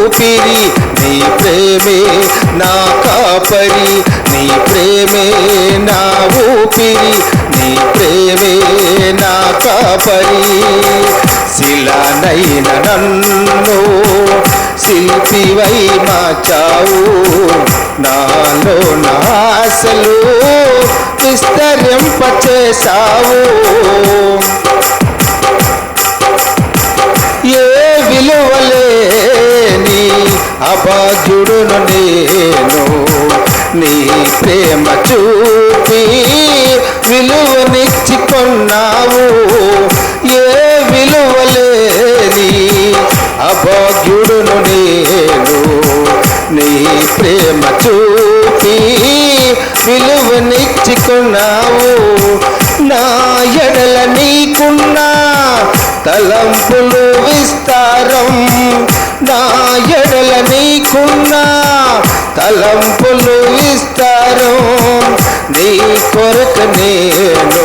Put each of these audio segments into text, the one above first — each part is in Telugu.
ఊపిరి, నీ ప్రేమే నా కాపరి, నీ ప్రేమే నా ఊపిరి, నీ ప్రేమే నా కాపరి. శిలనైన నన్ను శిల్పివై మార్చావు, నాలో నా ఆశలు విస్తరింపచేశావు. ఏ విలువలేని అభాగ్యుడును నేను, నీ ప్రేమ చూపి విలువనిచ్చికొన్నావు. ఏ విలువలేని అభాగ్యుడును నేను, నీ ప్రేమ చూపి విలువనిచ్చికొన్నావు. నా ఎడల నీకున్న తలంపులు విస్తారం, నా ఎడల నీకున్న తలంపులు విస్తారం. నీ కొరకు నేను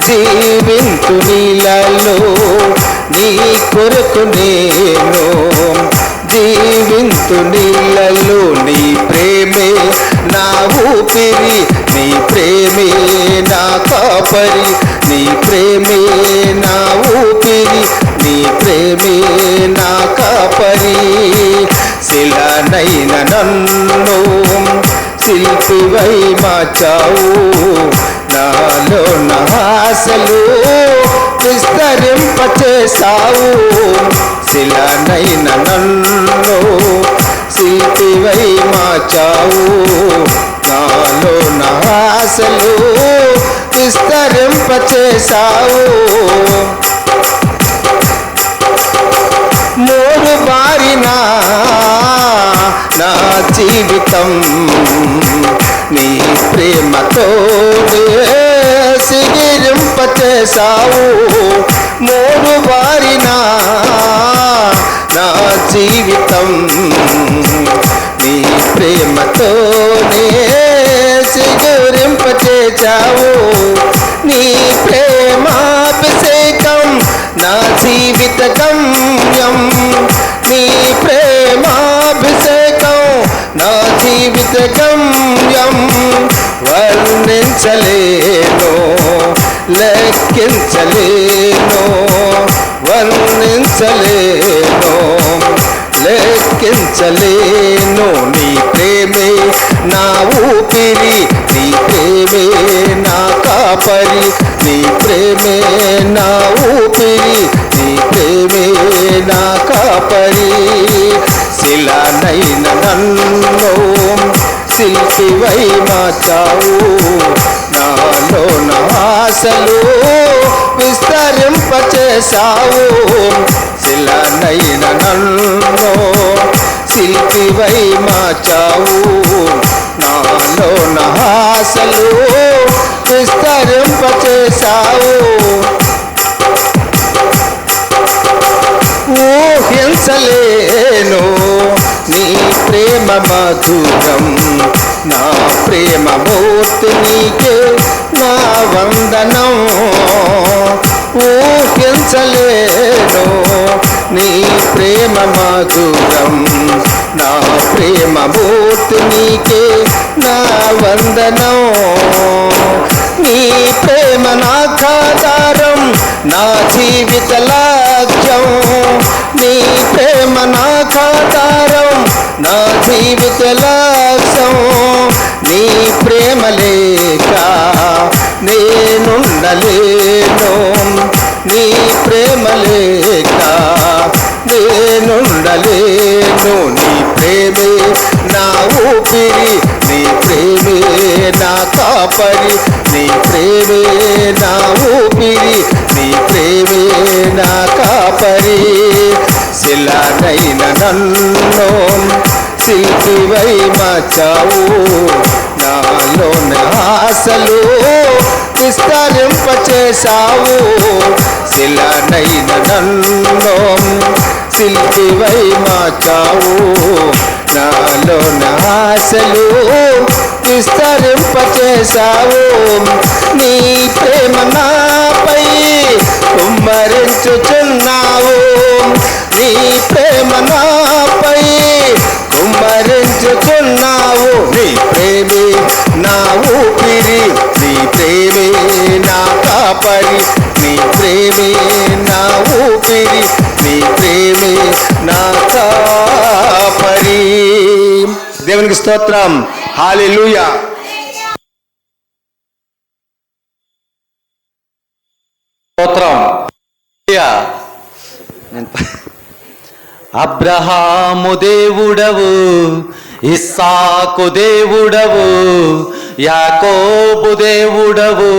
జీవింతు నీలలో, నీ కొరకు నేను జీవింతు నీలలో. నీ ప్రేమే నా ఊపిరి, నీ ప్రేమే నా కాపరి, నీ ప్రేమే నా ఊపిరి, నీ ప్రేమే నా కాపరి. శిలనైన నన్ను శిల్పివై మార్చావు, నాలో నా ఆశలు విస్తరింపచేశావు. శిలనైన నన్ను శిల్పివై మార్చావు, నాలో నా ఆశలు విస్తరింపచేశావు. మూడు బారినా నా జీవితం నీ ప్రేమతో సిగిరింపచేశావు. మూడు బారినా నా జీవితం నీ ప్రేమతోనే సిగురింపచేశావు. నీ ప్రేమాభిషేకం నా జీవిత గమ్యం, నీ ప్రేమాభిషేకం నా జీవిత గమ్యం. వర్ణించలేను లెక్కించలేను, వర్ణించలేను లెక్కించలేను. నీ ప్రేమే నా ఊపిరి, నీ ప్రేమే నా కాపరి, నీ ప్రేమే నా ఊపిరి, నీ ప్రేమే నా కాపరి. శిలనైన నన్ను శిల్పివై మార్చావు, నాలో నా ఆశలు విస్తరింపచేశావు. శిలనైన నన్ను శిల్పివై మార్చావు, నాలో నా ఆశలు విస్తరింపచేశావు. ఊహించలేను నీ ప్రేమ మధురం, నా ప్రేమ మూర్తి నీకే నా వందనం. ఊహించలేను నీ ప్రేమ మధురం, నా ప్రేమ మూర్తి నీకే నా వందనం. నీ ప్రేమ నా ఆధారం, నా జీవిత లక్ష్యం. నీ ప్రేమ నా ఆధారం, నా జీవిత లక్ష్యం. నీ ప్రేమ లేక నేనుండలేను, నీ ప్రేమ లేక నేనుండలేను. నీ ప్రేమే నా ఊపిరి, నీ ప్రేమే నా కాపరి, నీ ప్రేమే నా ఊపిరి, నీ ప్రేమే నా కాపరి. శిలనైన నన్ను శిల్పివై మార్చావు, నాలో నా ఆశలు విస్తరింపచేశావు. శిలనైన నన్ను శిల్పివై మార్చావు, నాలో నా ఆశలు విస్తరింపచేశావు. నీ ప్రేమ నాపై కుమ్మరించుచున్నావు, నీ ప్రేమ నాపై ఊపిరి, నీ ప్రేమే నా కాపరి. దేవునికి స్తోత్రం. హల్లెలూయా. స్తోత్రం. అబ్రహాము దేవుడవు, ఇస్సాకు దేవుడవు, యాకోబు దేవుడవు,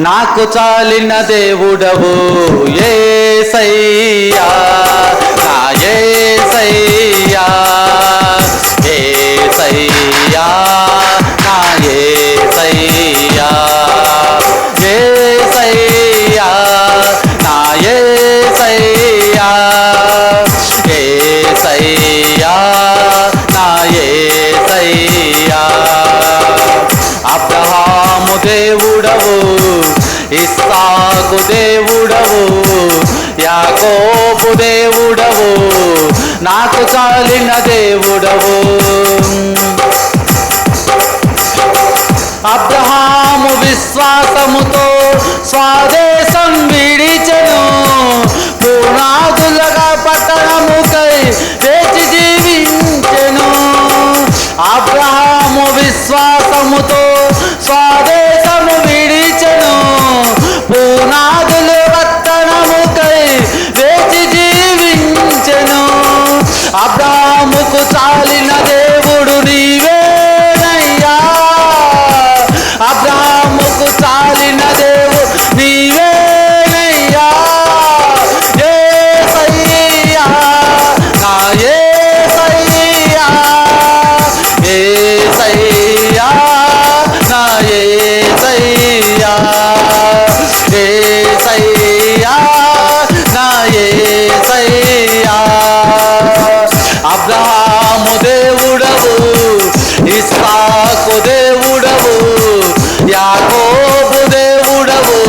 నాకు చాలిన దేవుడవు. యేసయ్యా నా యేసయ్యా, యేసయ్యా నా యేసయ్యా, యేసయ్యా నా యేసయ్యా, యేసయ్యా నా యేసయ్యా. అబ్రహాము దేవుడవు, ఇస్సాకు దేవుడవు, యాకోబు దేవుడవు, నాకు చాలిన దేవుడవు. అబ్రహాము విశ్వాసముతో స్వదేశం విడిచెను, పునాదులుగా పట్టణముకై వేచి జీవించెను. అబ్రహాము విశ్వాసముతో స్వదేశము విడిచెను, పునాదులు పట్టణముకై వేచి జీవించెను. అబ్రహాముకు చాలిన దేవుడు నీవేనయ్యా, అబ్రహాముకు చాలిన దేవుడు నీవేనయ్యా. యేసయ్యా నా యేసయ్యా, యేసయ్యా నా యేసయ్యా, యేసయ్యా నా యేసయ్యా. అబ్రహాము దేవుడవు, ఇస్సాకు దేవుడవు, యాకోబు దేవుడవు,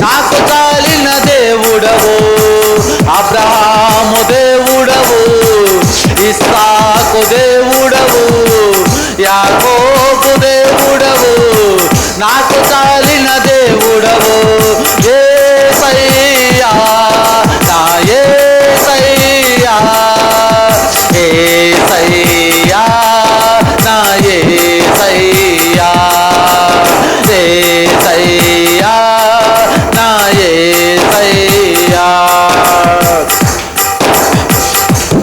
నాకు చాలిన దేవుడవు. అబ్రహాము దేవుడవు, ఇస్సాకు దేవుడవు, యాకోబు దేవుడవు, నాకు చాలిన దేవుడవు. యేసయ్యా నా యేసయ్యా, యేసయ్యా నా యేసయ్యా, యేసయ్యా నా యేసయ్యా.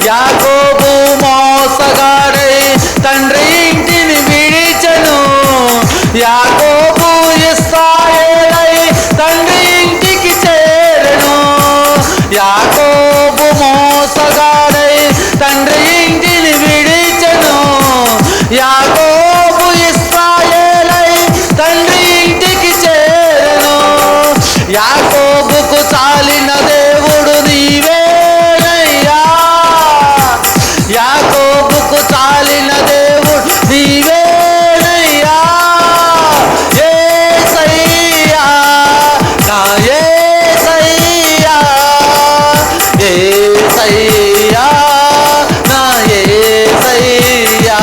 యాకోబు మోసగాడై తండ్రి ఇంటిని విడిచెను, యాకోబు ఇశ్రాయేలై తండ్రి ఇంటికి చేరెను. యాకోబు మోసగాడై తండ్రి ఇంటిని విడిచెను, యాకోబు ఇశ్రాయేలై తండ్రి ఇంటికి చేరెను. యాకోబుకు చాలిన దేవుడు నీవేనయ్యా, యాకోబుకు చాలిన దేవుడు నీవేనయ్యా. యేసయ్యా నా యేసయ్యా, యేసయ్యా నా యేసయ్యా,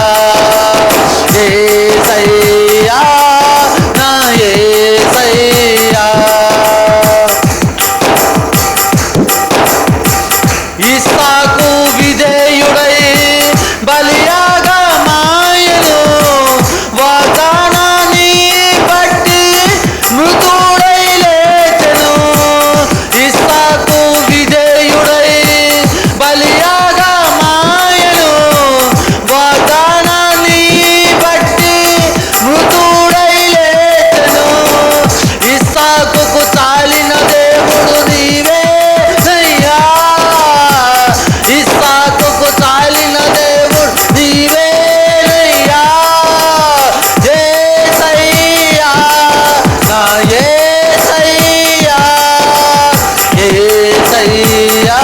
యేసయ్యా నా యేసయ్యా. ఇస్సాకు విధేయుడై బలియాగా మాయను, వాగ్దానాన్ని బట్టి మృతుడై లేచెను. ఇస్సాకు విధేయుడై బలియాగా మాయను, వాగ్దానాన్ని బట్టి మృతుడై లేచెను. ఇస్సాకుకు చాలిన దేవుడు నీవేనయ్యా, ఇస్సాకుకు చాలిన దేవుడు నీవేనయ్యా. యేసయ్యా నా యేసయ్యా, యేసయ్యా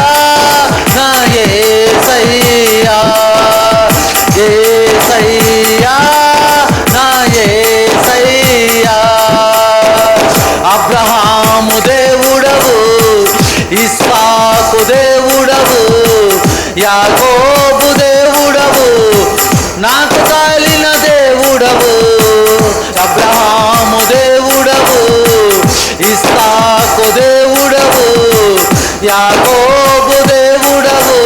నా యేసయ్యా, యేసయ్యా నా యేసయ్యా. అబ్రహాము దేవుడవు, ఇస్సాకు దేవుడవు, యాకోబు దేవుడవు, నాకు చాలిన దేవుడవు. అబ్రహాము దేవుడవు, ఇస్సాకు దేవుడవు, యాకోబు దేవుడవు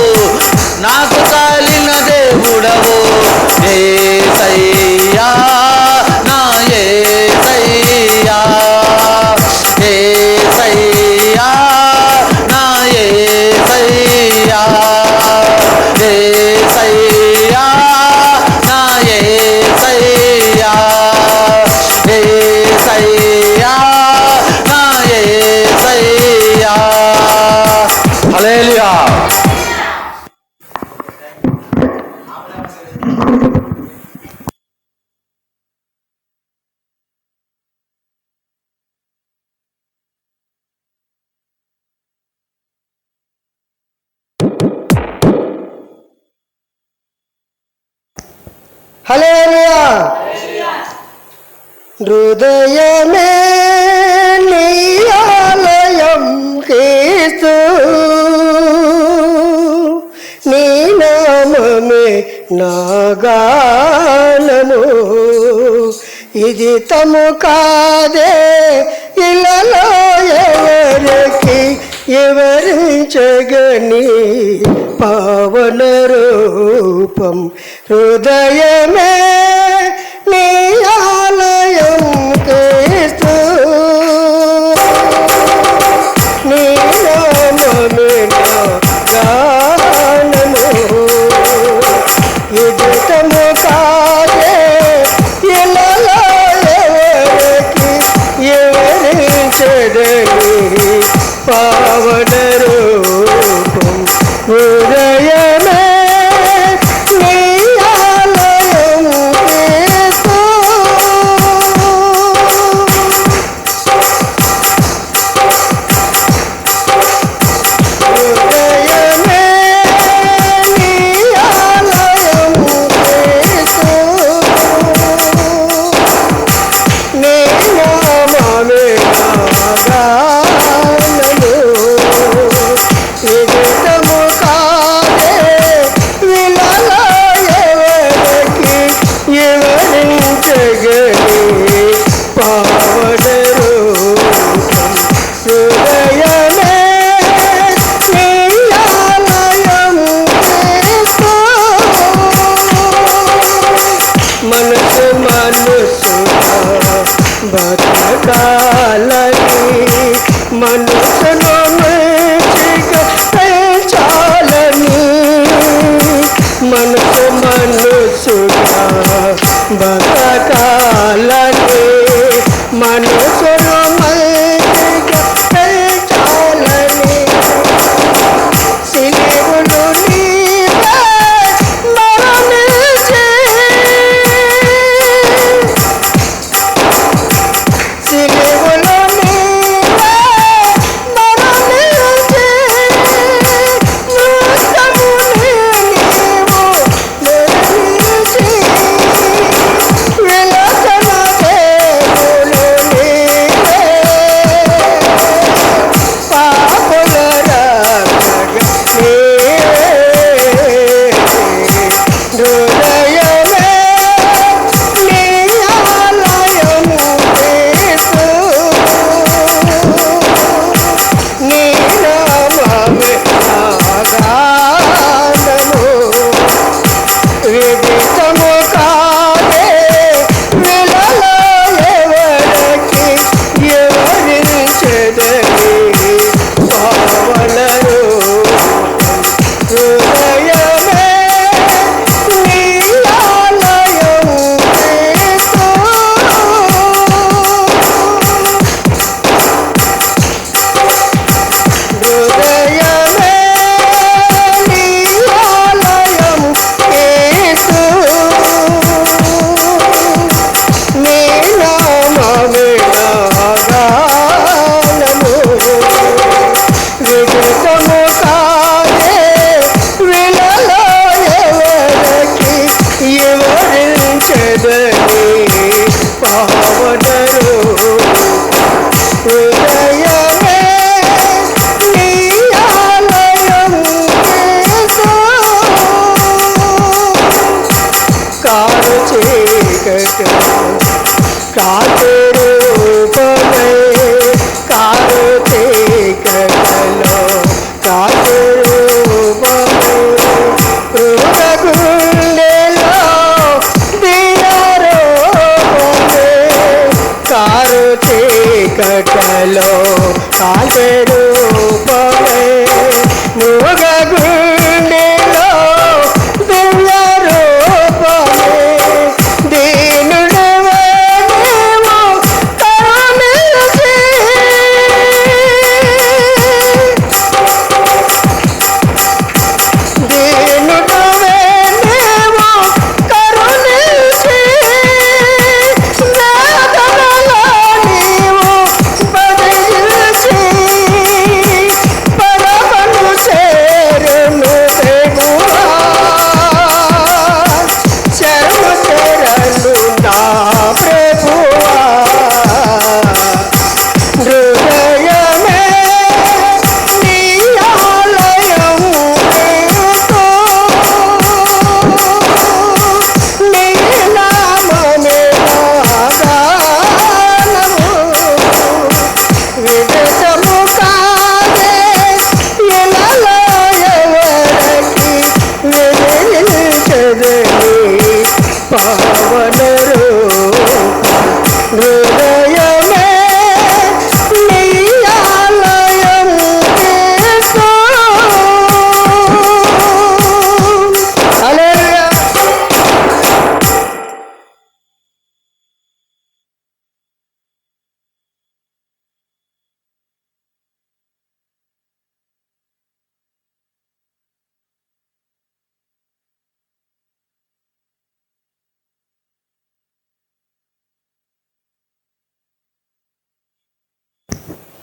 నాకు కాలిన దేవుడవు యేసయ్యా నా యేసయ్యా యేసయ్యా నా యేసయ్యా యేసయ్యా నా యేసయ్యా యేసయ్యా నా యేసయ్యా హల్లెలూయా. హల్లెలూయా. హృదయమే నీ ఆలయం క్రీస్తు, నీ నామమే నా గానము. ఇది తము కాదే ఇలలో ఎవరికి వివరించగని పావన రూపం. హృదయమే నీ ఆలయం క్రీస్తు, నీ నామమే నా గానము. ఇది తము కాదే ఇలలో ఎవరికి వివరించదని పావన రూపం. హృదయమే నీ ఆలయం క్రీస్తు. హృదయమే నీ ఆలయం క్రీస్తు, నీ నామమే నా గానము. ఇది తము కాదే విలలో ఎవరికి వివరించగని పావన రూపం. హృదయమే నీ ఆలయం క్రీస్తు. మనసు మనసుగా బతకాలని, మనసును మంచిగా పెంచాలని, మనసు మనసుగా బతకాలని, మనసును మంచిగా పెంచాలని. సిలువలో నీవే మరణించి, సిలువలో నీవే మరణించి, నృత్యముని నీవు మరణించి, విలసన దేవులు నీవే, పాపుల రక్షక నీవే. హృదయమే నీ ఆలయం క్రీస్తు, నీ నామమే నా గానము. విదితము కాదే విలలో ఎవరికి వివరించదని పావన రూపం. హృదయమే నీ ఆలయం క్రీస్తు. హృదయమే నీ ఆలయం క్రీస్తు, నీ నామమే నా గానము. విదితము కాదే విలలో ఎవరికి వివరించదని పావన రూపం. హృదయమే నీ ఆలయం క్రీస్తు. కారు చీకటి కారు రూపమే, కారు చీకటిలో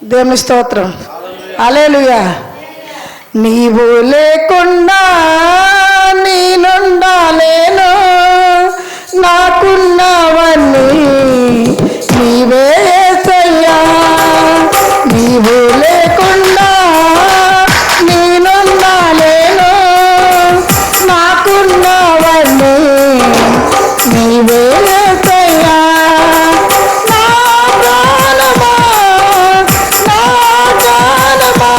దేవుని స్తోత్రం. హల్లెలూయా. నీవు లేకుండా నేనుండలేను, నాకున్నవన్నీ నీవే యేసయ్యా. నీవు లేకుండా నేనుండలేను, నాకున్నవన్నీ నీవే యేసయ్యా. నా ప్రాణమా, నా ప్రాణమా,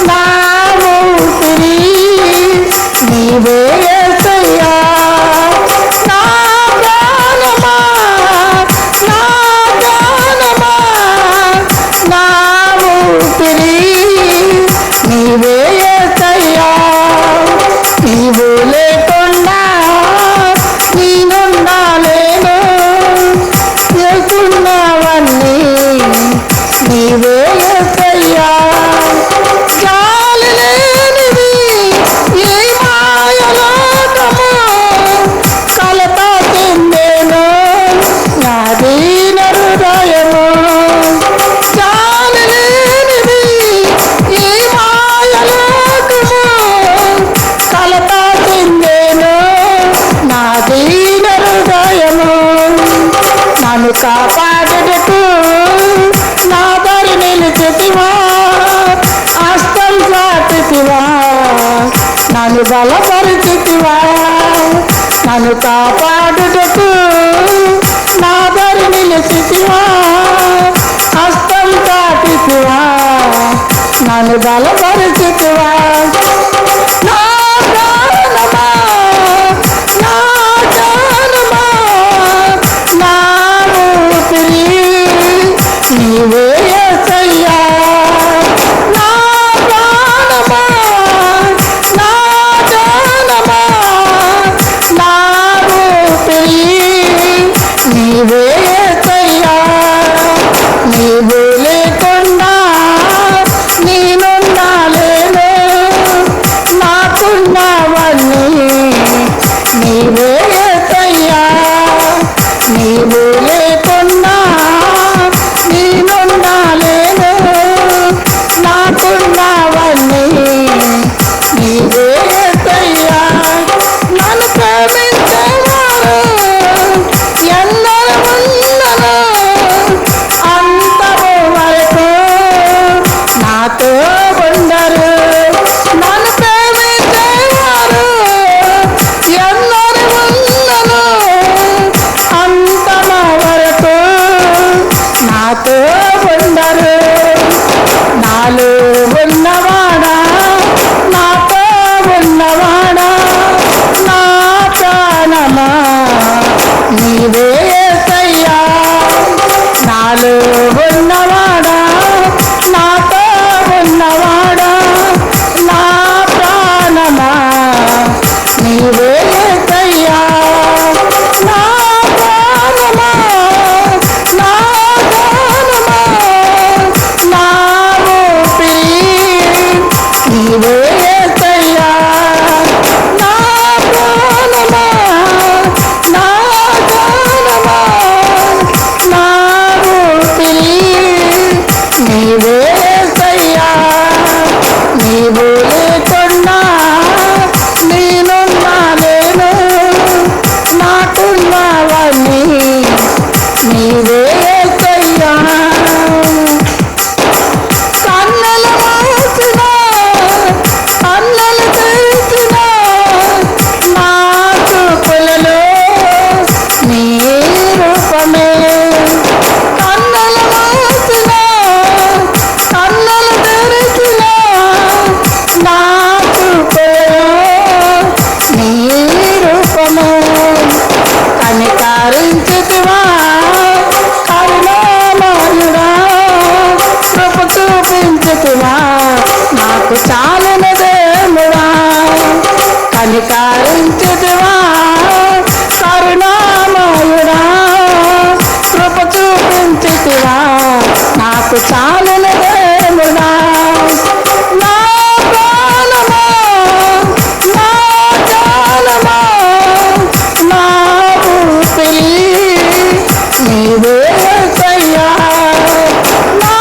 నా ఊపిరి నీవే యేసయ్యా. నా ప్రాణమా, నా ప్రాణమా, నా ఊపిరి నీవే యేసయ్యా. నీవు లేకుండా నేనుండలేను, చేస్తున్నవన్నీ నీవే యేసయ్యా. జాలి లేనిది ఈ మాయలోకము, కలత చెందెను నా దీన హృదయము. జాలి లేనిది ఈ మాయలోకము, కలత చెందెను నా దీన హృదయము. నన్ను కాపాడుటకు నా దారి నిలిచితివా, హస్తం చాటితివా, నన్ను బలపరిచితివా. నన్ను కాపాడుటకు నా దారి నిలిచితివా, హస్తం చాటితివా, నన్ను బలపరిచితివా. నా ప్రాణమా, నా ప్రాణమా, నా ఊపిరి నీవే యేసయ్యా. నా ప్రాణమా, నా ప్రాణమా, నా ఊపిరి నీవే యేసయ్యా. నీవు లేకుండా నేనుండలేను, నాకున్నవన్నీ నీవే యేసయ్యా. నీవు లేకుండా నేనుండలేను, నాకున్నవన్నీ నీవే యేసయ్యా. నన్ను ప్రేమించేవారు ఎందరు ఉన్నను, అంతము వరకు నాతో ఉండరు. నన్ను ప్రేమించేవారు ఎందరు ఉన్నను, అంతము వరకు నాతో ఉండరు. నాలో ఉన్నవాడా, నాతో ఉన్నవాడా, నా ప్రాణమా నీవే యేసయ్యా. నాలో ఉన్నవాడా, నాతో ఉన్నవాడా, నా ప్రాణమా నీవే యేసయ్యా. నా ప్రాణమా, నా ప్రాణమా, నా ఊపిరి నీవే యేసయ్యా. నా ప్రాణమా, నా ప్రాణమా, నా ఊపిరి నీవే యేసయ్యా. నీవు లేకుండా నేనుండలేను, నాకున్నవన్నీ నీవే యేసయ్యా. కన్నులు మూసిన, కన్నులు తెరిచిన నా చూపులలో నీ రూపమే. కన్నులు మూసిన, కన్నులు తెరిచిన నా చూపులలో నీ రూపమే. కనికరించితివా కరుణామయుడా, కృప చూపించితివా నాకు చాలిన దేవుడా. కనికరించితివా కరుణామయుడా, కృప చూపించితివా నాకు చాలిన దేవుడా. నా ప్రాణమా, నా ప్రాణమా, నా ఊపిరి నీవే యేసయ్యా. నా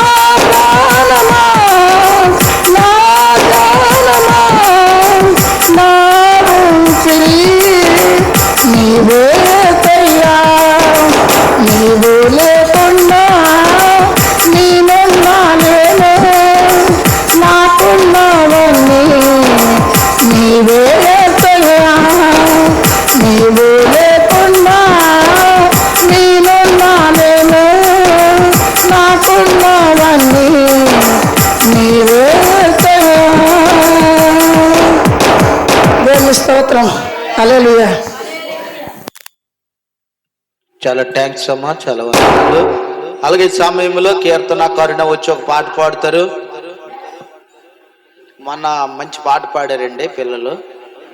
దేవుని స్తోత్రం. హల్లెలూయా. చాలా థ్యాంక్స్ అమ్మా, చాలా వందనాలు. అలాగే ఈ సమయంలో కీర్తనకారుణ వచ్చి ఒక పాట పాడతారు. మొన్న మంచి పాట పాడారండి పిల్లలు,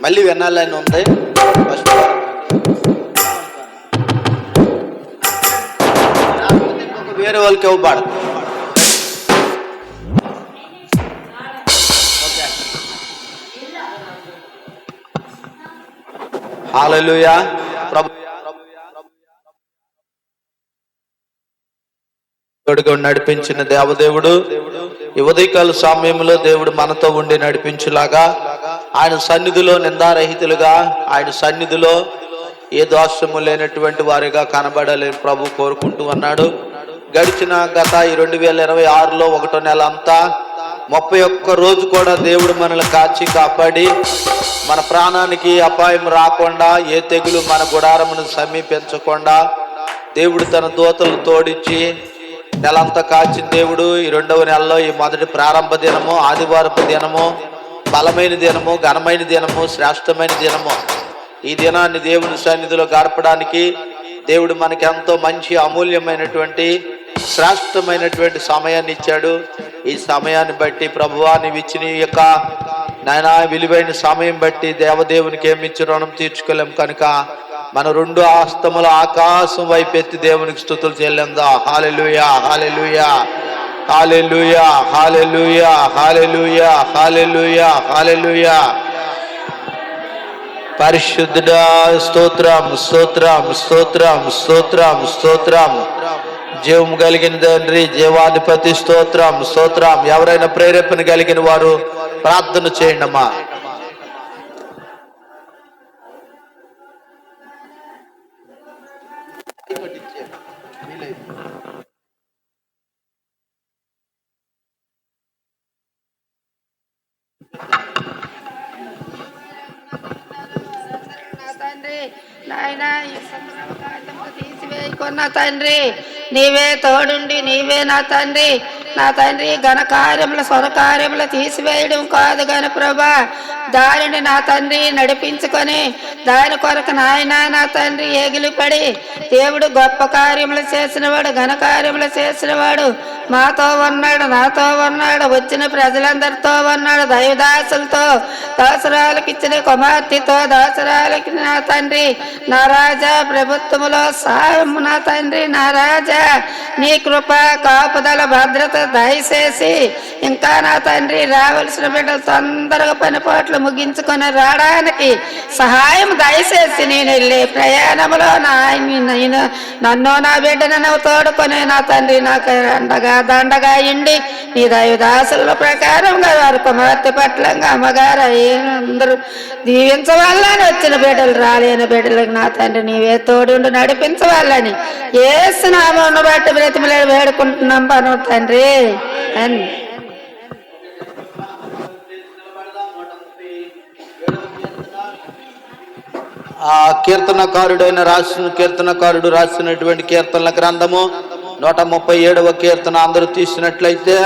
మళ్ళీ వినాలని ఉంది. ఫస్ట్ వేరే వాళ్ళకి ఇవ్వ పాడతారు. హల్లెలూయా. ప్రభు నడిపించిన దేవదేవుడు ఈ ఉదయకాల సమయంలో దేవుడు మనతో ఉండి నడిపించులాగా, ఆయన సన్నిధిలో నిందారహితులుగా, ఆయన సన్నిధిలో ఏ దోషము లేనటువంటి వారిగా కనబడాలని ప్రభు కోరుకుంటూ ఉన్నాడు. గడిచిన గత ఈ 2026లో 1వ నెల అంతా 31 రోజు కూడా దేవుడు మనల్ని కాచి కాపాడి మన ప్రాణానికి అపాయం రాకుండా, ఏ తెగులు మన గుడారమును సమీపించకుండా దేవుడు తన దూతలు తోడించి నెలంతా కాచిన దేవుడు ఈ 2వ నెలలో ఈ మొదటి ప్రారంభ దినము, ఆదివారపు దినము, బలమైన దినము, ఘనమైన దినము, శ్రేష్టమైన దినము. ఈ దినాన్ని దేవుని సన్నిధిలో గడపడానికి దేవుడు మనకి ఎంతో మంచి అమూల్యమైనటువంటి శ్రేష్టమైనటువంటి సమయాన్ని ఇచ్చాడు. ఈ సమయాన్ని బట్టి ప్రభువా నీవు ఇచ్చిన ఈ యొక్క నాయనా విలువైన సమయం బట్టి దేవదేవునికి ఏమిచ్చి రుణం తీర్చుకోలేం కనుక మన 2 హస్తముల ఆకాశం వైపెత్తి దేవునికి స్తుతులు చెల్లిందా. హల్లెలూయా, హల్లెలూయా, హల్లెలూయా, హల్లెలూయా, హల్లెలూయా, హల్లెలూయా, హల్లెలూయా. పరిశుద్ధుడా స్తోత్రం, స్తోత్రం, స్తోత్రం, స్తోత్రం, స్తోత్రం. జీవం కలిగిన తండ్రి, జీవాధిపతి స్తోత్రం, స్తోత్రం. ఎవరైనా ప్రేరేపణ కలిగిన వారు ప్రార్థన చేయండి అమ్మా. తండ్రి నాయన ఈ సంభ్రమకార్యము తీసివేయకున్న తండ్రి నీవే తోడుండి, నీవే నా తండ్రి, నా తండ్రి ఘనకార్యముల స్వరకార్యములు తీసివేయడం కాదు గాని ప్రభా, దానిని నా తండ్రి నడిపించుకొని దాని కొరకు నాయన నా తండ్రి ఏగిలిపడి దేవుడు గొప్ప కార్యములు చేసినవాడు, ఘనకార్యములు చేసినవాడు మాతో ఉన్నాడు, నాతో ఉన్నాడు, వచ్చిన ప్రజలందరితో ఉన్నాడు, దైవదాసులతో, దాసరాలకు ఇచ్చిన కుమార్తెతో, దాసరాలకి నా తండ్రి నా రాజా ప్రభుత్వములో సాయం నా తండ్రి నా రాజా నీ కృప కాపుదల భద్రత దయచేసి ఇంకా నా తండ్రి రావలసిన బిడ్డలు తొందరగా పనిపాట్లు ముగించుకొని రావడానికి సహాయం దయచేసి నేను వెళ్ళే ప్రయాణంలో నేను నన్ను నా బిడ్డను తోడుకొని నా తండ్రి నాకు అండగా దండగా ఇండి నీ దైవదాసుల ప్రకారంగా వారి కుమార్తె పట్లంగా అమ్మగారు అందరూ దీవించవాలని, వచ్చిన బిడ్డలు రాలేని బిడ్డలకు నా తండ్రి నీవే తోడుండి నడిపించవాలని యేసు నామమును బట్టి బ్రతిమలాడి వేడుకుంటున్నాం పను తండ్రి. ఆ కీర్తనకారుడు రాసినటువంటి కీర్తనల గ్రంథము 137వ కీర్తన అందరూ తీసినట్లయితే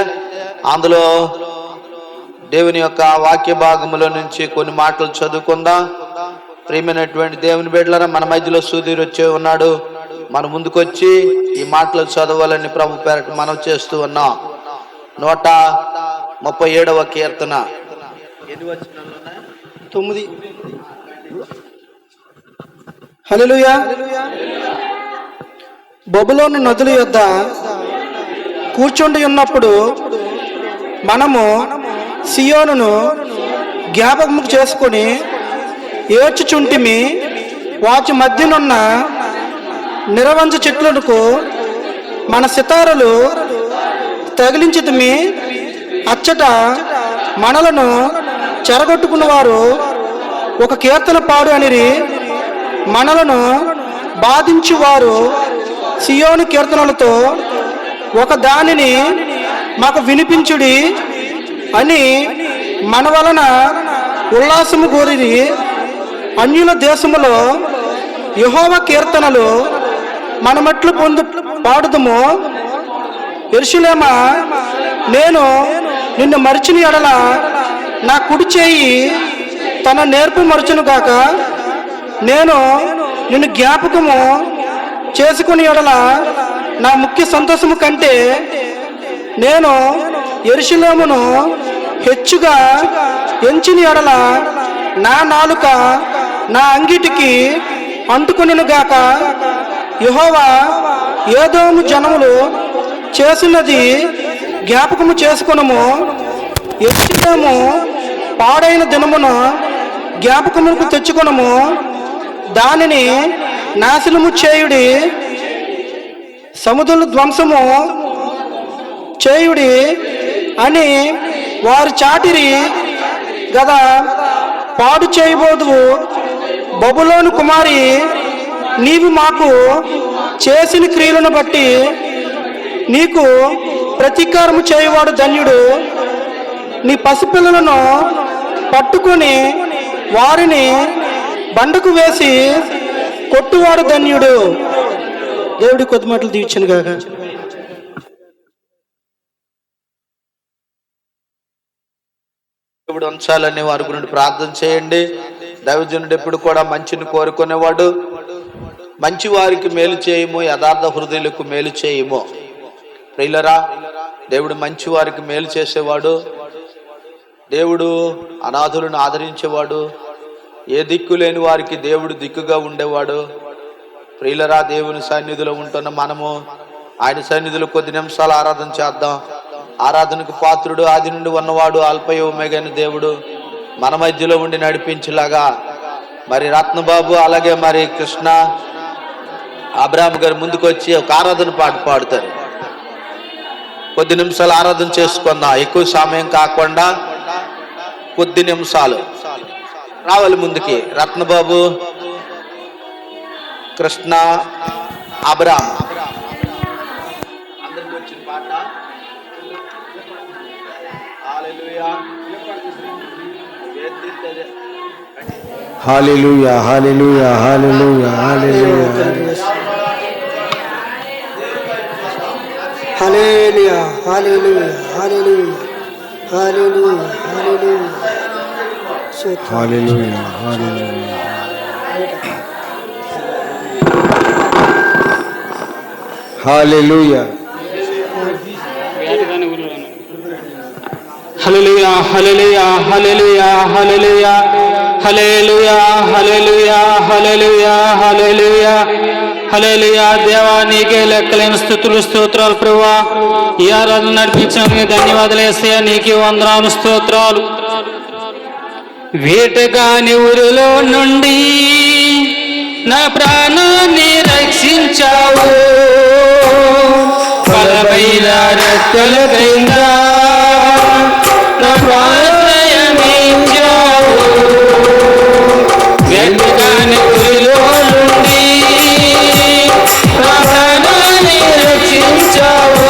అందులో దేవుని యొక్క వాక్య భాగములో నుంచి కొన్ని మాటలు చదువుకుందాం. ప్రియమైనటువంటి దేవుని బిడ్డలారా, మన మధ్యలో సుధీర్ వచ్చి ఉన్నాడు. మన ముందుకొచ్చి ఈ మాటలు చదవాలని ప్రభు పేరట మనం చేస్తూ ఉన్నాం. 137వ కీర్తన 9. హల్లెలూయా. బబులోను నదుల యొద్ద కూర్చుండి ఉన్నప్పుడు మనము సియోనును జ్ఞాపకము చేసుకొని ఏడ్చుచుంటిమి. వాటి మధ్యనున్న నిరవంజ చెట్లకు మన సితారలు తగిలించితిమి. అచ్చట మనలను చెరగొట్టుకున్న వారు ఒక కీర్తన పాడు అనిరి. మనలను బాధించువారు సియోను కీర్తనలతో ఒక దానిని మాకు వినిపించుడి అని మన వలన ఉల్లాసము కోరిరి. అన్యుల దేశములో యెహోవా కీర్తనలు మనమట్లు పాడుదుము. యెరూషలేమా, నేను నిన్ను మరిచిన ఎడల నా కుడి చేయి తన నేర్పు మరచును గాక. నేను నిన్ను జ్ఞాపకము చేసుకుని ఎడల నా ముఖ్య సంతోషము కంటే నేను యెరూషలేమును హెచ్చుగా ఎంచిన ఎడల నా నాలుక నా అంగిటికి అంటుకొనును గాక. యెహోవా ఏదోము జనములు చేసినది జ్ఞాపకము చేసుకొనుము. యెరూషలేము పాడైన దినమున జ్ఞాపకములకు తెచ్చుకొనుము. దానిని నాశనము చేయుడి, సముద్ర ధ్వంసము చేయుడి అని వారు చాటిరి గదా. పాడు చేయబోదు బబులోను కుమారి, నీవు మాకు చేసిన క్రియలను బట్టి నీకు ప్రతీకారము చేయువాడు ధన్యుడు. నీ పసిపిల్లలను పట్టుకొని వారిని బండకు వేసి కొట్టువాడు ధన్యుడు. దేవుడి కొద్ది మాటలు దీవించను గాక. దేవుడు ఉంచాలని వారి గురించి ప్రార్థన చేయండి. దైవజనుడు ఎప్పుడు కూడా మంచిని కోరుకునేవాడు. మంచి వారికి మేలు చేయము, యథార్థ హృదయులకు మేలు చేయము. ప్రియులరా, దేవుడు మంచి వారికి మేలు చేసేవాడు. దేవుడు అనాథులను ఆదరించేవాడు. ఏ దిక్కు లేని వారికి దేవుడు దిక్కుగా ఉండేవాడు. ప్రియులరా, దేవుని సన్నిధిలో ఉంటున్న మనము ఆయన సన్నిధిలో కొద్ది నిమిషాలు ఆరాధన చేద్దాం. ఆరాధనకు పాత్రుడు, ఆది నుండి ఉన్నవాడు, అల్పయ ఒమేగైన దేవుడు మన మధ్యలో ఉండి నడిపించేలాగా మరి రత్నబాబు అలాగే మరి కృష్ణ అబ్రాహం గారు ముందుకు వచ్చి ఒక ఆరాధన పాట పాడుతారు. కొద్ది నిమిషాలు ఆరాధన చేసుకుందాం. ఎక్కువ సమయం కాకుండా కొద్ది నిమిషాలు రావాలి ముందుకి. రత్నబాబు, కృష్ణ, అబ్రాహం అందరికి వచ్చిన పాట. హల్లెలూయా, హల్లెలూయా, హల్లెలూయా, హల్లెలూయా. హల్లెలూయా, హల్లెలూయా, హల్లెలూయా, హల్లెలూయా, హల్లెలూయా. హల్లెలూయా, హల్లెలూయా. హల్లెలూయా. హల్లెలూయా, హల్లెలూయా, హల్లెలూయా, హల్లెలూయా, హల్లెలూయా, హల్లెలూయా, హల్లెలూయా, హల్లెలూయా, హల్లెలూయా. దేవా, నీకే లెక్కలేని స్తుతులు, స్తోత్రాలు ప్రభువా. ఈ ఆరాధన నడిపించినందుకు ధన్యవాదాలు యేసయ్యా. నీకే వందనాలు, స్తోత్రాలు. వేటగాని ఊరిలో నుండి నా ప్రాణాన్ని రక్షించావు. బలమైన రెక్కలకైనా నా ప్రాణమిచ్చావు. వేటగాని ఊరిలో నుండి నా ప్రాణాన్ని రక్షించావు.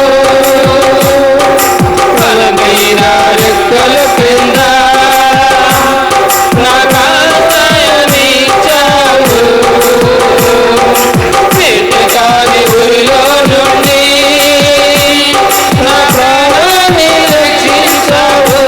బలమైన రెక్కల కింద నా ప్రాణమిచ్చావు. వేటగాని ఊరిలో నుండి నా ప్రాణాన్ని రక్షించావు.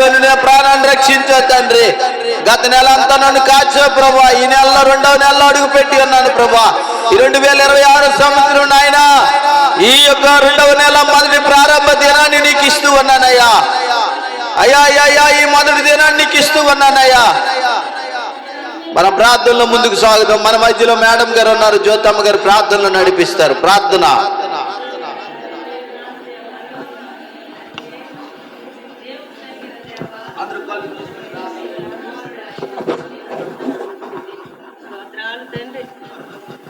ఊరిలోనే ప్రాణాన్ని రక్షించో తండ్రి. గత నెల అంతా నన్ను కాచో ప్రభా. ఈ నెలలో 2వ నెలలో అడుగు పెట్టి ఉన్నాను ప్రభా. ఈ 2026 సంవత్సరం నాయన ఈ యొక్క 2వ నెల మొదటి ప్రారంభ దినాన్ని నీకు ఇస్తూ ఉన్నానయ్యా. అయ్యా అయ్యా ఈ మొదటి దినాన్ని నీకు ఇస్తూ ఉన్నానయ్యా. మన ప్రార్థనలో ముందుకు సాగుదాం. మన మధ్యలో మేడం గారు ఉన్నారు, జ్యోతమ్మ గారు ప్రార్థనలు నడిపిస్తారు. ప్రార్థన.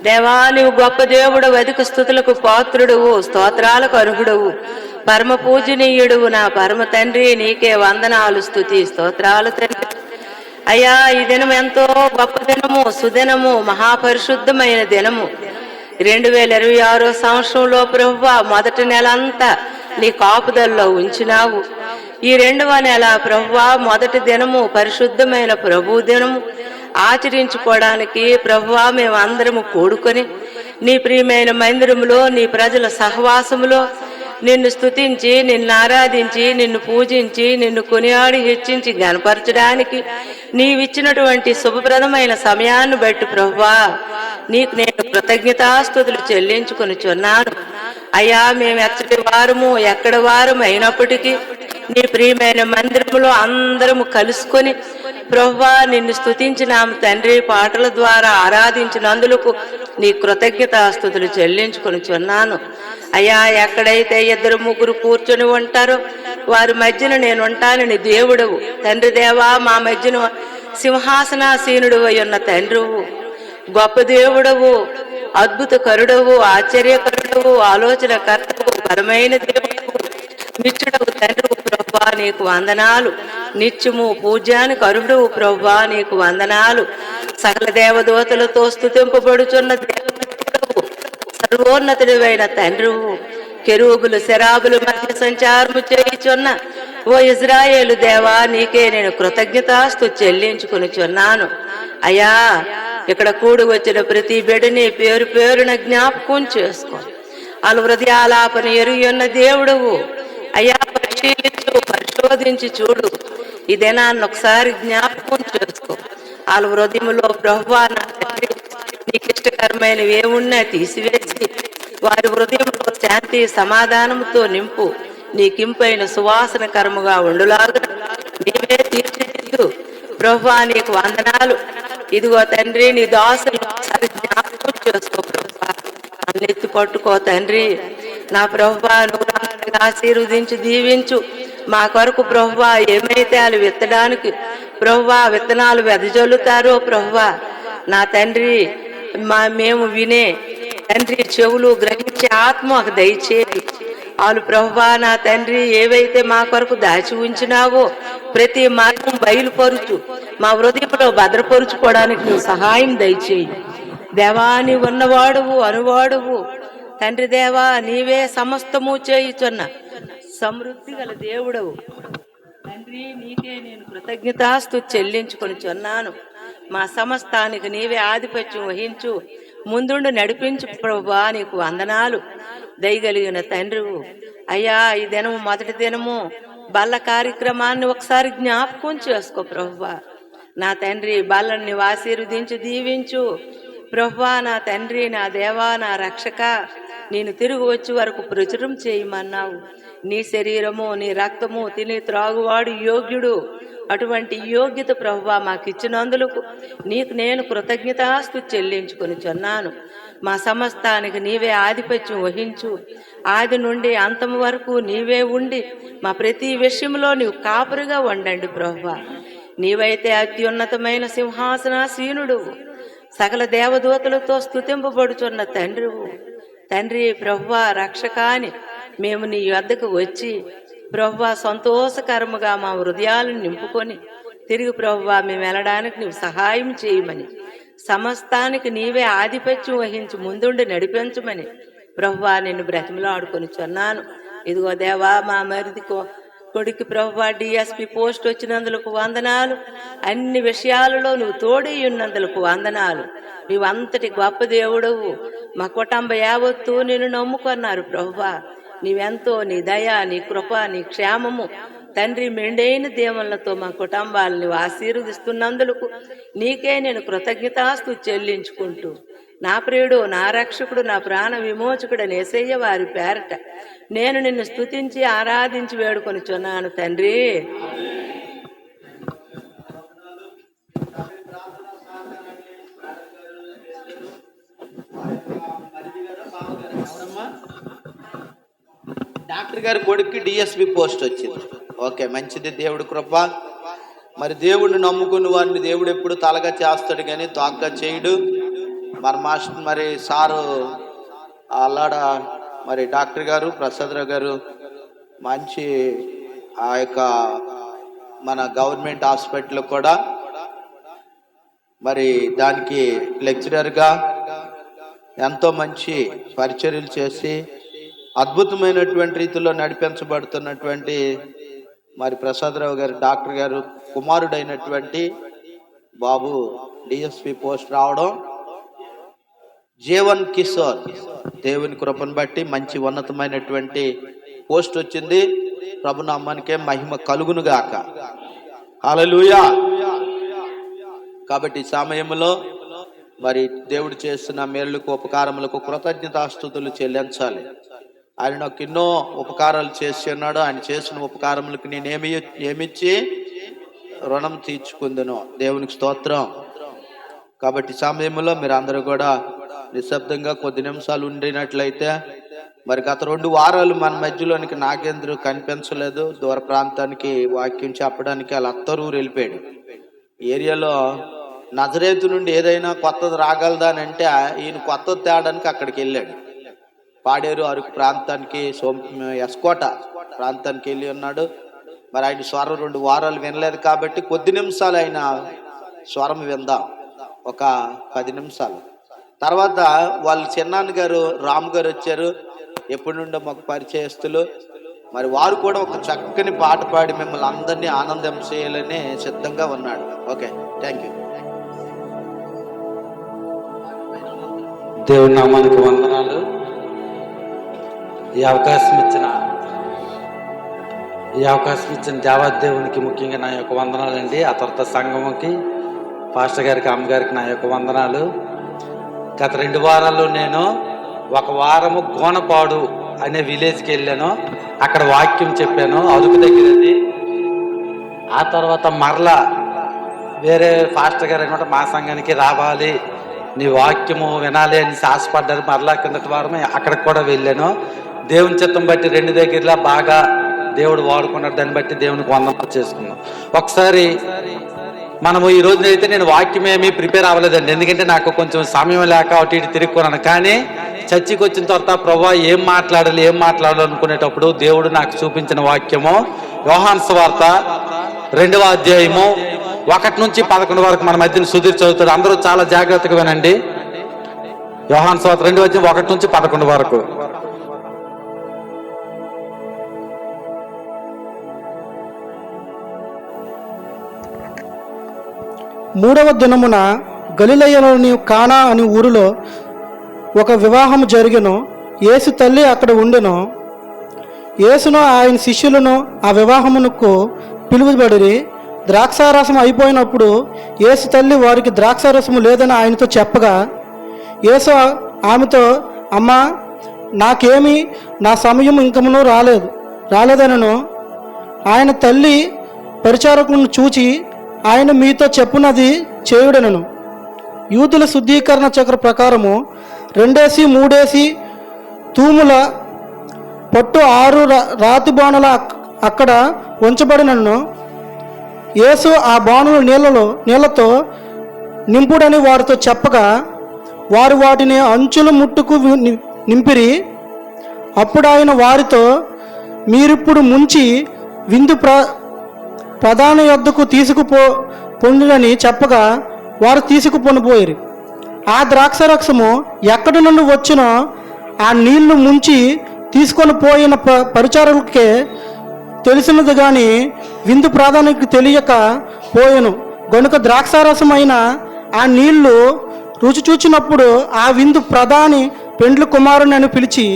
దేవా, నీవు గొప్ప దేవుడు, అధిక స్తుతులకు పాత్రుడువు, స్తోత్రాలకు అర్హుడవు, పరమ పూజనీయుడువు. నా పరమ తండ్రి, నీకే వందనాలు, స్తుతి, స్తోత్రాలు తండ్రి. అయ్యా, ఈ దినం ఎంతో గొప్ప దినము, సుదినము, మహాపరిశుద్ధమైన దినము. 2026 సంవత్సరంలో ప్రభువా మొదటి నెల అంతా నీ కాపుదల్లో ఉంచినావు. ఈ 2వ నెల ప్రభువా మొదటి దినము పరిశుద్ధమైన ప్రభు దినము ఆచరించుకోవడానికి ప్రభువా మేము అందరము కూడుకొని నీ ప్రియమైన మందిరములో నీ ప్రజల సహవాసములో నిన్ను స్తుతించి, నిన్ను ఆరాధించి, నిన్ను పూజించి, నిన్ను కొనియాడి హెచ్చించి గణపరచడానికి నీవిచ్చినటువంటి శుభప్రదమైన సమయాన్ని బట్టి ప్రభువా నీకు నేను కృతజ్ఞతాస్తుతులు చెల్లించుకొనిచున్నాను. అయ్యా, మేము ఎచ్చటి వారము ఎక్కడ వారము అయినప్పటికీ నీ ప్రియమైన మందిరములో అందరము కలుసుకొని ప్రభువా నిన్ను స్తుతించినాము తండ్రి. పాటల ద్వారా ఆరాధించినందులకు నీ కృతజ్ఞతాస్తుతులు చెల్లించుకొనిచున్నాను. అయ్యా, ఎక్కడైతే 2 3 కూర్చొని ఉంటారో వారి మధ్యన నేను ఉంటానని దేవుడవు తండ్రి. దేవా, మా మధ్యన సింహాసనాసీనుడు అయి ఉన్న తండ్రువు, గొప్ప దేవుడవు, అద్భుత కరుడవు, ఆశ్చర్యకరుడవు, ఆలోచన కర్తవు, పరమైన దేవుడవు, నిత్యుడవు తండ్రువు ప్రభువా నీకు వందనాలు. నిత్యము పూజ్యానికి అర్హుడవు ప్రభువా నీకు వందనాలు. సకల దేవదూతలతో స్తుతింపబడుచున్న దేవుడవు, సర్వోన్నతుడైన తండ్రువు, కెరూబులు శరాబులు మధ్య సంచారము చేయుచున్న ఓ ఇజ్రాయేలు దేవా, నీకే నేను కృతజ్ఞతాస్తు చెల్లించుకొనిచున్నాను. అయ్యా, ఇక్కడ కూడి వచ్చిన ప్రతి బిడ్డని పేరు పేరున జ్ఞాపకం చేసుకో. వాళ్ళ హృదయాలాపన ఎరుగన్న దేవుడవు. అయ్యా, పరిశీలించు, పరిశోధించి చూడు. ఈ దినాన్ని ఒకసారి జ్ఞాపకం చేసుకో. వాళ్ళ హృదయంలో ప్రభువా నా తండ్రి నీకు ఇష్టకరమైనవి ఏమున్నా తీసివేసి వారి హృదయంలో శాంతి సమాధానంతో నింపు. నీకింపైన సువాసన కర్మగా ఉండులాగా నీవే తీర్చిదిద్దు ప్రభువా నీకు వందనాలు. ఇదిగో తండ్రి, నీ దాసులు ఒకసారి జ్ఞాపకం చేసుకో ప్రభువా. అన్నెత్తి పట్టుకో తండ్రి. నా ప్రభువా నువ్వు ఆశీర్వదించు, దీవించు. మా కొరకు ప్రభువా ఏమైతే వాళ్ళు విత్తడానికి ప్రభువా విత్తనాలు వెదజల్లుతారో ప్రభువా నా తండ్రి, మేము వినే తండ్రి చెవులు గ్రహించే ఆత్మ దయచేసి వాళ్ళు ప్రభువా నా తండ్రి ఏవైతే మా కొరకు దాచి ఉంచినావో ప్రతి మార్గం బయలుపరుచు, మా హృదయంలో భద్రపరుచుకోవడానికి నువ్వు సహాయం దయచేయి. దేవాని ఉన్నవాడువు, అనువాడువు తండ్రి. దేవా, నీవే సమస్తము చేయుచున్న సమృద్ధి గల దేవుడవు తండ్రి. నీకే నేను కృతజ్ఞతాస్తు చెల్లించుకొనిచున్నాను. మా సమస్తానికి నీవే ఆధిపత్యం వహించు, ముందుండి నడిపించు ప్రభువా నీకు వందనాలు. దయగలిగిన తండ్రివు. అయ్యా, ఈ దినము మొదటి దినము బల్ల కార్యక్రమాన్ని ఒకసారి జ్ఞాపకం చేసుకో ప్రభువా నా తండ్రి. బల్లని ఆశీర్వదించు, దీవించు ప్రభువా నా తండ్రి, నా దేవా, నా రక్షక. నేను తిరిగి వచ్చే వరకు ప్రచురం చేయమన్నావు. నీ శరీరము నీ రక్తము తిని త్రాగువాడు యోగ్యుడు. అటువంటి యోగ్యత ప్రభువా మాకు ఇచ్చినందులకు నీకు నేను కృతజ్ఞతాస్తు చెల్లించుకొనిచున్నాను. మా సమస్తానికి నీవే ఆధిపత్యం వహించు. ఆది నుండి అంతం వరకు నీవే ఉండి మా ప్రతి విషయంలో నీవు కాపురుగా ఉండండి ప్రభువా. నీవైతే అత్యున్నతమైన సింహాసనాసీనుడు, సకల దేవదూతలతో స్తుతింపబడుచున్న తండ్రివు తండ్రి. ప్రభువా రక్షకాని మేము నీ వద్దకు వచ్చి ప్రభువా సంతోషకరముగా మా హృదయాలను నింపుకొని తిరిగి ప్రభువా మేము వెళ్ళడానికి నీవు సహాయం చేయమని, సమస్తానికి నీవే ఆధిపత్యం వహించి ముందుండి నడిపించమని ప్రభువా నిన్ను బ్రతిమలాడుకొనిచున్నాను. ఇదిగో దేవా, మా మరిది కొడుకు ప్రభువా డిఎస్పి పోస్ట్ వచ్చినందులకు వందనాలు. అన్ని విషయాలలో నువ్వు తోడై ఉన్నందులకు వందనాలు. నీవంతటి గొప్ప దేవుడవు. మా కుటుంబ యావత్తు నిన్ను నమ్ముకున్నారు ప్రభువా. నీవెంతో నీ దయ, నీ కృప, నీ క్షేమము తండ్రి మెండైన దీవెనలతో మా కుటుంబాలను ఆశీర్వదిస్తున్నందుకు నీకే నేను కృతజ్ఞతాస్తుతి చెల్లించుకుంటూ నా ప్రియుడు, నా రక్షకుడు, నా ప్రాణ విమోచకుడు యేసయ్య వారి పేరట నేను నిన్ను స్తుతించి ఆరాధించి వేడుకొనిచున్నాను తండ్రి. డాక్టర్ గారి కొడుక్కి డిఎస్పి పోస్ట్ వచ్చింది. ఓకే, మంచిది, దేవుడి కృప. మరి దేవుడిని నమ్ముకున్న వారిని దేవుడు ఎప్పుడు తలగా చేస్తాడు కానీ తోకగా చేయడు. మన మాస్టర్ మరి సారు అల్లాడ మరి డాక్టర్ గారు ప్రసాదరావు గారు మంచి ఆ యొక్క మన గవర్నమెంట్ హాస్పిటల్ కూడా మరి దానికి లెక్చరర్గా ఎంతో మంచి పరిచర్యలు చేసి అద్భుతమైనటువంటి రీతిలో నడిపించబడుతున్నటువంటి మరి ప్రసాదరావు గారు డాక్టర్ గారు కుమారుడైనటువంటి బాబు డిఎస్పి పోస్ట్ రావడం, జీవన్ కిషోర్ దేవుని కృపను బట్టి మంచి ఉన్నతమైనటువంటి పోస్ట్ వచ్చింది. ప్రభునామానికే మహిమ కలుగునుగాక. హల్లెలూయా. కాబట్టి ఈ సమయంలో మరి దేవుడు చేస్తున్న మేలులకు ఉపకారములకు కృతజ్ఞతాస్తుతులు చెల్లించాలి. ఆయన నాకు ఎన్నో ఉపకారాలు చేసి ఉన్నాడు. ఆయన చేసిన ఉపకారములకు నేనేమిచ్చి రుణం తీర్చుకుందును. దేవునికి స్తోత్రం. కాబట్టి సమయంలో మీరు అందరూ కూడా నిశ్శబ్దంగా కొద్ది నిమిషాలు ఉండినట్లయితే, మరి గత 2 వారాలు మన మధ్యలోనికి నాగేంద్ర కనిపించలేదు. దూర ప్రాంతానికి వాక్యం చెప్పడానికి వాళ్ళ అత్తరూరు వెళ్ళిపోయాడు. ఏరియాలో నజరేతు నుండి ఏదైనా కొత్తది రాగలదా అని అంటే ఈయన కొత్తది తేడానికి అక్కడికి వెళ్ళాడు. పాడేరు అరకు ప్రాంతానికి ఎస్కోట ప్రాంతానికి వెళ్ళి ఉన్నాడు. మరి ఆయన స్వరం 2 వారాలు వినలేదు కాబట్టి కొద్ది నిమిషాలు ఆయన స్వరం విందాం, ఒక 10 నిమిషాలు. తర్వాత వాళ్ళ చిన్నాన్న గారు రామ్ గారు వచ్చారు, ఎప్పటి నుండో మాకు పరిచయస్తులు. మరి వారు కూడా ఒక చక్కని పాట పాడి మిమ్మల్ని అందరినీ ఆనందం చేయాలని సిద్ధంగా ఉన్నాడు. Okay, thank you. దేవుని నామానికి వందనాలు. ఈ అవకాశం ఇచ్చిన దేవాదేవునికి ముఖ్యంగా నా యొక్క వందనాలండి. ఆ తర్వాత సంఘముకి, పాస్టర్ గారికి, అమ్మగారికి నా యొక్క వందనాలు. గత 2 వారాల్లో నేను 1 వారము గోనపాడు అనే విలేజ్కి వెళ్ళాను. అక్కడ వాక్యం చెప్పాను, అదుపు దగ్గరది. ఆ తర్వాత మరలా వేరే పాస్టర్ గారు అనమాట మా సంఘానికి రావాలి, నీ వాక్యము వినాలి అని ఆశపడ్డారు. మరలా కిందటి వారమే అక్కడికి కూడా వెళ్ళాను. దేవుని చిత్తం బట్టి 2 దగ్గరలా బాగా దేవుడు వాడుకున్నాడు. దాన్ని బట్టి దేవునికి వందనాలు చేసుకున్నాం. ఒకసారి మనము ఈ రోజున అయితే నేను వాక్యం ఏమీ ప్రిపేర్ అవ్వలేదండి, ఎందుకంటే నాకు కొంచెం సమయం లేక అటు ఇటు తిరుగుకున్నాను. కానీ చర్చికి వచ్చిన తర్వాత ప్రభువా ఏం మాట్లాడాలి అనుకునేటప్పుడు దేవుడు నాకు చూపించిన వాక్యము యోహాను సువార్త 2వ అధ్యాయము 1 నుంచి 11 వరకు మన మధ్యన సుధీర్ చదువుతాడు. అందరూ చాలా జాగ్రత్తగా వినండి. యోహాను సువార్త 2వ అధ్యాయం 1 నుంచి 11 వరకు. మూడవ దినమున గలిలయలోని కానా అని ఊరిలో ఒక వివాహము జరిగెను. యేసు తల్లి అక్కడ ఉండెను. యేసును ఆయన శిష్యులను ఆ వివాహమునకు పిలువబడిరి. ద్రాక్షారసం అయిపోయినప్పుడు యేసు తల్లి వారికి ద్రాక్షారసము లేదని ఆయనతో చెప్పగా, యేసు ఆమెతో, అమ్మా, నాకేమి, నా సమయం ఇంకమును రాలేదనను. ఆయన తల్లి పరిచారకులను చూచి, ఆయన మీతో చెప్పునది చేయుడనను. యూదుల శుద్ధీకరణ చక్ర ప్రకారము 2 3 తూముల పొట్టు 6 రాతి బాణుల అక్కడ ఉంచబడినను. యేసు ఆ బాణులు నీళ్లతో నింపుడని వారితో చెప్పగా, వారు వాటిని అంచుల ముట్టుకు నింపిరి. అప్పుడు ఆయన వారితో, మీరిప్పుడు ముంచి విందు ప్రధాన యొద్దకు తీసుకుపోండిని చెప్పగా, వారు తీసుకుపోనిపోయారు. ఆ ద్రాక్షరసము ఎక్కడి నుండి వచ్చినో ఆ నీళ్లు ముంచి తీసుకొని పోయిన పరిచారకులకే తెలిసినది కానీ విందు ప్రాధాన్యతకు తెలియక పోయెను. గనుక ద్రాక్షారసమైన ఆ నీళ్లు రుచి చూచినప్పుడు ఆ విందు ప్రధాని పెండ్లి కుమారుని అని పిలిచి,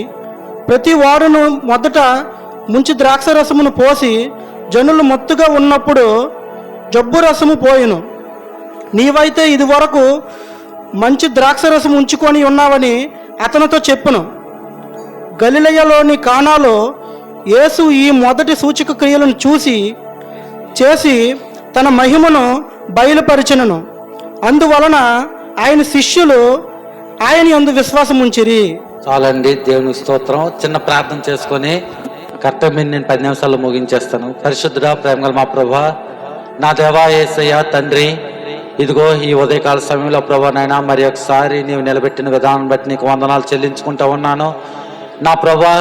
ప్రతి వాడును మొదట ముంచి ద్రాక్షరసమును పోసి జనులు మత్తుగా ఉన్నప్పుడు జబ్బు రసము పోయిను. నీవైతే ఇదివరకు మంచి ద్రాక్షరసం ఉంచుకొని ఉన్నావని అతనితో చెప్పును. గలిలయలోని కానాలో యేసు ఈ మొదటి సూచక క్రియలను చేసి తన మహిమను బయలుపరిచెను. అందువలన ఆయన శిష్యులు ఆయన యందు విశ్వాసం ఉంచిరి. చాలండి, దేవుని స్తోత్రం. చిన్న ప్రార్థన చేసుకొని కర్తవ్యం నేను 10 నిమిషాల్లో ముగించేస్తాను. పరిశుద్ధుడా, ప్రేమగల మా ప్రభా, నా దేవా యేసయ్య తండ్రి, ఇదిగో ఈ ఉదయకాల సమయంలో ప్రభా నాయన మరి ఒకసారి నీవు నిలబెట్టిన విధానం బట్టి నీకు వందనాలు చెల్లించుకుంటా ఉన్నాను. నా ప్రభా,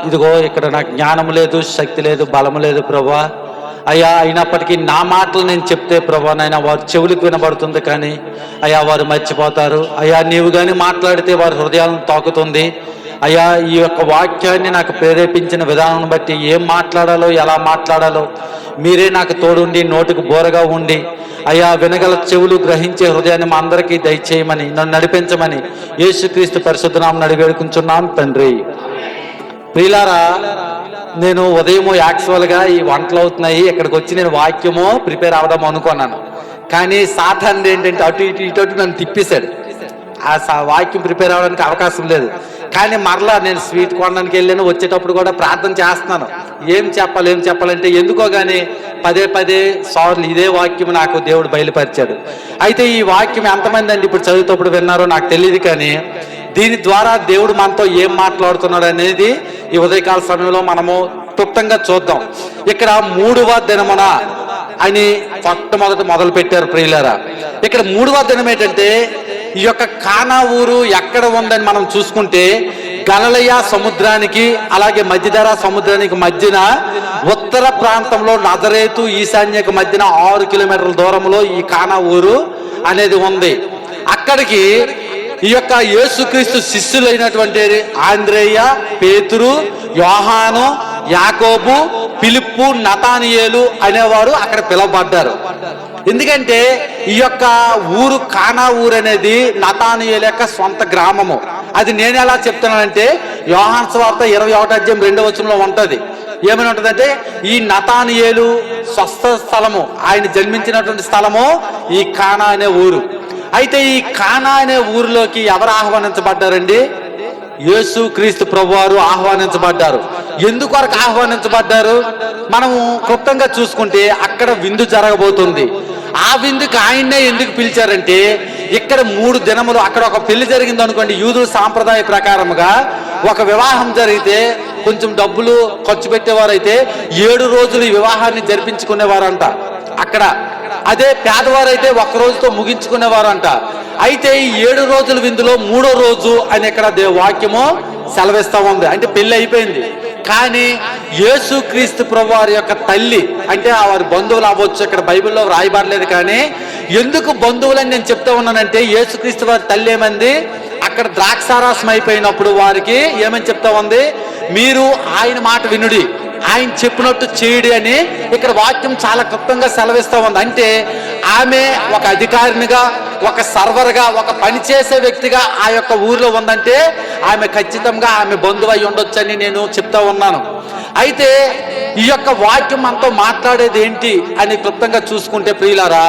ఇదిగో ఇక్కడ నాకు జ్ఞానం లేదు, శక్తి లేదు, బలము లేదు ప్రభా. అయ్యా, అయినప్పటికీ నా మాటలు నేను చెప్తే ప్రభా నాయన వారి చెవులకు వినబడుతుంది, కానీ అయ్యా వారు మర్చిపోతారు. అయ్యా, నీవు కానీ మాట్లాడితే వారి హృదయాలను తాకుతుంది. అయ్యా, ఈ యొక్క వాక్యాన్ని నాకు ప్రేరేపించిన విధానం బట్టి ఏం మాట్లాడాలో, ఎలా మాట్లాడాలో మీరే నాకు తోడుండి నోటికి బోరగా ఉండి అయ్యా వినగల చెవులు గ్రహించే హృదయాన్ని మా అందరికీ దయచేయమని, నన్ను నడిపించమని యేసుక్రీస్తు పరిశుద్ధ నామమున అడిగి వేడుకుంటున్నాను తండ్రి. ప్రియులారా, నేను ఉదయం యాక్చువల్గా ఈ వంటలు అవుతున్నాయి, ఇక్కడికి వచ్చి నేను వాక్యము ప్రిపేర్ అవదాం అనుకున్నాను. కానీ సాధారణ ఏంటంటే అటు ఇటు నన్ను తిప్పేశాడు. ఆ వాక్యం ప్రిపేర్ అవ్వడానికి అవకాశం లేదు. కానీ మరలా నేను స్వీట్ కొనడానికి వెళ్ళాను, వచ్చేటప్పుడు కూడా ప్రార్థన చేస్తున్నాను. ఏం చెప్పాలంటే ఎందుకో కానీ పదే సార్లు ఇదే వాక్యం నాకు దేవుడు బయలుపరిచాడు. అయితే ఈ వాక్యం ఎంతమంది అండి ఇప్పుడు చదువుతప్పుడు విన్నారో నాకు తెలియదు, కానీ దీని ద్వారా దేవుడు మనతో ఏం మాట్లాడుతున్నాడు అనేది ఈ ఉదయకాల సమయంలో మనము క్లుప్తంగా చూద్దాం. ఇక్కడ 3వ దినమున అని మొట్టమొదట మొదలు పెట్టారు ప్రియులారా. ఇక్కడ 3వ దినం ఏంటంటే ఈ యొక్క కానా ఊరు ఎక్కడ ఉందని మనం చూసుకుంటే గలిలయ సముద్రానికి అలాగే మధ్యధరా సముద్రానికి మధ్యన ఉత్తర ప్రాంతంలో నజరేతు ఈశాన్యకు మధ్యన 6 కిలోమీటర్ల దూరంలో ఈ కానా ఊరు అనేది ఉంది. అక్కడికి ఈ యొక్క యేసుక్రీస్తు శిష్యులైనటువంటి ఆంద్రేయ, పేతురు, యోహాను, యాకోబు, ఫిలిప్పు, నతానియేలు అనేవారు అక్కడ పిలువబడ్డారు. ఎందుకంటే ఈ యొక్క ఊరు కానా ఊరు అనేది నతానియేలు యొక్క సొంత గ్రామము. అది నేను ఎలా చెప్తున్నానంటే యోహాను సువార్త 21వ అధ్యాయం 2వ వచనంలో ఉంటది. ఏమని ఉంటదంటే ఈ నతానియేలు స్వస్థ స్థలము, ఆయన జన్మించినటువంటి స్థలము ఈ కానా అనే ఊరు. అయితే ఈ కానా అనే ఊరిలోకి ఎవరు ఆహ్వానించబడ్డారండి? యేసు క్రీస్తు ప్రభువారు ఆహ్వానించబడ్డారు. ఎందుకొరకు ఆహ్వానించబడ్డారు? మనము క్లుప్తంగా చూసుకుంటే అక్కడ విందు జరగబోతుంది. ఆ విందుకు ఆయన్నే ఎందుకు పిలిచారంటే ఇక్కడ 3 దినములు అక్కడ ఒక పెళ్లి జరిగింది అనుకోండి, యూదుల సాంప్రదాయ ప్రకారముగా ఒక వివాహం జరిగితే కొంచెం డబ్బులు ఖర్చు పెట్టేవారైతే 7 రోజులు ఈ వివాహాన్ని జరిపించుకునేవారంట అక్కడ. అదే పేదవారైతే 1 రోజుతో ముగించుకునేవారంట. అయితే ఈ 7 రోజుల విందులో 3వ రోజు అని ఇక్కడ వాక్యము సెలవిస్తా ఉంది. అంటే పెళ్లి అయిపోయింది, కానీ యేసుక్రీస్తు ప్రభువారి యొక్క తల్లి అంటే వారి బంధువులు అవ్వచ్చు, ఇక్కడ బైబిల్లో రాయబడలేదు. కానీ ఎందుకు బంధువులని నేను చెప్తా ఉన్నానంటే యేసుక్రీస్తు వారి తల్లి ఏమంది అక్కడ ద్రాక్షారాసం అయిపోయినప్పుడు వారికి ఏమని చెప్తా ఉంది, మీరు ఆయన మాట వినుడి, ఆయన చెప్పినట్టు చేయుడి అని ఇక్కడ వాక్యం చాలా క్లుప్తంగా సెలవిస్తా ఉంది. అంటే ఆమె ఒక అధికారినిగా, ఒక సర్వర్గా, ఒక పనిచేసే వ్యక్తిగా ఆ యొక్క ఊరిలో ఉందంటే ఆమె ఖచ్చితంగా ఆమె బంధువు అయి ఉండొచ్చని నేను చెప్తా ఉన్నాను. అయితే ఈ యొక్క వాక్యం మనతో మాట్లాడేది ఏంటి అని క్లుప్తంగా చూసుకుంటే ప్రియులారా,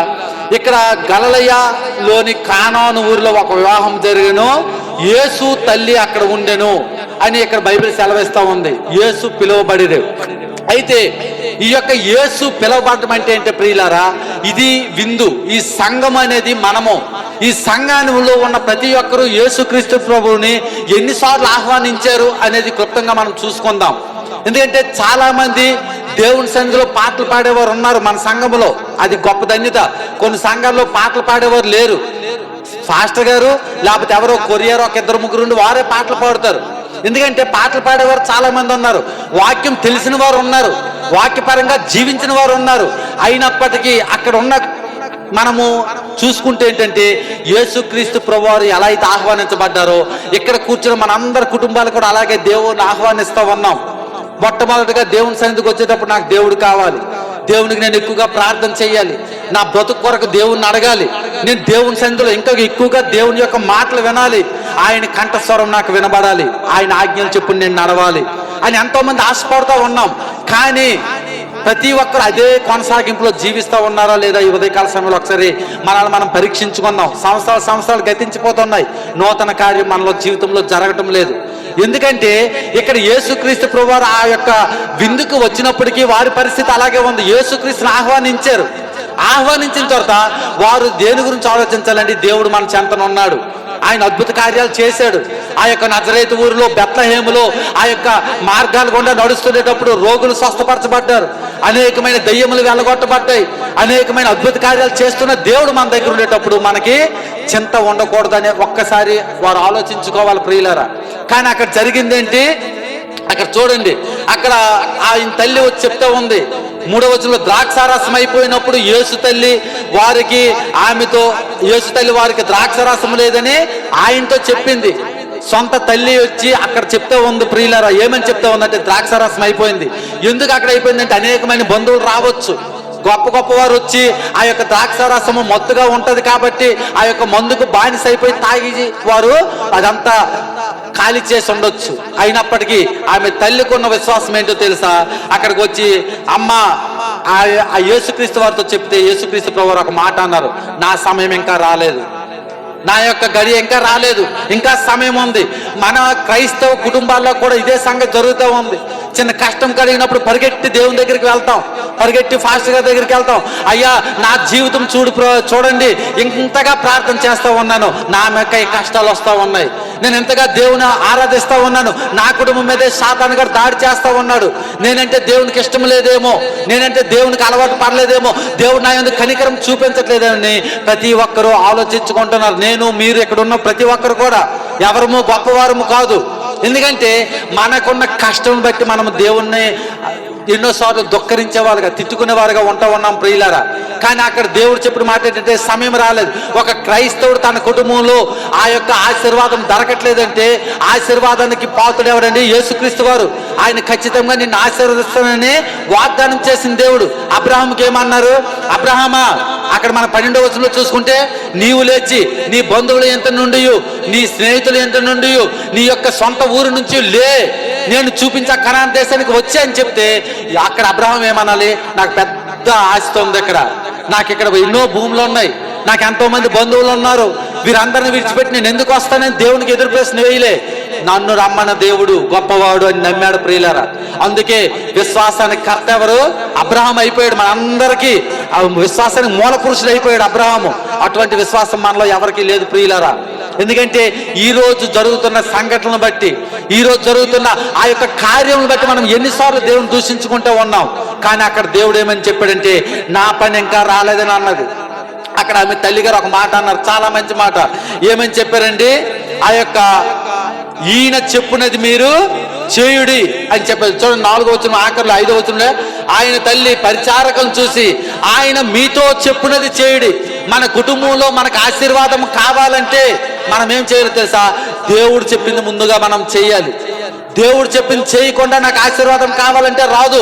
ఇక్కడ గలిలయలోని కానాను ఊరిలో ఒక వివాహం జరిగెను, యేసు తల్లి అక్కడ ఉండెను అని ఇక్కడ బైబిల్ సెలవిస్తా ఉంది. యేసు పిలువబడిరు. అయితే ఈ యొక్క యేసు పిలువబడటం అంటే ఏంటి ప్రియులారా, ఇది విందు. ఈ సంఘం అనేది మనము, ఈ సంఘంలో ఉన్న ప్రతి ఒక్కరూ యేసుక్రీస్తు ప్రభువుని ఎన్నిసార్లు ఆహ్వానించారు అనేది క్లుప్తంగా మనం చూసుకుందాం. ఎందుకంటే చాలా మంది దేవుని సన్నిధిలో పాటలు పాడేవారు ఉన్నారు మన సంఘంలో, అది గొప్ప ధన్యత. కొన్ని సంఘాల్లో పాటలు పాడేవారు లేరు. పాస్టర్ గారు లేకపోతే ఎవరో కొరియర్ ఒక 2-3 వారే పాటలు పాడుతారు. ఎందుకంటే పాటలు పాడేవారు చాలా మంది ఉన్నారు, వాక్యం తెలిసిన వారు ఉన్నారు, వాక్యపరంగా జీవించిన వారు ఉన్నారు. అయినప్పటికీ అక్కడ ఉన్న మనము చూసుకుంటే ఏంటంటే యేసుక్రీస్తు ప్రభువారు ఎలా అయితే ఆహ్వానించబడ్డారో ఇక్కడ కూర్చున్న మనందరి కుటుంబాలు కూడా అలాగే దేవుని ఆహ్వానిస్తూ ఉన్నాం. మొట్టమొదటిగా దేవుని సన్నిధికి వచ్చేటప్పుడు నాకు దేవుడు కావాలి, దేవునికి నేను ఎక్కువగా ప్రార్థన చేయాలి, నా బ్రతుకు కొరకు దేవుణ్ణి అడగాలి, నేను దేవుని సన్నిధిలో ఇంకా ఎక్కువగా దేవుని యొక్క మాటలు వినాలి, ఆయన కంఠస్వరం నాకు వినబడాలి, ఆయన ఆజ్ఞలు చెప్పుని నేను నడవాలి అని ఎంతో మంది ఆశపడుతూ ఉన్నాం. కానీ ప్రతి ఒక్కరు అదే కొనసాగింపులో జీవిస్తూ ఉన్నారా లేదా ఈ ఉదయకాల సమయంలో ఒకసారి మనల్ని మనం పరీక్షించుకున్నాం. సంవత్సరాలు గతించిపోతున్నాయి, నూతన కార్యం మనలో జీవితంలో జరగటం లేదు. ఎందుకంటే ఇక్కడ యేసుక్రీస్తు ప్రభువారు ఆ యొక్క విందుకు వచ్చినప్పటికీ వారి పరిస్థితి అలాగే ఉంది. యేసుక్రీస్తుని ఆహ్వానించిన తర్వాత వారు దేని గురించి ఆలోచించాలండి? దేవుడు మన చెంతన ఉన్నాడు, ఆయన అద్భుత కార్యాలు చేశాడు. ఆ యొక్క నజరేతు ఊరిలో బెత్లెహేములో ఆ యొక్క మార్గాలు గుండా నడుస్తునేటప్పుడు రోగులు స్వస్థపరచబడ్డారు, అనేకమైన దయ్యములు వెళ్ళగొట్టబడ్డాయి, అనేకమైన అద్భుత కార్యాలు చేస్తున్న దేవుడు మన దగ్గర ఉండేటప్పుడు మనకి చింత ఉండకూడదని ఒక్కసారి వారు ఆలోచించుకోవాలి ప్రియులారా. కానీ అక్కడ జరిగిందేంటి? అక్కడ చూడండి, అక్కడ ఆయన తల్లి వచ్చి చెప్తా ఉంది 3వ వచనంలో, ద్రాక్షారసం అయిపోయినప్పుడు యేసు తల్లి వారికి ద్రాక్షారసం లేదని ఆయనతో చెప్పింది. సొంత తల్లి వచ్చి అక్కడ చెప్తా ఉంది ప్రియులారా. ఏమని చెప్తా ఉందంటే ద్రాక్షారసం అయిపోయింది. ఎందుకు అక్కడ అయిపోయిందంటే అనేకమైన బంధువులు రావచ్చు, గొప్ప వారు వచ్చి ఆ యొక్క ద్రాక్షారసము మత్తుగా ఉంటది కాబట్టి ఆ యొక్క మందుకు బానిస అయిపోయి తాగి వారు అదంతా ఖాళీ చేసి ఉండొచ్చు. అయినప్పటికీ ఆమె తల్లికి ఉన్న విశ్వాసం ఏంటో తెలుసా? అక్కడికి వచ్చి అమ్మ ఆ యేసుక్రీస్తు వారితో చెప్తే యేసుక్రీస్తు ప్రభువారు ఒక మాట అన్నారు, నా సమయం ఇంకా రాలేదు, నా యొక్క గడి ఇంకా రాలేదు, ఇంకా సమయం ఉంది. మన క్రైస్తవ కుటుంబాల్లో కూడా ఇదే సంగతి జరుగుతూ ఉంది. చిన్న కష్టం కలిగినప్పుడు పరిగెట్టి దేవుని దగ్గరికి వెళ్తాం, పరిగెట్టి ఫాస్టర్ గారి దగ్గరికి వెళ్తాం. అయ్యా నా జీవితం చూడండి, ఇంతగా ప్రార్థన చేస్తూ ఉన్నాను, నా యొక్క కష్టాలు వస్తూ ఉన్నాయి, నేను ఎంతగా దేవుని ఆరాధిస్తూ ఉన్నాను, నా కుటుంబం మీదే సాతాను గారు దాడి చేస్తూ ఉన్నాడు, నేనంటే దేవునికి ఇష్టం లేదేమో, నేనంటే దేవునికి అలవాటు పడలేదేమో, దేవుడు నా ఎందుకు కనికరం చూపించట్లేదని ప్రతి ఒక్కరూ ఆలోచించుకుంటున్నారు. నేను మీరు ఇక్కడ ఉన్న ప్రతి ఒక్కరు కూడా ఎవరము గొప్పవారము కాదు. ఎందుకంటే మనకున్న కష్టం బట్టి మనం దేవుణ్ణి ఎన్నోసార్లు దుఃఖరించేవారుగా తిట్టుకునేవారుగా ఉన్నాం ప్రియులారా. కానీ అక్కడ దేవుడు చెప్పిన మాట ఏంటంటే సమయం రాలేదు. ఒక క్రైస్తవుడు తన కుటుంబంలో ఆ యొక్క ఆశీర్వాదం దొరకట్లేదంటే ఆశీర్వాదానికి పాత్రుడు ఎవరండి? యేసుక్రీస్తు వారు. ఆయన ఖచ్చితంగా నిన్ను ఆశీర్వదిస్తానని వాగ్దానం చేసిన దేవుడు. అబ్రహాంకి ఏమన్నారు? అబ్రహామా, అక్కడ మన 12వ వచనంలో చూసుకుంటే, నీవు లేచి నీ బంధువులు ఎంత నుండి, నీ స్నేహితులు ఎంత నుండి, నీ యొక్క సొంత ఊరు నుంచి లే, నేను చూపించా కనాన్ దేశానికి వచ్చా అని చెప్తే అక్కడ అబ్రహాం ఏమనాలి? నాకు పెద్ద ఆస్తి ఉంది, నాకు ఇక్కడ ఎన్నో భూములు ఉన్నాయి, నాకు ఎంతో మంది బంధువులు ఉన్నారు, వీరందరిని విడిచిపెట్టి నేను ఎందుకు వస్తానని దేవునికి ఎదురు ప్రశ్న వేయలే. నన్ను రమ్మన్న దేవుడు గొప్పవాడు అని నమ్మాడు ప్రియులారా. అందుకే విశ్వాసానికి కర్త ఎవరు? అబ్రహాం అయిపోయాడు. మన అందరికీ విశ్వాసానికి మూల పురుషుడు అయిపోయాడు అబ్రహాము. అటువంటి విశ్వాసం మనలో ఎవరికి లేదు ప్రియులారా. ఎందుకంటే ఈ రోజు జరుగుతున్న సంఘటనలను బట్టి, ఈ రోజు జరుగుతున్న ఆ యొక్క కార్యములను బట్టి మనం ఎన్నిసార్లు దేవుని దూషించుకుంటూ ఉన్నాం. కానీ అక్కడ దేవుడు ఏమని చెప్పాడంటే, నా పని ఇంకా రాలేదని అన్నది. అక్కడ ఆమె తల్లిగారు ఒక మాట అన్నారు, చాలా మంచి మాట. ఏమని చెప్పారండి? ఆ యొక్క ఈయన చెప్పునది మీరు చేయుడి అని చెప్పారు. చూడండి 4వ వచనం ఆఖరిలో 5వ వచనంలో, ఆయన తల్లి పరిచారకం చూసి ఆయన మీతో చెప్పునది చేయుడి. మన కుటుంబంలో మనకు ఆశీర్వాదం కావాలంటే మనం ఏం చేయాలి తెలుసా? దేవుడు చెప్పింది ముందుగా మనం చేయాలి. దేవుడు చెప్పింది చేయకుండా నాకు ఆశీర్వాదం కావాలంటే రాదు.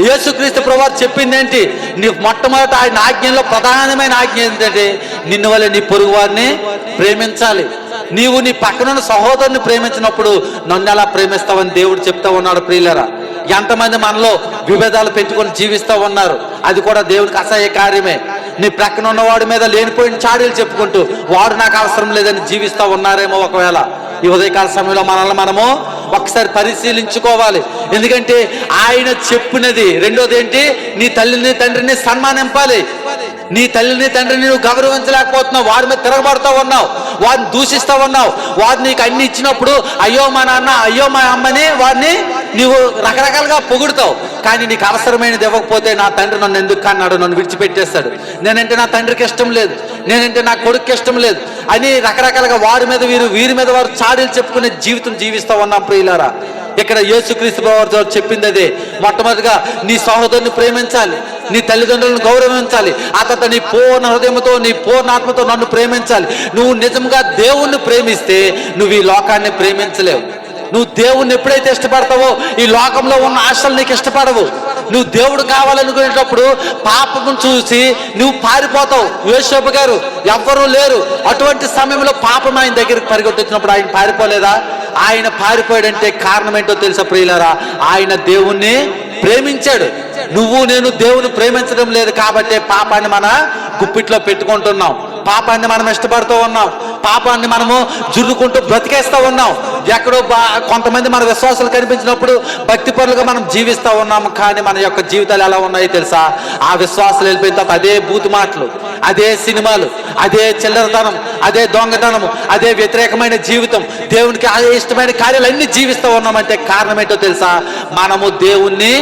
యేసుక్రీస్తు ప్రభువారు చెప్పింది ఏంటి? నీ మొట్టమొదట ఆయన ఆజ్ఞలో ప్రధానమైన ఆజ్ఞ ఏంటంటే, నిన్ను వల్ల నీ పొరుగు వారిని ప్రేమించాలి. నీవు నీ పక్కనున్న సహోదరుని ప్రేమించినప్పుడు నన్ను ఎలా ప్రేమిస్తావని దేవుడు చెప్తా ఉన్నాడు ప్రియులరా. ఎంతమంది మనలో విభేదాలు పెట్టుకొని జీవిస్తూ ఉన్నారు, అది కూడా దేవుడికి అసహ్య కార్యమే. నీ ప్రక్కన ఉన్నవాడి మీద లేనిపోయిన చాడీలు చెప్పుకుంటూ వాడు నాకు అవసరం లేదని జీవిస్తూ ఉన్నారేమో. ఒకవేళ ఈ ఉదయకాల సమయంలో మనల్ని మనము ఒకసారి పరిశీలించుకోవాలి. ఎందుకంటే ఆయన చెప్పినది. రెండోది ఏంటి? నీ తల్లిని తండ్రిని సన్మానింపాలి. నీ తల్లిని తండ్రిని నువ్వు గౌరవించలేకపోతున్నావు, వారి మీద తిరగబడుతూ ఉన్నావు, వారిని దూషిస్తూ ఉన్నావు. వారు నీకు అన్ని ఇచ్చినప్పుడు అయ్యో మా నాన్న, అయ్యో మా అమ్మని వారిని నీవు రకరకాలుగా పొగుడుతావు. కానీ నీకు అవసరమైనది ఇవ్వకపోతే నా తండ్రి నన్ను ఎందుకు కన్నాడు, నన్ను విడిచిపెట్టేస్తాడు, నేనంటే నా తండ్రికి ఇష్టం లేదు, నేనంటే నా కొడుకు ఇష్టం లేదు అని రకరకాలుగా వారి మీద వీరి మీద వారు చాడీలు చెప్పుకునే జీవితం జీవిస్తూ ఉన్నాం ప్రియులారా. ఇక్కడ యేసుక్రీస్తు వారు చెప్పింది అదే. మొట్టమొదటిగా నీ సహోదరుని ప్రేమించాలి, నీ తల్లిదండ్రులను గౌరవించాలి, ఆ తర్వాత నీ పూర్ణ హృదయంతో నీ పూర్ణ ఆత్మతో నన్ను ప్రేమించాలి. నువ్వు నిజంగా దేవుణ్ణి ప్రేమిస్తే నువ్వు ఈ లోకాన్ని ప్రేమించలేవు. నువ్వు దేవుణ్ణి ఎప్పుడైతే ఇష్టపడతావో ఈ లోకంలో ఉన్న ఆశలు నీకు ఇష్టపడవు. నువ్వు దేవుడు కావాలనుకునేటప్పుడు పాపం చూసి నువ్వు పారిపోతావు. యోసేపు గారు ఎవ్వరూ లేరు, అటువంటి సమయంలో పాపం ఆయన దగ్గరికి పరిగెత్తినప్పుడు ఆయన పారిపోలేదా? ఆయన పారిపోయాడంటే కారణం ఏంటో తెలుసా ప్రియులారా? ఆయన దేవుణ్ణి ప్రేమించాడు. నువ్వు నేను దేవుని ప్రేమించడం లేదు కాబట్టే పాపాన్ని మన గుప్పిట్లో పెట్టుకుంటున్నాం, పాపాన్ని మనం ఇష్టపడుతూ ఉన్నాం, పాపాన్ని మనము జుర్రుకుంటూ బ్రతికేస్తూ ఉన్నాం. ఎక్కడో కొంతమంది మన విశ్వాసాలు కనిపించినప్పుడు భక్తిపరులుగా మనం జీవిస్తూ ఉన్నాము, కానీ మన యొక్క జీవితాలు ఎలా ఉన్నాయో తెలుసా? ఆ విశ్వాసాలు వెళ్ళిపోయిన తర్వాత అదే బూతు మాటలు, అదే సినిమాలు, అదే చిల్లరతనం, అదే దొంగతనము, అదే వ్యతిరేకమైన జీవితం, దేవునికి అదే ఇష్టమైన కార్యాలు అన్ని జీవిస్తూ ఉన్నామంటే కారణం ఏంటో తెలుసా? మనము దేవుణ్ణి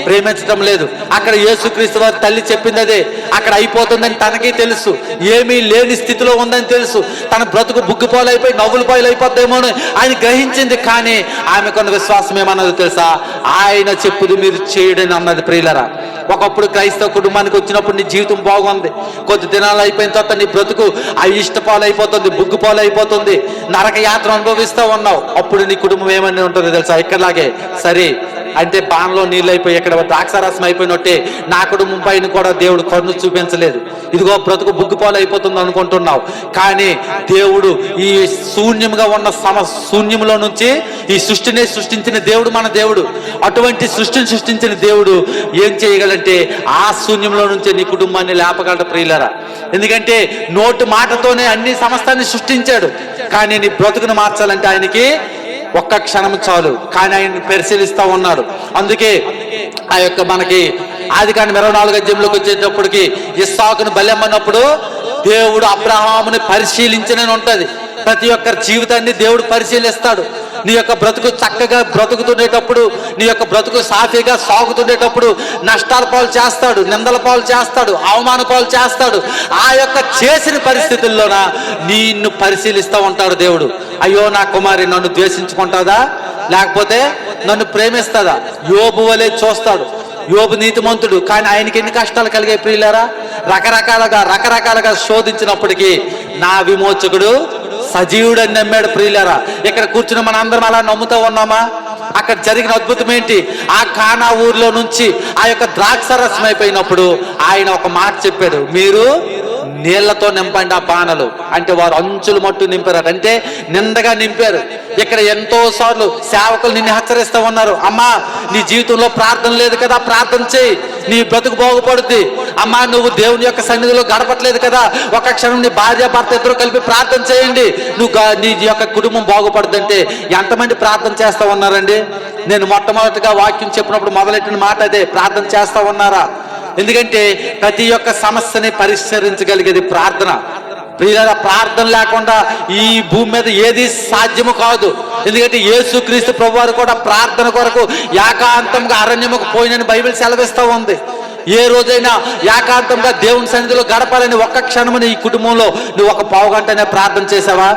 ప్రేమించడం లేదు. అక్కడ యేసుక్రీస్తు వారి తల్లి చెప్పింది అదే. అక్కడ అయిపోతుందని తనకి తెలుసు, ఏమీ లేని స్థితిలో ఉందని తెలుసు, తన బ్రతుకు బుగ్గిపోలు అయిపోయి నవ్వుల పాయలు అయిపోద్దేమో అని ఆయన గ్రహించింది. కానీ ఆమెకున్న విశ్వాసం ఏమన్నది తెలుసా? ఆయన చెప్పుది మీరు చేయడని అన్నది. ప్రియులరా, ఒకప్పుడు క్రైస్తవ కుటుంబానికి వచ్చినప్పుడు నీ జీవితం బాగుంది, కొద్ది దినాలు అయిపోయిన తర్వాత నీ బ్రతుకు ఆ ఇష్టపాలు అయిపోతుంది, బుగ్గిపాలు అయిపోతుంది, నరక యాత్ర అనుభవిస్తూ ఉన్నావు. అప్పుడు నీ కుటుంబం ఏమని ఉంటుంది తెలుసా? ఇక్కడలాగే సరే అంటే బాణలో నీళ్ళు అయిపోయి ఇక్కడ ద్రాక్షారసం అయిపోయినట్టే నా కుటుంబం పైన కూడా దేవుడు కరుణ చూపించలేదు, ఇదిగో బ్రతుకు బుగ్గిపాలు అయిపోతుంది అనుకుంటున్నావు. కానీ దేవుడు ఈ శూన్యంగా ఉన్న శూన్యంలో నుంచి ఈ సృష్టిని సృష్టించిన దేవుడు మన దేవుడు. అటువంటి సృష్టిని సృష్టించిన దేవుడు ఏం చేయగలంటే ఆ శూన్యంలో నుంచే నీ కుటుంబాన్ని లేపగలడు. ప్రియులరా, ఎందుకంటే నోటి మాటతోనే అన్ని సమస్తాన్ని సృష్టించాడు, కానీ నీ బ్రతుకును మార్చాలంటే ఆయనకి ఒక్క క్షణం చాలు. కానీ ఆయన పరిశీలిస్తూ ఉన్నాడు. అందుకే ఆ యొక్క మనకి ఆదికాండం 24వ అధ్యాయంలోకి వచ్చేటప్పటికి ఇస్సాకును బలెమ్మన్నప్పుడు దేవుడు అబ్రహాముని పరిశీలించనని ఉంటది. ప్రతి ఒక్కరి జీవితాన్ని దేవుడు పరిశీలిస్తాడు. నీ యొక్క బ్రతుకు చక్కగా బ్రతుకుతుండేటప్పుడు, నీ యొక్క బ్రతుకు సాఫీగా సాగుతుండేటప్పుడు నష్టాల పాలు చేస్తాడు, నిందల పాలు చేస్తాడు, అవమాన పాలు చేస్తాడు. ఆ యొక్క చేసిన పరిస్థితుల్లోన నిన్ను పరిశీలిస్తూ ఉంటాడు దేవుడు. అయ్యో నా కుమారి నన్ను ద్వేషించుకుంటాదా, లేకపోతే నన్ను ప్రేమిస్తుందా? యోబు వలె చూస్తాడు. యోబు నీతిమంతుడు, కానీ ఆయనకి ఎన్ని కష్టాలు కలిగాయి ప్రియులారా? రకరకాలుగా శోధించినప్పటికీ నా విమోచకుడు సజీవుడని నమ్మాడు. ప్రియులారా, ఇక్కడ కూర్చుని మన అందరం అలా నమ్ముతూ ఉన్నామా? అక్కడ జరిగిన అద్భుతం ఏంటి? ఆ కానా ఊర్లో నుంచి ఆ యొక్క ద్రాక్షరసం అయిపోయినప్పుడు ఆయన ఒక మాట చెప్పాడు, మీరు నీళ్లతో నింపండి ఆ బాణలు. అంటే వారు అంచులు మట్టు నింపారు, అంటే నిందగా నింపారు. ఇక్కడ ఎంతో సార్లు సేవకులు నిన్ను హెచ్చరిస్తూ ఉన్నారు, అమ్మా నీ జీవితంలో ప్రార్థన లేదు కదా, ప్రార్థన చేయి, నీ బ్రతుకు బాగుపడుద్ది. అమ్మా నువ్వు దేవుని యొక్క సన్నిధిలో గడపట్లేదు కదా, ఒక క్షణం నీ భార్య భర్త ఇద్దరు కలిపి ప్రార్థన చేయండి, నీ యొక్క కుటుంబం బాగుపడుద్ది. అంటే ఎంతమంది ప్రార్థన చేస్తూ ఉన్నారండి? నేను మొట్టమొదటిగా వాక్యం చెప్పినప్పుడు మొదలెట్టిన మాట అదే, ప్రార్థన చేస్తూ ఉన్నారా? ఎందుకంటే ప్రతి ఒక్క సమస్యని పరిష్కరించగలిగేది ప్రార్థన. ప్రియులారా, ప్రార్థన లేకుండా ఈ భూమి మీద ఏది సాధ్యము కాదు. ఎందుకంటే యేసుక్రీస్తు ప్రభువారు కూడా ప్రార్థన కొరకు ఏకాంతంగా అరణ్యముకు పోయినని బైబిల్ సెలవిస్తూ ఉంది. ఏ రోజైనా ఏకాంతంగా దేవుని సన్నిధిలో గడపాలని ఒక్క క్షణముని ఈ కుటుంబంలో నువ్వు ఒక పావు గంటనే ప్రార్థన చేసావా?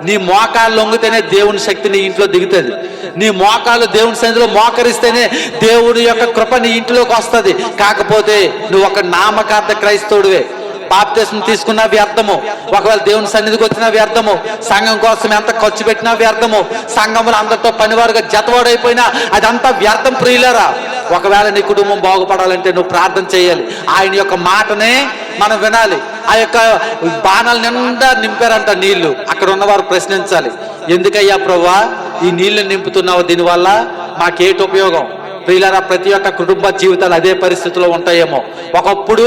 నీ మోకాలు లొంగితేనే దేవుని శక్తి నీ ఇంట్లో దిగుతుంది. నీ మోకాలు దేవుని సన్నిధిలో మోకరిస్తేనే దేవుడి యొక్క కృప నీ ఇంట్లోకి వస్తుంది. కాకపోతే నువ్వు ఒక నామకార్థ క్రైస్తవుడివే, బాప్తిస్మం తీసుకున్నా వ్యర్థము, ఒకవేళ దేవుని సన్నిధికి వచ్చినా వ్యర్థము, సంఘం కోసం ఎంత ఖర్చు పెట్టినా వ్యర్థము, సంఘంలో అందరితో పనివారుగా జతవాడైపోయినా అదంతా వ్యర్థం. ప్రియులారా, ఒకవేళ నీ కుటుంబం బాగుపడాలంటే నువ్వు ప్రార్థన చేయాలి. ఆయన యొక్క మాటనే మనం వినాలి. ఆ యొక్క బాణాలు నిండా నింపారంట నీళ్లు. అక్కడ ఉన్నవారు ప్రశ్నించాలి, ఎందుకయ్యా ప్రభువా ఈ నీళ్లు నింపుతున్నావు, దీనివల్ల మాకేటి ఉపయోగం? ప్రియులారా, ప్రతి ఒక్క కుటుంబ జీవితాలు అదే పరిస్థితిలో ఉంటాయేమో. ఒకప్పుడు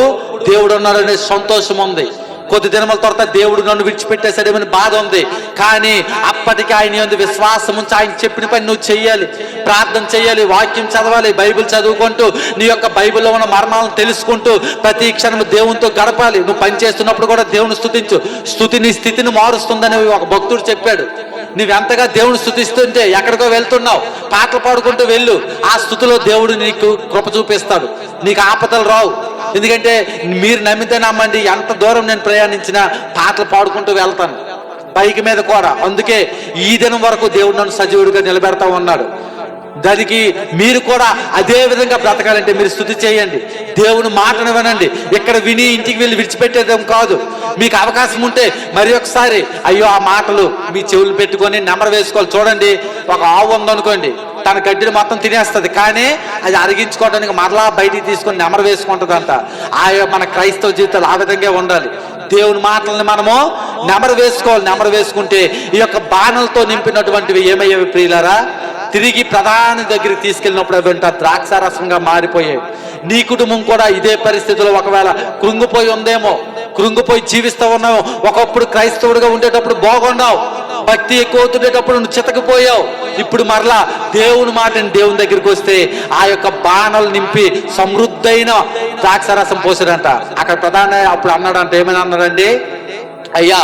దేవుడు ఉన్నాడనే సంతోషం ఉంది, కొద్ది దినముల తర్వాత దేవుడు నన్ను విడిచిపెట్టేశాడేమని బాధ ఉంది. కానీ అప్పటికి ఆయన యందు విశ్వాసం ఉంచి ఆయన చెప్పిన పని నువ్వు చెయ్యాలి, ప్రార్థన చేయాలి, వాక్యం చదవాలి, బైబిల్ చదువుకుంటూ నీ యొక్క బైబిల్లో ఉన్న మర్మాలను తెలుసుకుంటూ ప్రతి క్షణం దేవునితో గడపాలి. నువ్వు పని చేస్తున్నప్పుడు కూడా దేవుని స్తుతించు, స్తుతి నీ స్థితిని మారుస్తుందని ఒక భక్తుడు చెప్పాడు. నువ్వెంతగా దేవుని స్తుతిస్తుంటే ఎక్కడికో వెళ్తున్నావు, పాటలు పాడుకుంటూ వెళ్ళు, ఆ స్థుతిలో దేవుడు నీకు కృప చూపిస్తాడు, నీకు ఆపదలు రావు. ఎందుకంటే మీరు నమ్మితే నమ్మండి, ఎంత దూరం నేను ప్రయాణించినా పాటలు పాడుకుంటూ వెళ్తాను, బైక్ మీద కూడా. అందుకే ఈ దినం వరకు దేవుడు నన్ను సజీవుడిగా నిలబెడతా ఉన్నాడు. దానికి మీరు కూడా అదే విధంగా బ్రతకాలంటే మీరు స్తుతి చేయండి, దేవుని మాటను వినండి. ఇక్కడ విని ఇంటికి వెళ్ళి విడిచిపెట్టేదేం కాదు. మీకు అవకాశం ఉంటే మరి ఒకసారి అయ్యో ఆ మాటలు మీ చెవులు పెట్టుకొని నెమరు వేసుకోవాలి. చూడండి, ఒక ఆవు ఉందనుకోండి, తన గడ్డిని మొత్తం తినేస్తుంది, కానీ అది అరిగించుకోవడానికి మరలా బయటికి తీసుకొని నెమరు వేసుకుంటుంది అంట. మన క్రైస్తవ జీవితాలు ఆ విధంగా ఉండాలి. దేవుని మాటలను మనము నెమరు వేసుకోవాలి. నెమరు వేసుకుంటే ఈ యొక్క బాణలతో నింపినటువంటివి ఏమయ్యేవి ప్రియులారా? తిరిగి ప్రధాని దగ్గరికి తీసుకెళ్ళినప్పుడు అవి ద్రాక్షారసంగా మారిపోయాయి. నీ కుటుంబం కూడా ఇదే పరిస్థితిలో ఒకవేళ కృంగిపోయి ఉందేమో, కృంగిపోయి జీవిస్తూ ఉన్నావు. ఒకప్పుడు క్రైస్తవుడిగా ఉండేటప్పుడు బాగున్నావు, భక్తి ఎక్కువ అవుతుండేటప్పుడు నువ్వు చితకపోయావు. ఇప్పుడు మరలా దేవుని మాటని దేవుని దగ్గరికి వస్తే ఆ యొక్క బాణలు నింపి సమృద్ధైన ద్రాక్షారసం పోసాడంట. అక్కడ ప్రధాన అప్పుడు అన్నాడంట, ఏమైనా అన్నాడండి, అయ్యా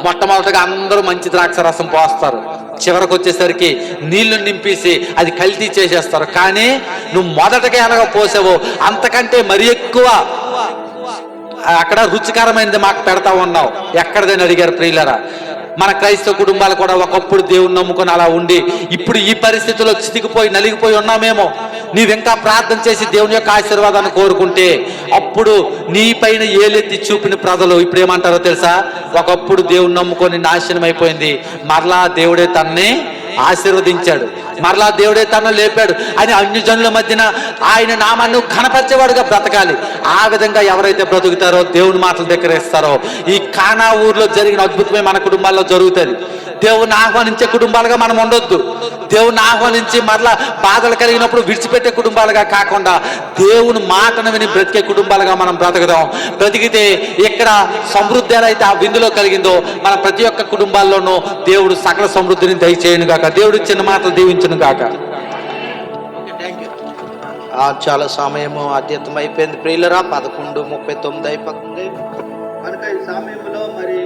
మొట్టమొదటిగా అందరూ మంచి ద్రాక్షారసం పోస్తారు, చివరికి వచ్చేసరికి నీళ్లు నింపేసి అది కల్తీ చేసేస్తారు. కానీ నువ్వు మొదటగా ఎలాగ పోసావో అంతకంటే మరి ఎక్కువ అక్కడ రుచికరమైనది మాకు పెడతా ఉన్నావు. ఎక్కడదని అడిగారు ప్రియులరా. మన క్రైస్తవ కుటుంబాలు కూడా ఒకప్పుడు దేవుని నమ్ముకొని అలా ఉండి ఇప్పుడు ఈ పరిస్థితుల్లో చితికిపోయి నలిగిపోయి ఉన్నామేమో. నీవింకా ప్రార్థన చేసి దేవుని యొక్క ఆశీర్వాదాన్ని కోరుకుంటే అప్పుడు నీ పైన ఏలెత్తి చూపిన ప్రజలు ఇప్పుడు ఏమంటారో తెలుసా, ఒకప్పుడు దేవుని నమ్ముకొని నాశనం అయిపోయింది, మరలా దేవుడే తనని ఆశీర్వదించాడు, మరలా దేవుడే తనను లేపాడు అని అన్యజనుల మధ్యన ఆయన నామాన్ని ఘనపరిచేవాడుగా బ్రతకాలి. ఆ విధంగా ఎవరైతే బ్రతుకుతారో దేవుని మాటలు దగ్గర ఇస్తారో ఈ కానా ఊర్లో జరిగిన అద్భుతమే మన కుటుంబాల్లో జరుగుతుంది. దేవుని ఆహ్వానించే కుటుంబాలుగా మనం ఉండొద్దు. దేవుని ఆహ్వానించి మరలా బాధలు కలిగినప్పుడు విడిచిపెట్టే కుటుంబాలుగా కాకుండా దేవుని మాటను విని బ్రతికే కుటుంబాలుగా మనం బ్రతుకుదాం. బ్రతికితే ఇక్కడ సమృద్ధి అయితే ఆ విందులో కలిగిందో మన ప్రతి ఒక్క కుటుంబాల్లోనూ దేవుడు సకల సమృద్ధిని దయచేయను గాక. దేవుడు చిన్న మాటలు దీవించును గాక. చాలా సమయము అత్యంతం అయిపోయింది ప్రియులరా. 11:39 అయిపోతుంది కనుక ఈ సమయంలో మరి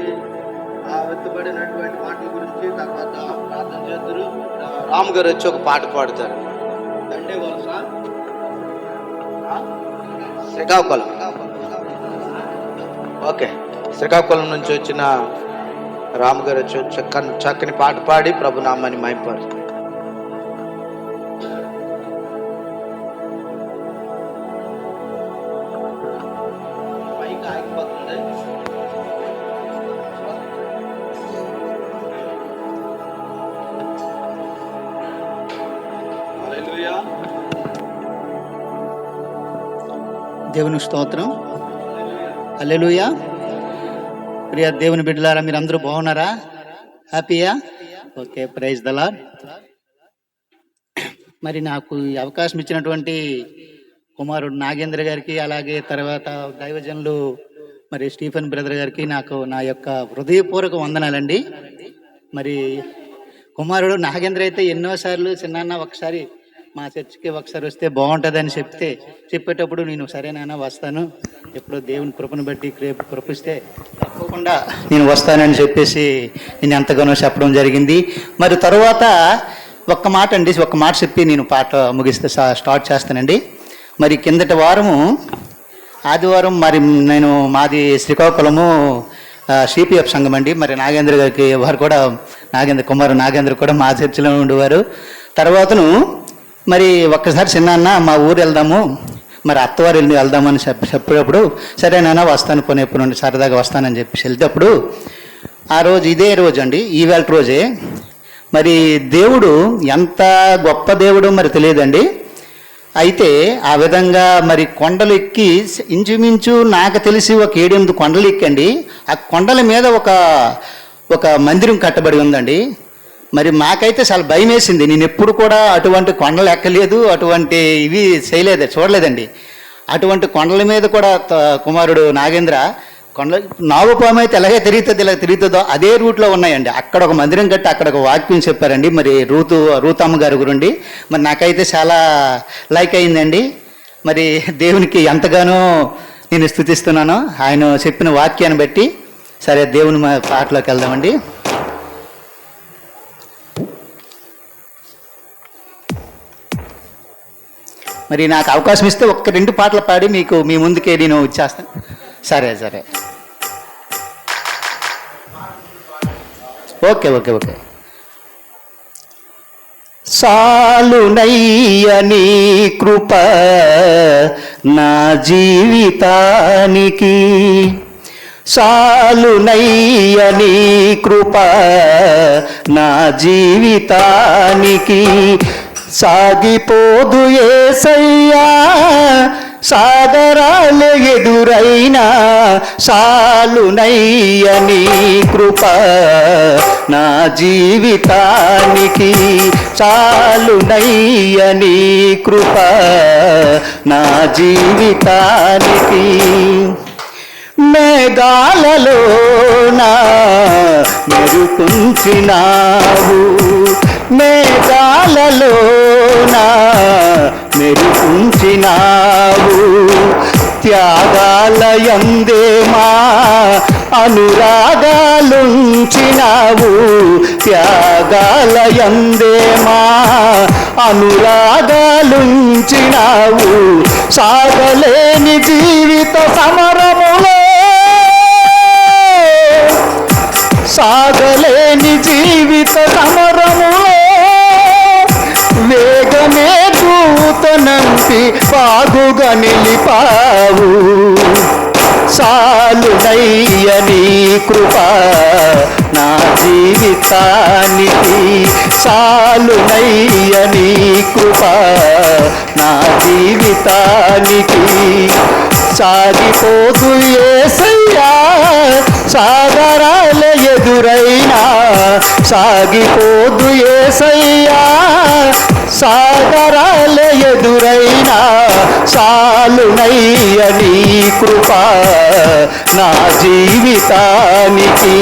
ఆ వెతుబడినటువంటి మాటల గురించి తర్వాత ప్రార్థన చేద్దరు. రామ్ గారు వచ్చి ఒక పాట పాడతారు. దండే వలస శ్రీకాకుళం. ఓకే, శ్రీకాకుళం నుంచి వచ్చిన రామ్ గారు వచ్చి చక్కని పాట పాడి ప్రభు నామాన్ని మహిమపరుస్తారు. దేవుని స్తోత్రం. హల్లెలూయా. ప్రియ దేవుని బిడ్డలారా, మీరు అందరూ బాగున్నారా? హ్యాపీయా? Okay, praise the lord. మరి నాకు ఈ అవకాశం ఇచ్చినటువంటి కుమారుడు నాగేంద్ర గారికి, అలాగే తర్వాత దైవజనులు మరి స్టీఫెన్ బ్రదర్ గారికి నాకు నా యొక్క హృదయపూర్వక వందనాలండి. మరి కుమారుడు నాగేంద్ర అయితే ఎన్నోసార్లు చిన్న ఒకసారి మా చర్చికి ఒకసారి వస్తే బాగుంటుందని చెప్పేటప్పుడు నేను సరేనా వస్తాను, ఎప్పుడో దేవుని కృపను బట్టి కృపిస్తే తప్పకుండా నేను వస్తానని చెప్పేసి నేను ఎంతగానో చెప్పడం జరిగింది. మరి తర్వాత ఒక్క మాట చెప్పి నేను పాట ముగిస్తే స్టార్ట్ చేస్తానండి. మరి కిందటి ఆదివారం మరి మాది శ్రీకాకుళము సిపిఎఫ్ సంఘం అండి. మరి నాగేంద్ర గారికి వారు కూడా కుమారు నాగేంద్ర కూడా మా చర్చిలో ఉండేవారు. తర్వాతను మరి ఒక్కసారి చిన్న మా ఊరు వెళ్దాము, మరి అత్తవారు వెళ్దామని చెప్పేటప్పుడు సరేనా వస్తాను, పోనీ ఎప్పుడు నుండి సరదాగా వస్తానని చెప్పేసి వెళ్తేప్పుడు ఆ రోజు ఇదే రోజు అండి, ఈవేళ రోజే మరి దేవుడు ఎంత గొప్ప దేవుడు మరి తెలియదండి. అయితే ఆ విధంగా మరి కొండలు ఎక్కి ఇంచుమించు నాకు తెలిసి ఒక 7-8 కొండలు ఎక్కండి. ఆ కొండల మీద ఒక మందిరం కట్టబడి ఉందండి. మరి మాకైతే చాలా భయం వేసింది. నేను ఎప్పుడు కూడా అటువంటి కొండలు ఎక్కలేదు, అటువంటి ఇవి చూడలేదండి. అటువంటి కొండల మీద కూడా కుమారుడు నాగేంద్ర నాగుపాము అయితే ఎలాగే తిరుగుతుందో అదే రూట్లో ఉన్నాయండి. అక్కడ ఒక మందిరం కట్టి అక్కడ ఒక వాక్యం చెప్పారండి. మరి రూతమ్మ గారి గురండి. మరి నాకైతే చాలా లైక్ అయిందండి. మరి దేవునికి ఎంతగానో నేను స్తుతిస్తున్నాను ఆయన చెప్పిన వాక్యాన్ని బట్టి. సరే, దేవుని పాటలోకి వెళ్దామండి. మరి నాకు అవకాశం ఇస్తే 1-2 పాటలు పాడి మీకు మీ ముందుకే నేను ఇచ్చేస్తాను. సరే. ఓకే. సాలునయ్య నీ కృప నా జీవితానికి, సాలునయ్య నీ కృప నా జీవితానికి, సాగిపోదు యేసయ్యా సాగరాల ఎదురైనా సాలునయ్యని కృప నా జీవితానికి, సాలునయ్యని కృప నా జీవితానికి. మేఘాలలోన మెరుపుంచినావు, మేఘాలలోన మెరుపుంచినావు. త్యాగాలయందే మా అనురాగాలుంచినావు, త్యాగాలయందే మా అనురాగాలుంచినావు. సాగలేని జీవిత సమరములో, సాగలేని జీవిత సమరములో వేగమే దూతనంపి బాగుగా నిలిపావు. సాలునయ్యని కృప నా జీవితానికి, సాలునయ్యని కృప నా జీవితానికి. సాగిపోదు యేసయ్యా సాగరాల ఎదురైనా, సాగిపోదు యేసయ్యా సాగరాల ఎదురైనా. సాలునయ్యని కృప నా జీవితానికి.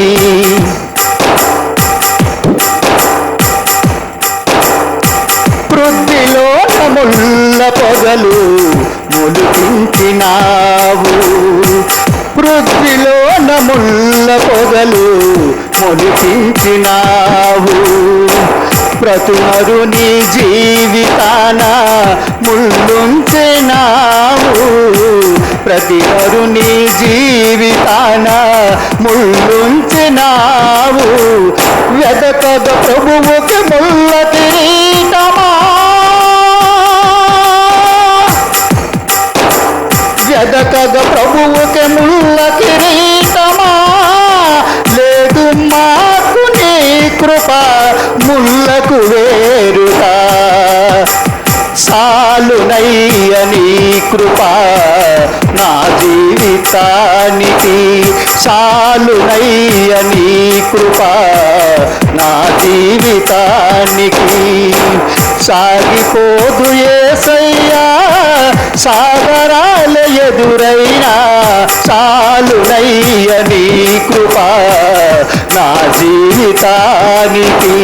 పృథ్వీలో ముళ్ళ పొగలు మొలిపించినావు, పృథ్వీలో ముళ్ళ పొగలు మొలిపించినావు. ప్రతుమరు నీ జీవితాన ముళ్ళుంచినావు, ప్రతిమరు నీ జీవితాన ముళ్ళుంచినావు. వెదకద ప్రభువుకి ముళ్ళ కిరీటమా, వెదకద ప్రభువుకి ముళ్ళ కిరీటమా. లేదు మాకు నీ కృప ముళ్ళకు వేరుగా. సాలునయ్యని కృప నా జీవితానికి, సాలునయ్యని కృప నా జీవితానికి. సాగిపోదు యేసయ్యా సాగరాల ఎదురైనా, సాలునయ్యని కృప నా జీవితానికి.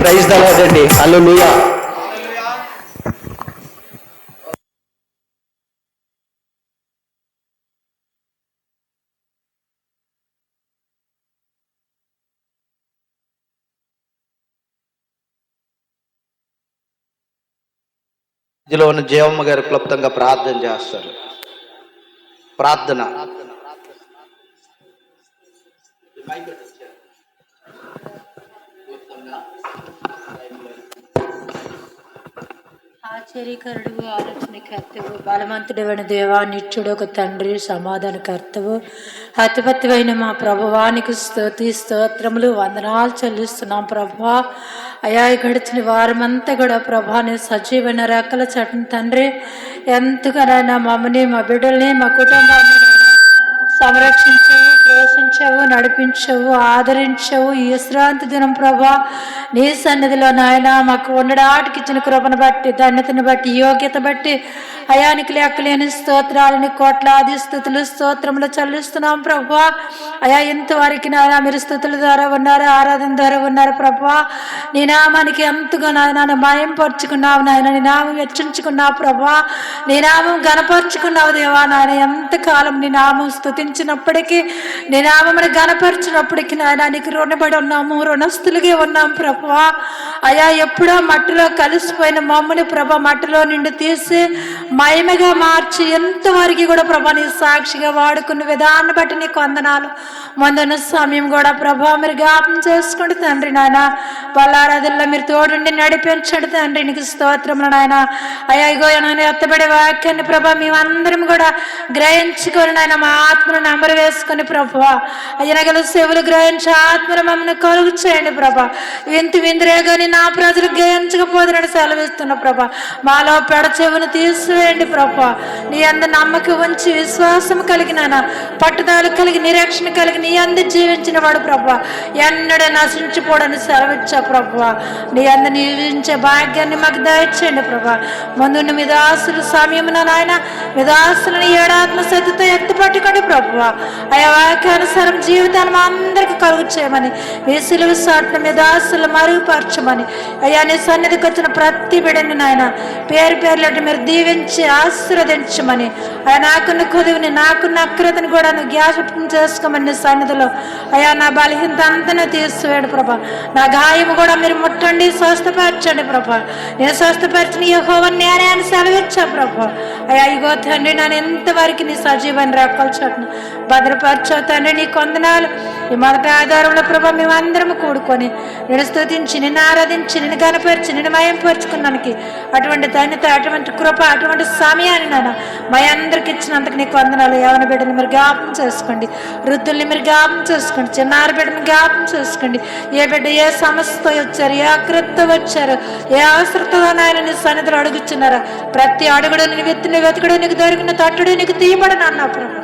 ప్రైజ్ ద లార్డ్ అండి. హల్లెలూయా. ఇందులో ఉన్న జీవమ్మ గారు క్లుప్తంగా ప్రార్థన చేస్తారు. ప్రార్థన. ఆశ్చర్యకరుడు, ఆలోచనకర్తవు, బలవంతుడైన దేవా, నిత్యుడు ఒక తండ్రి, సమాధానకర్తవు, అతిపత్తివైన మా ప్రభువానికి స్తుతి స్తోత్రములు వందనాలు చెల్లిస్తున్నాం ప్రభువా. అయా గడిచిన వారమంతా కూడా ప్రభా నీ సజీవైన రెక్కల చట్టం తండ్రి, ఎంతగానైనా మమ్మల్ని, మా బిడ్డల్ని, మా కుటుంబాన్ని సంరక్షించవు, పోషించవు, నడిపించవు, ఆదరించవు. ఈ విశ్రాంతి దినం ప్రభా నీ సన్నిధిలో నాయన మాకు ఉండడానికి ఇచ్చిన కృపను బట్టి, ధన్యతను బట్టి, యోగ్యత బట్టి అయానికి లెక్కలేని స్తోత్రాలని కోట్లాది స్తుతులు స్తోత్రములు చెల్లిస్తున్నాం ప్రభా. అయా ఇంతవరకు నాయన మీరు స్తుతుల ద్వారా ఉన్నారు, ఆరాధన ద్వారా ఉన్నారు ప్రభా. నీ నామానికి ఎంతగా నాయన మాయంపరుచుకున్నావు నాయన, నీ నామం హెచ్చించుకున్నావు ప్రభా, నీ నామం గణపరుచుకున్నావు దేవా నాయన. ఎంతకాలం నీ నామం స్తుతించినప్పటికీ, నీ నామని గణపరిచినప్పటికీ నాయన నీకు రుణపడి ఉన్నాము, రుణస్తులుగా ఉన్నాం ప్రభా. అయా ఎప్పుడో మట్టిలో కలిసిపోయిన మమ్మని ప్రభా మట్టిలో నిండి తీసి మహిమగా మార్చి ఎంతవరకు కూడా ప్రభా నీ సాక్షిగా వాడుకున్న విధాన్ని బట్టి నీకు వందనాలు. ముందున్న సమయం కూడా ప్రభా మీరు జ్ఞాపం చేసుకోండి తండ్రి నాయన. పల్లారాధుల్లో మీరు తోడుండి నడిపించండి తండ్రి, నీకు స్తోత్రములు నాయన. అయ్యా ఇగో నాయన ఎత్తబడే వాక్యాన్ని ప్రభా మేమందరం కూడా గ్రహించుకొని నాయన మా ఆత్మను నెంబరు వేసుకొని ప్రభా అయ్యన గల సేవలు గ్రహించి ఆత్మను మమ్మల్ని కలుగు చేయండి ప్రభా. విందురే కానీ నా ప్రజలు గ్రహించకపోతున్నాడు సెలవిస్తున్న ప్రభా. మాలో పెడ చెవును తీసివేయండి తీసివేయండి ప్రభా. నీ అందు నమ్మకం ఉంచి విశ్వాసం కలిగిన పట్టుదల కలిగి నిరీక్షణ కలిగి నీ అందు జీవించిన వాడు ప్రభా ఎన్నడూ నశించిపోవడానికి సెలవిచ్చా ప్రభా. నీ అందు జీవించే భాగ్యాన్ని మాకు దయచేయండి ప్రభా. ముందున్న మీ దాసులు సమయమున నాయన మీ దాసులను ఏడాత్మ శక్తితో ఎత్తుపట్టుకోండి ప్రభా. అయా వాక్యానుసారం జీవితాన్ని మా అందరికీ కలుగు చేయమని మీ సిలువ సాట్ల మీ దాసులు మరుగుపరచమని అయ్యా నీ సన్నిధికి వచ్చిన ప్రతి బిడ్డని నాయన పేరు పేర్లటి మీరు దీవించి ఆశీర్వదించమని అయ్యా నాకున్న కొదువుని నాకున్న అక్రతని కూడా నువ్వు జ్ఞాపకం చేసుకోమని నీ సన్నిధిలో అయ్యా నా బలహీనత అంతా తీసివేడు ప్రభా. నా గాయము కూడా మీరు ముట్టండి స్వస్థపరచండి ప్రభా. నేను స్వస్థపరిచిన యెహోవాను నేనే అని సెలవిచ్చా ప్రభా. అయ్యా ఇగో తండ్రి నన్ను ఎంతవరకు నీ సజీవని రెక్కల చోటును భద్రపరచో తండ్రి. నీ కొందనాలు ఈ మొదటి ఆధారంలో ప్రభా మేమందరం కూడుకొని నేను స్తుతించి నిన్ను ఆరాధించి నిన్ను గనపరిచి నిన్ను మయంపరుచుకున్నానికి అటువంటి ధన్యత అటువంటి కృప అటువంటి సమయాన్ని నాన్న మా అందరికి ఇచ్చినందుకు నీకు వందనాలు. యవన బిడ్డని మీరు జ్ఞాపకం చేసుకోండి, వృద్ధుల్ని మీరు జ్ఞాపకం చేసుకోండి, చిన్నారి బిడ్డని జ్ఞాపకం చేసుకోండి. ఏ బిడ్డ ఏ సమస్యతో వచ్చారు, ఏ ఆకృతితో వచ్చారు, ఏ అవసరంతో ఆయన నీ సన్నిధిలో అడుగుచున్నారా ప్రతి అడుగుడు నేను వెతుని వెతుకుడు నీకు దొరికిన తట్టుడు నీకు తీయబడను అన్నా ప్రభు.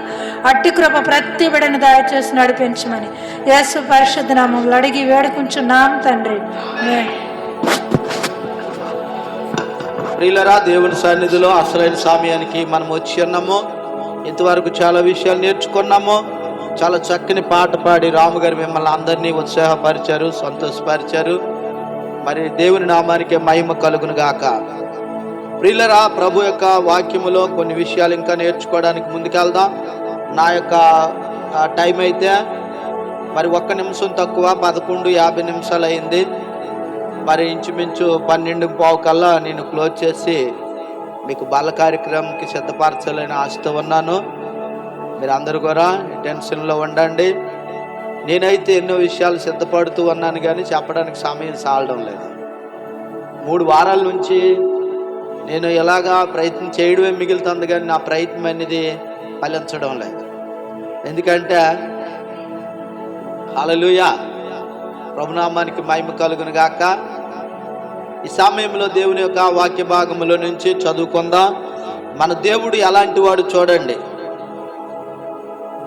అట్టి కృప ప్రతి బిడ్డను దయచేసి నడిపించమని యేసు పరిశుద్ధ నామములో అడిగి వేడుకుంటున్నాం తండ్రి. ప్రియులరా, దేవుని సన్నిధిలో అసలైన సమయానికి మనం వచ్చి ఉన్నాము. ఇంతవరకు చాలా విషయాలు నేర్చుకున్నాము. చాలా చక్కని పాట పాడి రాము గారు మిమ్మల్ని అందరినీ ఉత్సాహపరిచారు, సంతోషపరిచారు. మరి దేవుని నామానికి మహిమ కలుగును గాక. ప్రియులరా, ప్రభు యొక్క వాక్యములో కొన్ని విషయాలు ఇంకా నేర్చుకోవడానికి ముందుకెళ్దాం. నా యొక్క టైం అయితే మరి 1 నిమిషం తక్కువ 11:50 నిమిషాలు అయింది. మరి ఇంచుమించు 12:15 కల్లా నేను క్లోజ్ చేసి మీకు బాల కార్యక్రమంకి సిద్ధపరచాలని ఆశతో ఉన్నాను. మీరు అందరూ కూడా టెన్షన్లో ఉండండి. నేనైతే ఎన్నో విషయాలు సిద్ధపడుతూ ఉన్నాను, కానీ చెప్పడానికి సమయం సాలడం లేదు. 3 వారాల నుంచి నేను ఎలాగా ప్రయత్నం చేయడమే మిగులుతుంది, కానీ నా ప్రయత్నం అనేది ఫలించడం లేదు. ఎందుకంటే హల్లెలూయా, ప్రభునామానికి మహిమ కలుగును గాక. ఈ సమయంలో దేవుని యొక్క వాక్య భాగములో నుంచి చదువుకుందాం. మన దేవుడు ఎలాంటి వాడు చూడండి.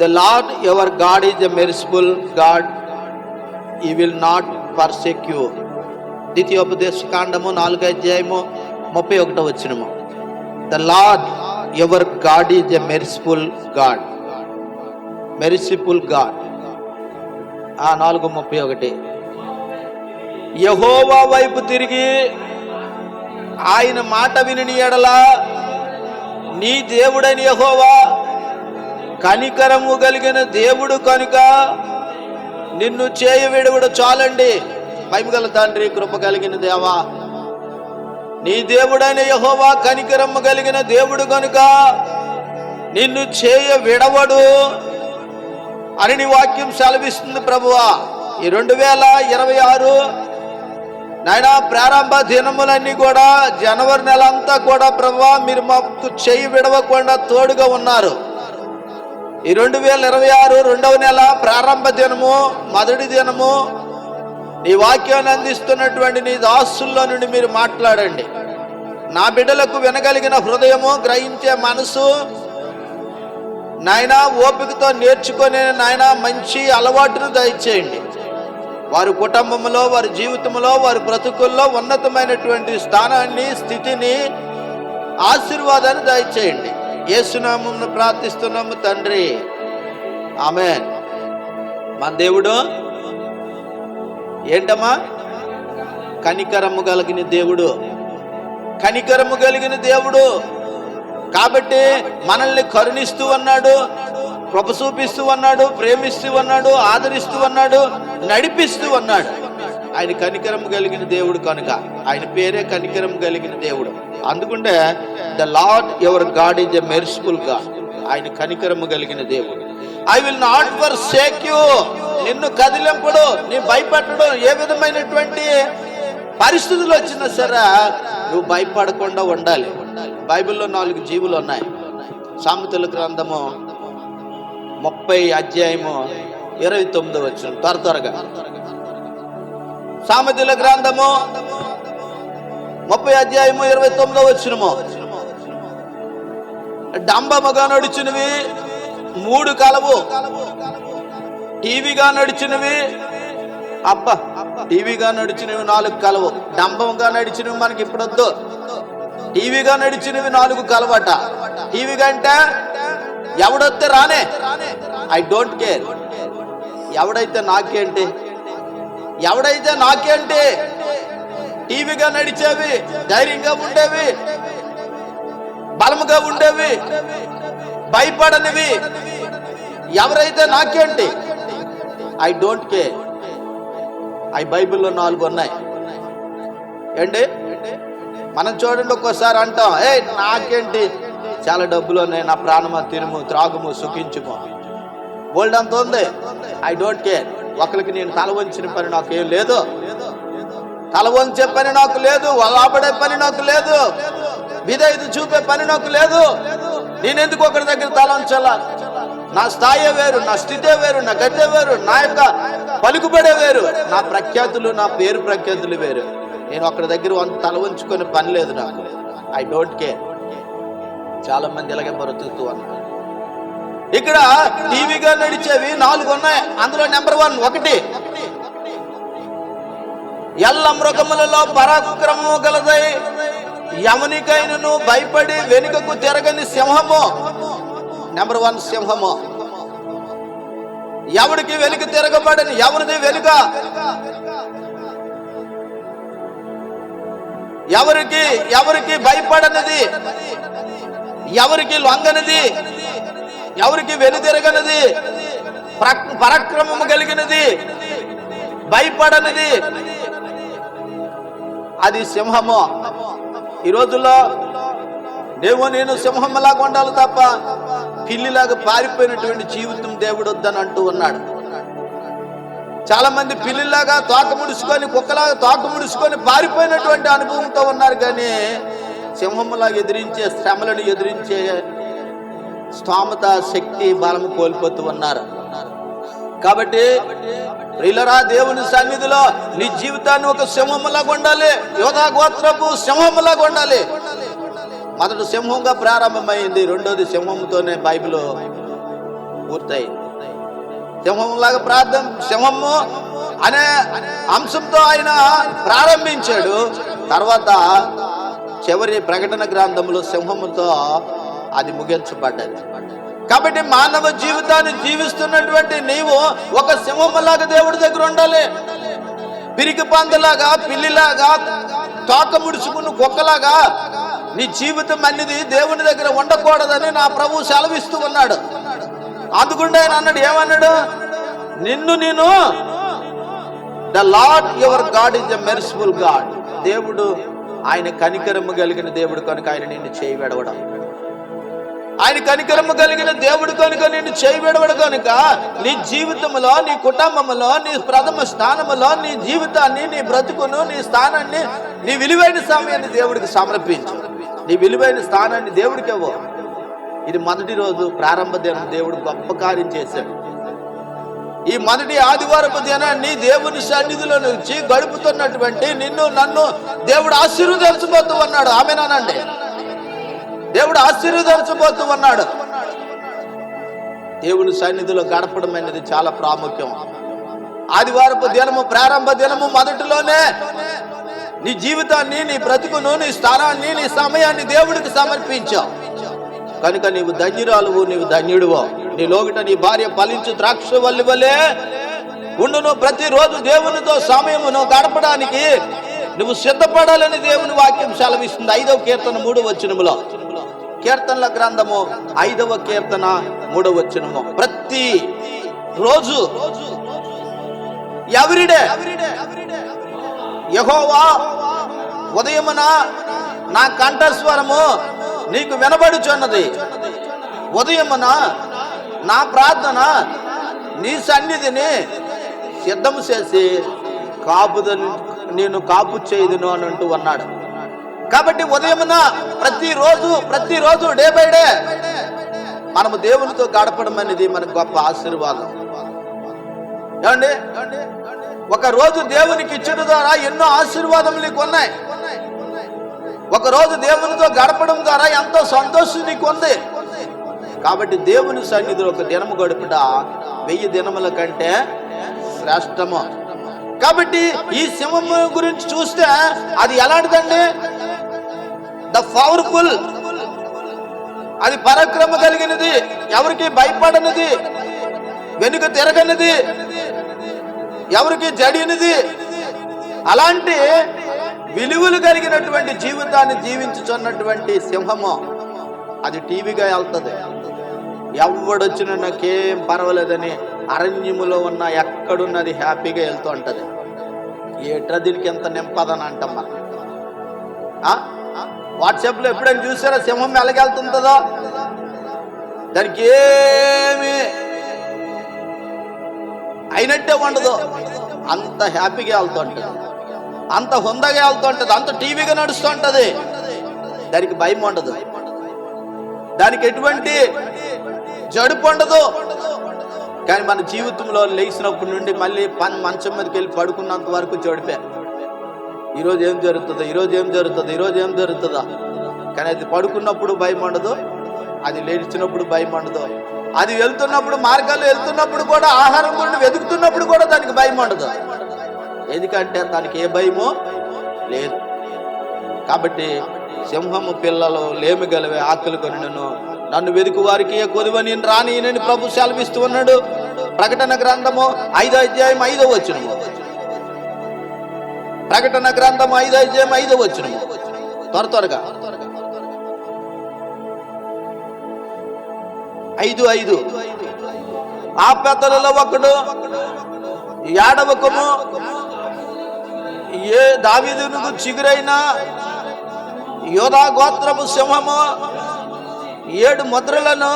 The lord your god is a merciful god, he will not forsake. ద్వితీయోపదేశ కాండము 4వ అధ్యాయము 31వ వచనము. The lord your god is a merciful god. Merciful god 4:31. యెహోవా వైపు తిరిగి ఆయన మాట విని ఎడల నీ దేవుడైన యెహోవా కనికరము కలిగిన దేవుడు కనుక నిన్ను చేయవిడువడు చాలండి. మహిమగల తండ్రి, కృప కలిగిన దేవా, నీ దేవుడైన యెహోవా కనికరము కలిగిన దేవుడు కనుక నిన్ను చేయ విడవడు అని నీ వాక్యం సెలవిస్తుంది ప్రభువా. ఈ 2026 నాయన ప్రారంభ దినములన్నీ కూడా జనవరి నెల అంతా కూడా ప్రభువా మీరు మాకు చేయి విడవకుండా తోడుగా ఉన్నారు. ఈ 2026 2వ నెల ప్రారంభ దినము, మొదటి దినము నీ వాక్యాన్ని అందిస్తున్నటువంటి నీ దాసుల్లో నుండి మీరు మాట్లాడండి. నా బిడ్డలకు వినగలిగిన హృదయము, గ్రహించే మనసు నాయన, ఓపికతో నేర్చుకునే నాయన మంచి అలవాటును దయచేయండి. వారి కుటుంబంలో, వారి జీవితంలో, వారి బ్రతుకుల్లో ఉన్నతమైనటువంటి స్థానాన్ని, స్థితిని, ఆశీర్వాదాన్ని దయచేయండి. యేసునామమున ప్రార్థిస్తున్నాము తండ్రి, ఆమేన్. మన దేవుడు ఏంటమ్మా? కనికరము కలిగిన దేవుడు. కనికరము కలిగిన దేవుడు కాబట్టి మనల్ని కరుణిస్తూ ఉన్నాడు, కృప చూపిస్తూ ఉన్నాడు, ప్రేమిస్తూ ఉన్నాడు, ఆదరిస్తూ ఉన్నాడు, నడిపిస్తూ ఉన్నాడు. ఆయన కనికరము కలిగిన దేవుడు కనుక ఆయన పేరే కనికరము కలిగిన దేవుడు. అందుకుంటే the lord your god is a merciful god. ఆయన కనికరము కలిగిన దేవుడు. I will not forsake you. నిన్ను కదిలింపుడు, నీ భయపడడు. ఏ విధమైనటువంటి పరిస్థితులు వచ్చినా సరే నువ్వు భయపడకుండా ఉండాలి. బైబిల్లో 4 జీవులు ఉన్నాయి. సామెతల గ్రంథము 30 అధ్యాయము 29వ వచనం. త్వరగా సామెతల గ్రంథము 30 అధ్యాయము 29వ వచనము. డంబముగా నడిచినవి 3 కలవు, టీవీగా నడిచినవి టీవీగా నడిచినవి 4 కలవు. డంబంగా నడిచినవి మనకి ఇప్పుడు వద్దు, టీవీగా నడిచినవి 4 కలవట. టీవీగా అంటే ఎవడొస్తే రానే, ఐ డోంట్ కేర్, ఎవడైతే నాకేంటి, ఎవడైతే నాకేంటి. టీవీగా నడిచేవి ధైర్యంగా ఉండేవి, బలముగా ఉండేవి, భయపడనివి. ఎవరైతే నాకేంటి, ఐ డోంట్ కేర్. అవి బైబిల్లో 4 ఉన్నాయి ఏంటి. మనం చూడండి, ఒక్కోసారి అంటాం, నాకేంటి, చాలా డబ్బులు ఉన్నాయి, నా ప్రాణమా తినుము త్రాగుము సుఖించుము, గోల్డ్ అంత ఉంది, ఐ డోంట్ కేర్. ఒకరికి నేను తల వంచిన పని నాకు ఏం లేదు, తల వంచే పని నాకు లేదు, వలాపడే పని నాకు లేదు, విధేయత చూపే పని నాకు లేదు. నేనెందుకు ఒకరి దగ్గర తల వంచాలా? నా స్థాయి వేరు, నా స్థితే వేరు, నా గతే వేరు, నా యొక్క పలుకుబడే వేరు, నా ప్రఖ్యాతులు, నా పేరు ప్రఖ్యాతులు వేరు. నేను ఒకరి దగ్గర తల వంచుకొని పని లేదు నాకు, ఐ డోంట్ కేర్. చాలా మంది ఇలాగే బ్రతుకుతూ అన్నారు. ఇక్కడ టీవీగా నడిచేవి 4 ఉన్నాయి. అందులో నెంబర్ 1 ఒకటి, ఎల్ల మృగములలో పరాక్రమము గలదై యమునికైనను భయపడి వెనుకకు తిరగని సింహము. నెంబర్ 1 సింహము. ఎవరికి వెనుక తిరగబడని, ఎవరిది వెనుక, ఎవరికి భయపడనిది, ఎవరికి లొంగనిది, ఎవరికి వెనుదిరగనిది, పరాక్రమము కలిగినది, భయపడనిది, అది సింహము. ఈ రోజుల్లో నేను సింహంలాగా ఉండాలి తప్ప పిల్లిలాగా పారిపోయినటువంటి జీవితం దేవుడు వద్దని అంటూ ఉన్నాడు. చాలా మంది పిల్లిలాగా తోక ముడుచుకొని, కుక్కలాగా తోక ముడుచుకొని పారిపోయినటువంటి అనుభవంతో ఉన్నారు. కానీ సింహంలాగా ఎదిరించే, శ్రమలను ఎదిరించే స్తోమత, శక్తి, బలము కోల్పోతూ ఉన్నారు. కాబట్టి ప్రియులరా, దేవుని సన్నిధిలో నీ జీవితాన్ని ఒక సింహంలాగా ఉండాలి, యోధా గోత్రపు సింహంలాగా ఉండాలి. మొదట సింహంగా ప్రారంభమైంది, రెండోది సింహంతోనే బైబిల్ పూర్తయింది. సింహంలాగా సింహము అనే అంశంతో ఆయన ప్రారంభించాడు. తర్వాత చివరి ప్రకటన గ్రంథంలో సింహముతో అది ముగించబడ్డది. కాబట్టి మానవ జీవితాన్ని జీవిస్తున్నటువంటి నీవు ఒక సింహంలాగా దేవుడి దగ్గర ఉండాలి. పిరికి పందులాగా, పిల్లిలాగా, తోక ముడుచుకున్న కుక్కలాగా నీ జీవితం అనేది దేవుని దగ్గర ఉండకూడదని నా ప్రభు సెలవిస్తూ ఉన్నాడు. అందుకుంటే ఆయన అన్నాడు, ఏమన్నాడు, నేను the lord your god is a merciful God. దేవుడు ఆయన కనికరము కలిగిన దేవుడు కనుక ఆయన నిన్ను చేయి విడవడం, ఆయన కనికరము కలిగిన దేవుడు కనుక నిన్ను చేయి విడవడం కనుక నీ జీవితంలో, నీ కుటుంబంలో, నీ ప్రథమ స్థానంలో నీ జీవితాన్ని, నీ బ్రతుకును, నీ స్థానాన్ని, నీ విలువైన సమయాన్ని దేవుడికి సమర్పించు. నీ విలువైన స్థానాన్ని దేవుడికి ఇవ్వు. ఇది మొదటి రోజు ప్రారంభ దినం దేవుడు గొప్ప కార్యం చేశాడు. ఈ మొదటి ఆదివారపు దినాన్ని దేవుని సన్నిధిలో నుంచి గడుపుతున్నటువంటి నిన్ను, నన్ను దేవుడు ఆశీర్వదించబోతూ ఉన్నాడు. ఆమేనండి. దేవుడు ఆశీర్వదించబోతూ ఉన్నాడు. దేవుని సన్నిధిలో గడపడం అనేది చాలా ప్రాముఖ్యం. ఆదివారపు దినము, ప్రారంభ దినము మొదటిలోనే నీ జీవితాన్ని, నీ బ్రతుకును, నీ స్థానాన్ని, నీ సమయాన్ని దేవుడికి సమర్పించావు కనుక నీవు ధన్యురాలువు, నీవు ధన్యుడువో. నీ లోగిట నీ భార్య ఫలించు ద్రాక్ష వల్లి వలె ఉండును. ప్రతిరోజు దేవునితో సమయమును గడపడానికి నువ్వు సిద్ధపడాలని దేవుని వాక్యం సెలవిస్తుంది. 5వ కీర్తన 3వ వచనములో, కీర్తనల గ్రంథము 5వ కీర్తన 3వ వచనము, ప్రతి రోజు, ఎవ్రీడే, యెహోవా ఉదయమున నా కంఠస్వరము నీకు వినబడుచున్నది. ఉదయమున నా ప్రార్థన నీ సన్నిధిని సిద్ధము చేసి నేను కాపు చేయదును అని అంటూ అన్నాడు. కాబట్టి ఉదయమున ప్రతిరోజు డే బై డే మనము దేవునితో గడపడం అనేది మనకు గొప్ప ఆశీర్వాదం. ఏమండి, ఒక రోజు దేవునికి ఇచ్చడం ద్వారా ఎన్నో ఆశీర్వాదములు నీకు ఉన్నాయి. ఒక రోజు దేవునితో గడపడం ద్వారా ఎంతో సంతోషం నీకు ఉంది. కాబట్టి దేవుని సన్నిధిలో ఒక దినము గడుపుట 1000 దినముల కంటే శ్రేష్టము. కాబట్టి ఈ సింహము గురించి చూస్తే అది ఎలాంటిదండి? ద పవర్ఫుల్, అది పరాక్రమ కలిగినది, ఎవరికి భయపడనిది, వెనుక తిరగనిది, ఎవరికి జడినిది. అలాంటి విలువలు కలిగినటువంటి జీవితాన్ని జీవించుచున్నటువంటి సింహము అది టీవీగా వెళ్తుంది. ఎవడొచ్చినా నాకేం పర్వాలేదని అరణ్యములో ఉన్న ఎక్కడున్నది హ్యాపీగా వెళ్తూ ఉంటుంది. ఏట్రా దీనికి ఎంత నింపదని అంటాం మనం. వాట్సాప్లో ఎప్పుడైనా చూసారా సింహం ఎలాగెళ్తుందో? దానికి ఏమి అయినట్టే ఉండదు. అంత హ్యాపీగా వెళ్తూ ఉంటుంది, అంత హుందగా వెళ్తూ ఉంటుంది, అంత టీవీగా నడుస్తూ ఉంటుంది. దానికి భయం ఉండదు, దానికి ఎటువంటి జడుపు ఉండదు. కానీ మన జీవితంలో లేచినప్పటి నుండి మళ్ళీ మంచం మీదకి వెళ్ళి పడుకున్నంత వరకు జడిపే. ఈరోజు ఏం జరుగుతుందో, ఈరోజు ఏం జరుగుతుందో, ఈరోజు ఏం జరుగుతుందా. కానీ అది పడుకున్నప్పుడు భయం ఉండదు, అది లేచినప్పుడు భయం ఉండదు, అది వెళ్తున్నప్పుడు మార్గాల్లో వెళ్తున్నప్పుడు కూడా, ఆహారం గురించి వెతుకుతున్నప్పుడు కూడా దానికి భయం ఉండదు. ఎందుకంటే దానికి ఏ భయమో లేదు. కాబట్టి సింహము పిల్లలు లేమి గలవే ఆకలి కొనినను, నన్ను వెతుకు వారికి ఏ కొదువ నేను రానియనని ప్రభు సెలవిస్తూ ఉన్నాడు. ప్రకటన గ్రంథము 5వ అధ్యాయం 5వ వచనము. ప్రకటన గ్రంథము 5వ అధ్యాయం 5వ వచనము. త్వరగా 5:5. ఆ పెద్దలలో ఒకడు ఏడవకము, ఏ దావీదునకు చిగురైన యోధా గోత్రపు సింహము 7 ముద్రలను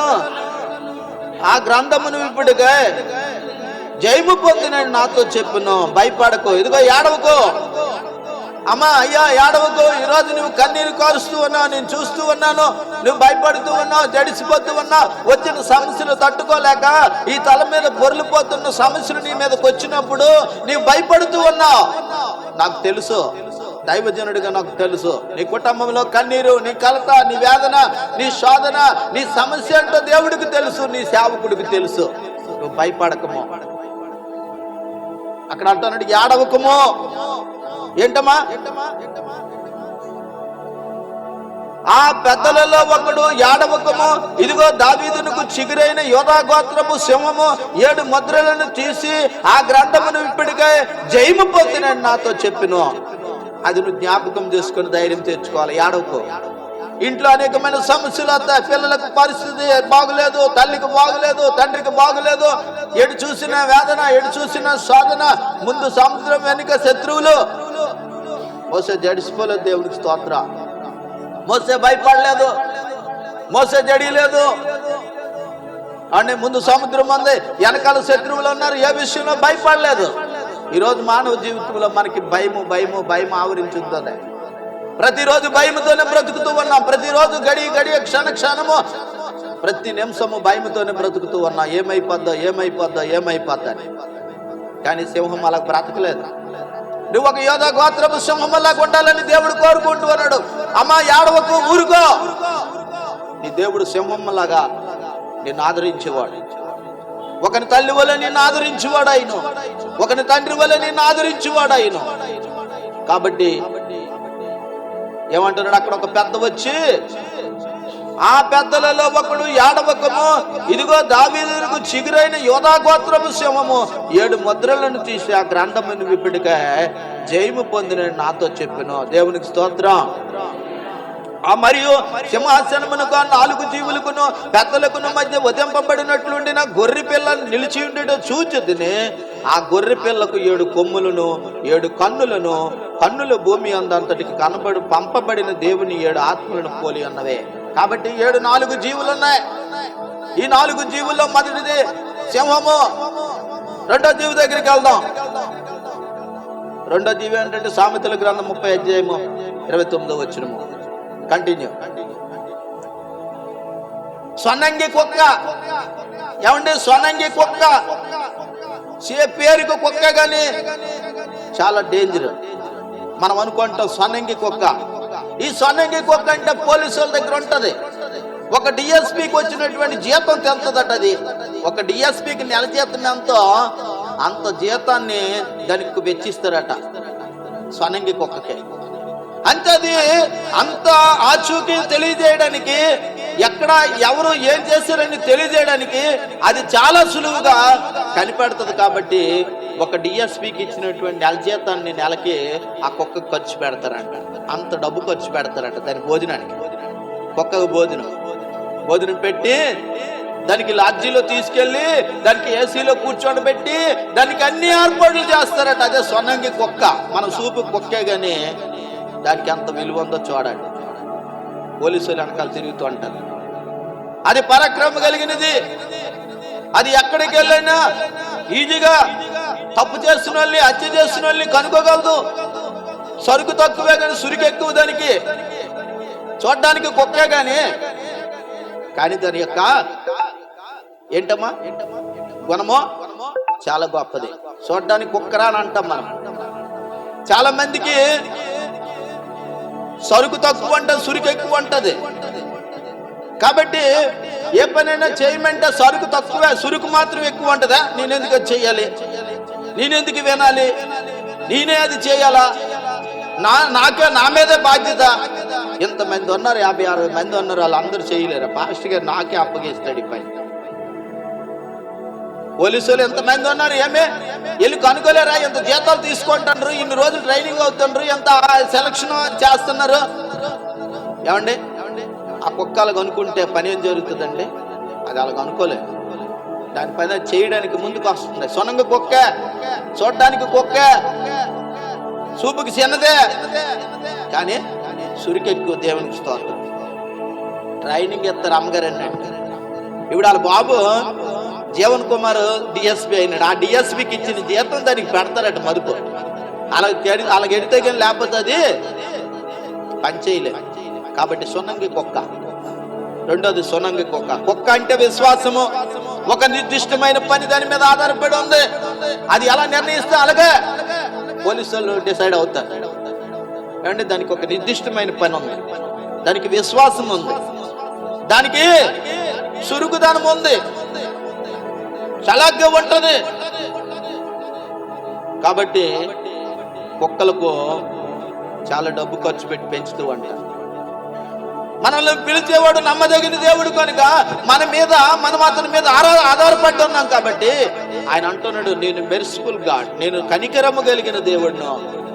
ఆ గ్రంథమును విప్పుడుగా జయము పొందినని నాతో చెప్పును. భయపడకు, ఇదిగో ఏడవకు, అమ్మా అయ్యా ఏడవకు. ఈరోజు నువ్వు కన్నీరు కారుస్తూ ఉన్నావు, నేను చూస్తూ ఉన్నాను. నువ్వు భయపడుతూ ఉన్నావు, జడిసిపోతూ ఉన్నావు. వచ్చిన సమస్యలు తట్టుకోలేక ఈ తల మీద పొర్లిపోతున్న సమస్యలు నీ మీదకి వచ్చినప్పుడు నీవు భయపడుతూ ఉన్నావు. నాకు తెలుసు, దైవజనుడిగా నాకు తెలుసు. నీ కుటుంబంలో కన్నీరు, నీ కలత, నీ వేదన, నీ శోధన, నీ సమస్య అంటూ దేవుడికి తెలుసు, నీ సేవకుడికి తెలుసు. నువ్వు భయపడకము. అక్కడ అంటున్నాడు ఏడవకము. ఏంటమ్మా? ఆ పెద్దలలో ఒకడు ఏడవకము, ఇదిగో దావీదునకు చిగురైన యోధా గోత్రపు సింహము 7 ముద్రలను తీసి ఆ గ్రంథమును ఇప్పటికే జయము పొందినని నాతో చెప్పిను. అది నువ్వు జ్ఞాపకం చేసుకుని ధైర్యం తెచ్చుకోవాలి. ఏడవకు. ఇంట్లో అనేకమైన సమస్యలు వస్తాయి. పిల్లలకు పరిస్థితి బాగులేదు, తల్లికి బాగులేదు, తండ్రికి బాగులేదు. ఎటు చూసిన వేదన, ఎటు చూసిన శోధన, ముందు సముద్రం వెనుక శత్రువులు. మోసే జడిసిపోలేదు, దేవుడికి స్తోత్ర. మోసే భయపడలేదు, మోసే జడిలేదు. అంటే ముందు సముద్రం ఉంది, వెనకాల శత్రువులు ఉన్నారు, ఏ విషయంలో భయపడలేదు. ఈరోజు మానవ జీవితంలో మనకి భయం ఆవరించుతుంది. ప్రతిరోజు భయముతోనే బ్రతుకుతూ ఉన్నాం. ప్రతిరోజు గడియ క్షణము ప్రతి నిమిషము భయముతోనే బ్రతుకుతూ ఉన్నాం. ఏమైపోద్దా. కానీ సింహం అలా బ్రతకలేదు. నువ్వు ఒక యోధా గోత్రపు సింహంలాగా ఉండాలని దేవుడు కోరుకుంటూ ఉన్నాడు. అమ్మా ఏడవకు, ఊరుకో. నీ దేవుడు సింహంలాగా నిన్ను ఆదరించేవాడు. ఒకని తల్లి వల్ల నిన్ను ఆదరించేవాడు ఆయన, ఒకని తండ్రి వల్ల నిన్ను ఆదరించేవాడు ఆయన. కాబట్టి ఏమంటున్నాడు అక్కడ? ఒక పెద్ద వచ్చి ఆ పెద్దలలో ఒకడు ఏడవకము, ఇదిగో దావీదునకు చిగురైన యోధా గోత్రపు సింహము 7 ముద్రలను తీసి ఆ గ్రంథమును విప్పుడుగా జయము పొందినని నాతో చెప్పాను. దేవునికి స్తోత్రం. ఆ మరియు సింహాసనమునకు 4 జీవులకును పెద్దలకును మధ్య వధింపబడినట్లుండి నా గొర్రె పిల్లను నిలిచి ఉండేటో చూచితిని. ఆ గొర్రె పిల్లకు 7 కొమ్ములను 7 కన్నులను, కన్నుల భూమి అందంతటికి పంపబడిన దేవుని 7 ఆత్మలను పోలి ఉన్నవే. కాబట్టి 4 జీవులు ఉన్నాయి. ఈ 4 జీవుల్లో మొదటిది సింహము. రెండో జీవి దగ్గరికి వెళ్దాం. రెండో జీవి ఏంటంటే సామెతల గ్రంథం 30వ అధ్యాయము 29వ వచనము. కంటిన్యూ. సొన్నంగి కుక్క. ఏమండి? సొన్నంగి కుక్క పేరుకు కుక్క కానీ చాలా డేంజర్. మనం అనుకుంటాం సొన్నంగి కుక్క. ఈ సొన్నంగి కుక్క అంటే పోలీసుల దగ్గర ఉంటది. ఒక డిఎస్పికి వచ్చినటువంటి జీతం తెంతదట. అది ఒక డిఎస్పికి నెల జీతం ఎంతో అంత జీతాన్ని దానికి వెచ్చిస్తారట సొనంగి కుక్కకి. అంటే అది అంత ఆచూకీ తెలియజేయడానికి, ఎక్కడ ఎవరు ఏం చేశారని తెలియజేయడానికి అది చాలా సులువుగా కనిపెడుతుంది. కాబట్టి ఒక డిఎస్పికి ఇచ్చినటువంటి నెల జీతాన్ని నెలకి ఆ కుక్కకు ఖర్చు పెడతారంట. అంత డబ్బు ఖర్చు పెడతారంట దాని భోజనానికి. కుక్కకు భోజనం పెట్టి దానికి లాడ్జీలో తీసుకెళ్లి దానికి ఏసీలో కూర్చోబెట్టి దానికి అన్ని ఏర్పాట్లు చేస్తారట. అదే సొనంగి కుక్క. మన సూపు కుక్కే గాని దానికి ఎంత విలువ ఉందో చూడండి. పోలీసులు వెనకాల తిరుగుతూ అంటారు. అది పరాక్రమం కలిగినది. అది ఎక్కడికి వెళ్ళైనా ఈజీగా తప్పు చేస్తున్న వాళ్ళని, హత్య చేస్తున్న వాళ్ళని కనుక్కోగలదు. సరుకు తక్కువే కానీ సురికి ఎక్కువ దానికి. చూడడానికి కుక్కే కానీ దాని యొక్క ఏంటమ్మా గుణమో చాలా గొప్పది. చూడడానికి కుక్కరా అని అంటాం మనం. చాలా మందికి సరుకు తక్కువ అంటది, సురికి ఎక్కువ అంటది. కాబట్టి ఏ పనైనా చేయమంటే సరుకు తక్కువే, సురుకు మాత్రం ఎక్కువ ఉంటుందా? నేనెందుకు అది చెయ్యాలి, నేనెందుకు వినాలి, నేనే అది చేయాలా, నా మీదే బాధ్యత. ఇంతమంది ఉన్నారు, 50-60 మంది ఉన్నారు, వాళ్ళందరూ చేయలేరు. పాస్టర్ గారు నాకే అప్పగిస్తాడు ఈ పని. పోలీసులు ఎంతమంది ఉన్నారు, ఏమే వెళ్ళి కనుకోలేరా? ఎంత జీతాలు తీసుకుంటున్నారు, ఇన్ని రోజులు ట్రైనింగ్ అవుతుండ్రు, ఎంత సెలక్షన్ చేస్తున్నారు. ఏమండి ఆ కుక్కలు కనుక్కుంటే పని ఏం జరుగుతుందండి? అది అలా కనుక్కోలేదు. దానిపైన చేయడానికి ముందుకు వస్తుంది. సొనంగ కుక్క, చూడడానికి కుక్క, చూపుకి చిన్నదే కానీ సురికెక్కువ. దేవునికి స్తోత్రం. ట్రైనింగ్ ఇస్తారు అమ్మగారు అన్నట్టు. ఇప్పుడు వాళ్ళ బాబు జీవన్ కుమార్ డిఎస్పి అయినాడు. ఆ డిఎస్పికి ఇచ్చిన జీతం దానికి పెడతారట మదుపు. అలాగ ఎడితే కానీ లేకపోతే అది పని చేయలేదు. కాబట్టి సొనంగి కుక్క. రెండోది సొనంగి కుక్క. కుక్క అంటే విశ్వాసము. ఒక నిర్దిష్టమైన పని దాని మీద ఆధారపడి ఉంది. అది ఎలా నిర్ణయిస్తే అలాగే పోలీసులు డిసైడ్ అవుతారు. అంటే దానికి ఒక నిర్దిష్టమైన పని ఉంది, దానికి విశ్వాసం ఉంది, దానికి సురుగుదనం ఉంది, చలాగ్గా ఉంటది. కాబట్టి కుక్కలకు చాలా డబ్బు ఖర్చు పెట్టి పెంచుతూ ఉంటారు. మనల్ని పిలిచేవాడు నమ్మదగిన దేవుడు కనుక మనం అతని మీద ఆధారపడి ఉన్నాం. కాబట్టి ఆయన అంటున్నాడు, నేను మెర్సిఫుల్ గాడ్, నేను కనికరము కలిగిన దేవుడును,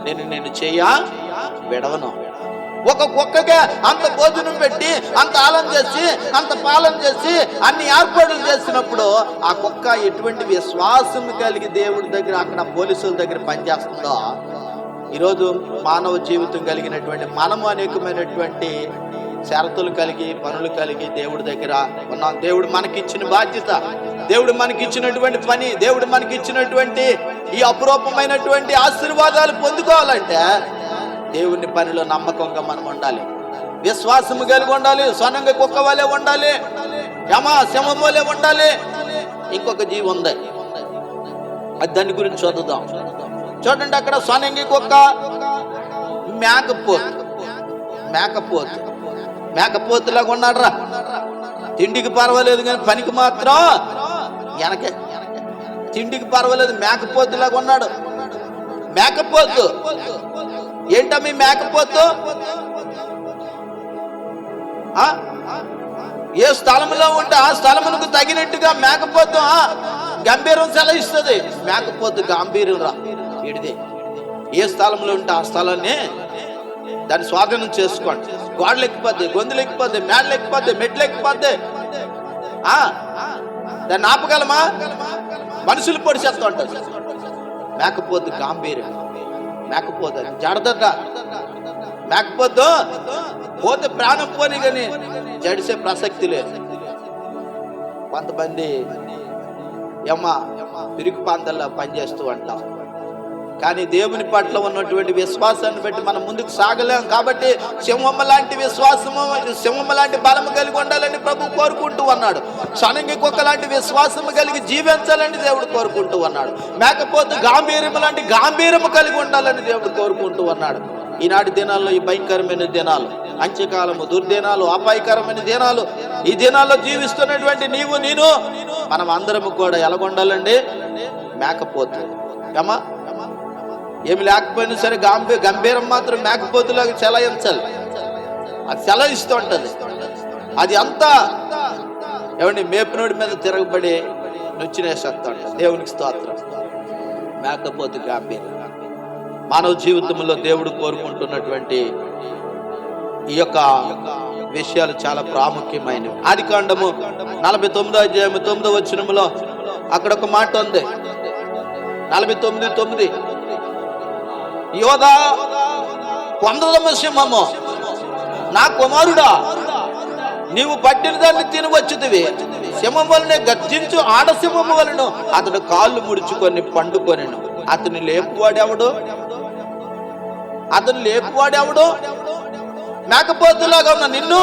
నేను విడవను. ఒక కుక్కగా అంత భోజనం పెట్టి, అంత ఆలం చేసి, అంత పాలన చేసి, అన్ని ఏర్పాట్లు చేసినప్పుడు ఆ కుక్క ఎటువంటి విశ్వాసం కలిగి దేవుడి దగ్గర, అక్కడ పోలీసుల దగ్గర పనిచేస్తుందో, ఈరోజు మానవ జీవితం కలిగినటువంటి మనము అనేకమైనటువంటి షరతులు కలిగి, పనులు కలిగి దేవుడి దగ్గర ఉన్నాం. దేవుడు మనకిచ్చిన బాధ్యత, దేవుడు మనకిచ్చినటువంటి పని, దేవుడు మనకిచ్చినటువంటి ఈ అపురూపమైనటువంటి ఆశీర్వాదాలు పొందుకోవాలంటే దేవుని పనిలో నమ్మకంగా మనం ఉండాలి, విశ్వాసము కలిగి ఉండాలి, సొనంగ కుక్క వలె ఉండాలి, సింహం వలె ఉండాలి. ఇంకొక జీవి ఉంది, అది దాని గురించి చదువుదాం. చూడండి, అక్కడ సొనంగి కుక్క, మేకపోతులాగా ఉన్నాడురా. తిండికి పర్వాలేదు కానీ పనికి మాత్రం వెనకే. తిండికి పర్వాలేదు, మేకపోతులాగా ఉన్నాడు. మేకపోతు ఏంటమ్మీ మేకపోతు? ఏ స్థలంలో ఉంటే ఆ స్థలమునకు తగినట్టుగా మేకపోతు గంభీరం సెలవిస్తుంది. మేకపోతు గంభీరం రా ఇడిది. ఏ స్థలంలో ఉంటే ఆ స్థలాన్ని దాన్ని స్వాధీనం చేసుకోండి. గోడలు ఎక్కిపోద్ది, గొంతులు ఎక్కిపోద్ది, మేడలు ఎక్కిపోద్ది, మెట్లు ఎక్కిపోద్ది. దాన్ని ఆపగలమా? మనుషులు పొడిచేస్తూ ఉంటుంది. మేకపోద్దు గాంభీర్యం. మేకపోద్దు జడదట. మేకపోద్దు పోతే ప్రాణం పోని కానీ జడిసే ప్రసక్తి లేదు. కొంతమంది పిరికి పందల్లో పనిచేస్తూ అంటాం, కానీ దేవుని పట్ల ఉన్నటువంటి విశ్వాసాన్ని బట్టి మనం ముందుకు సాగలేం. కాబట్టి సింహం లాంటి విశ్వాసము, సింహం లాంటి బలము కలిగి ఉండాలని ప్రభు కోరుకుంటూ ఉన్నాడు. సొనంగి కుక్క లాంటి విశ్వాసము కలిగి జీవించాలని దేవుడు కోరుకుంటూ ఉన్నాడు. మేకపోతు గాంభీర్యం లాంటి గాంభీర్యము కలిగి ఉండాలని దేవుడు కోరుకుంటూ ఉన్నాడు. ఈనాటి దినాల్లో, ఈ భయంకరమైన దినాలు అంత్యకాలము, దుర్దినాలు, అపాయకరమైన దినాలు, ఈ దినాల్లో జీవిస్తున్నటువంటి నీవు నేను మనం అందరము కూడా ఎలాగుండాలండి? మేకపోతు. ఏమా ఏమి లేకపోయినా సరే గంభీరం మాత్రం మేకపోతులాగా చెలాయించాలి. అది చెలాయిస్తూ ఉంటది. అది అంతా ఏమండి మేపునోడి మీద తిరగబడి నొచ్చినేసేస్తూ ఉంటుంది. దేవునికి స్తోత్రం. మేకపోతు గంభీరం. మానవ జీవితంలో దేవుడు కోరుకుంటున్నటువంటి ఈ యొక్క విషయాలు చాలా ప్రాముఖ్యమైనవి. ఆదికాండము 49వ అధ్యాయం 9వ వచనములో అక్కడ ఒక మాట ఉంది. 49:9 యోధా కొండలమ సింహము, నా కుమారుడా, నీవు పట్టిన దాన్ని తిని వచ్చితివి. సింహం వలనే గర్జించు ఆడసింహము వలను అతడు కాళ్ళు ముడుచుకొని పండుకొనెను. అతని లేపువాడెవడు? మేకపోతులాగా ఉన్న నిన్ను,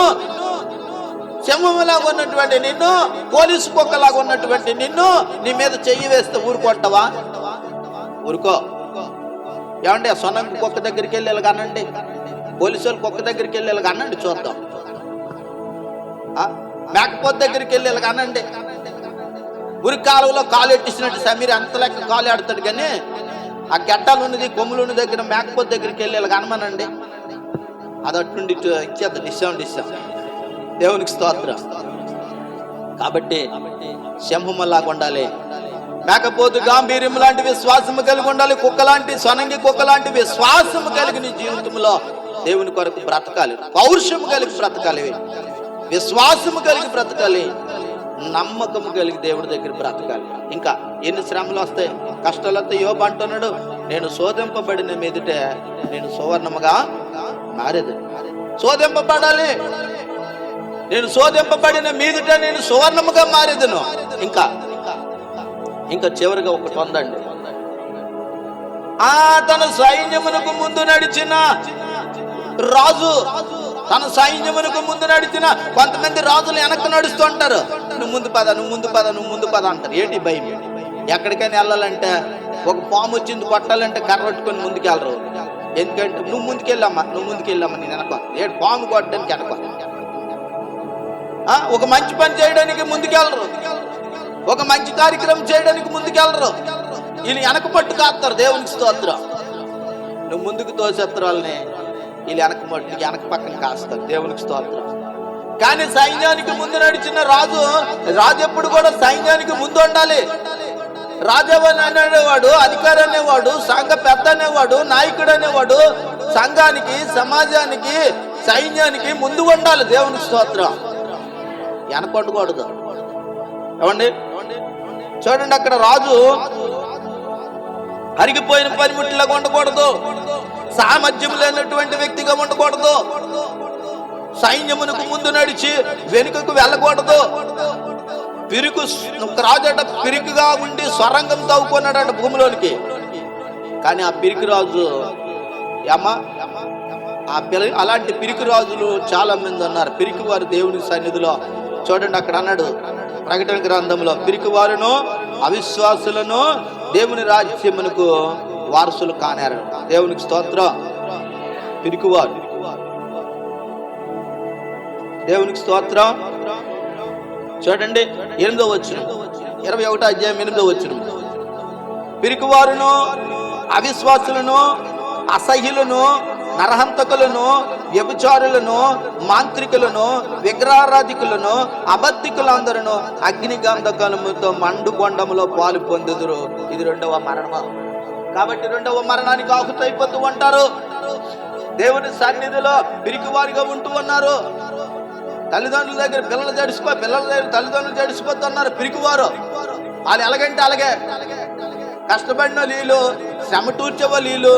సింహంలాగా ఉన్నటువంటి నిన్ను, పోలీసు కుక్కలాగా ఉన్నటువంటి నిన్ను నీ మీద చెయ్యి వేస్తే ఊరుకుంటావా? ఊరుకో. ఏమండి ఆ సొన్నంకి కుక్క దగ్గరికి వెళ్ళి అనండి, పోలీసు వాళ్ళు కుక్క దగ్గరికి వెళ్ళి అనండి చూద్దాం. మేకపోతు దగ్గరికి వెళ్ళి అనండి. ఉరి కాలువలో కాలు ఎట్టిసినట్టు సమీర్ అంత లెక్క కాలు ఆడుతాడు. కానీ ఆ గడ్డలు ఉన్నది, కొమ్ములు ఉన్న దగ్గర మేకపోతు దగ్గరికి వెళ్ళి అనమనండి. అది అట్టుండి ఇచ్చేద్దాం. డిస్సాం. దేవునికి స్తోత్రం. కాబట్టి సింహంలాగా ఉండాలి. మేకపోతు గాంభీర్యం లాంటి విశ్వాసము కలిగి ఉండాలి. కుక్కలాంటి, సొనంగి కుక్కలాంటి విశ్వాసము కలిగి నీ జీవితంలో దేవుని కొరకు బ్రతకాలి. పౌరుషము కలిగి బ్రతకాలి, విశ్వాసము కలిగి బ్రతకాలి, నమ్మకము కలిగి దేవుడి దగ్గర బ్రతకాలి. ఇంకా ఎన్ని శ్రమలు వస్తాయి, కష్టాలు వస్తాయి. యోబు అంటున్నాడు, నేను శోధింపబడిన మీదటే నేను సువర్ణముగా మారేది. శోధింపబడాలి. నేను శోధింపబడిన మీదట నేను సువర్ణముగా మారేదను. ఇంకా చివరిగా ఒకటి ఉందండి. తన సైన్యమునకు ముందు నడిచిన రాజు, తన సైన్యమునకు ముందు నడిచిన కొంతమంది రాజులు వెనక్కి నడుస్తూ ఉంటారు. నువ్వు ముందు పద అంటారు. ఏంటి భయం? ఎక్కడికైనా వెళ్ళాలంటే ఒక పాము వచ్చింది కొట్టాలంటే కర్ర పట్టుకొని ముందుకెళ్ళరు. ఎందుకంటే నువ్వు ముందుకెళ్ళమ్మా నేను వెనక. ఏడు పాము కొట్టడానికి వెనక. ఒక మంచి పని చేయడానికి ముందుకెళ్ళరు, ఒక మంచి కార్యక్రమం చేయడానికి ముందుకెళ్ళరు. వీళ్ళు వెనక పట్టు కాస్తారు. దేవునికి స్తోత్రం. నువ్వు ముందుకు తోసేత్రాలని వీళ్ళు వెనక పక్కన కాస్తారు. దేవునికి స్తోత్రం. కానీ సైన్యానికి ముందు నడిచిన రాజు ఎప్పుడు కూడా సైన్యానికి ముందు ఉండాలి. రాజవని అనేవాడు, అధికారి అనేవాడు, సంఘ పెద్ద అనేవాడు, నాయకుడు అనేవాడు సంఘానికి, సమాజానికి, సైన్యానికి ముందు ఉండాలి. దేవునికి స్తోత్రం. వెనకొట్టకూడదు. ఏమండి చూడండి, అక్కడ రాజు అరిగిపోయిన పనిముట్టిలాగా ఉండకూడదు, సామర్థ్యం లేనటువంటి వ్యక్తిగా ఉండకూడదు, సైన్యమునకు ముందు నడిచి వెనుకకు వెళ్ళకూడదు. రాజట పిరికిగా ఉండి స్వరంగం తవ్వుకున్నాడట భూమిలోనికి. కానీ ఆ పిరికి రాజు అలాంటి పిరికి రాజులు చాలా మంది ఉన్నారు. పిరికి వారు దేవుని సన్నిధిలో చూడండి అక్కడ అన్నాడు ప్రకటన గ్రంథంలో, పిరికి వారును అవిశ్వాసులను దేవుని రాజ్యమునకు వారసులు కానారు. దేవునికి స్తోత్రం. పిరికివారు, దేవునికి స్తోత్రం. చూడండి 8వ వచనం, 21వ అధ్యాయం 8వ వచనం. పిరికివారును అవిశ్వాసులను, అసహ్యులను, నరహంతకులను, వ్యభిచారులను, మాంత్రికులను, విగ్రహారాధికులను, అబద్ధికులందరూ అగ్ని గంధకముతో మండు కొండములో పాలు పొందుదురు. ఇది 2వ మరణం. కాబట్టి 2వ మరణానికి ఆహుతైపోతూ ఉంటారు. దేవుని సన్నిధిలో పిరికివారిగా ఉంటూ ఉన్నారు. తల్లిదండ్రుల దగ్గర పిల్లల దగ్గర తల్లిదండ్రులు జడిసిపోతున్నారు పిరికివారు. వాళ్ళు ఎలాగంటే అలాగే కష్టపడిన వీళ్ళు, శ్రమటూర్చే వీళ్ళు,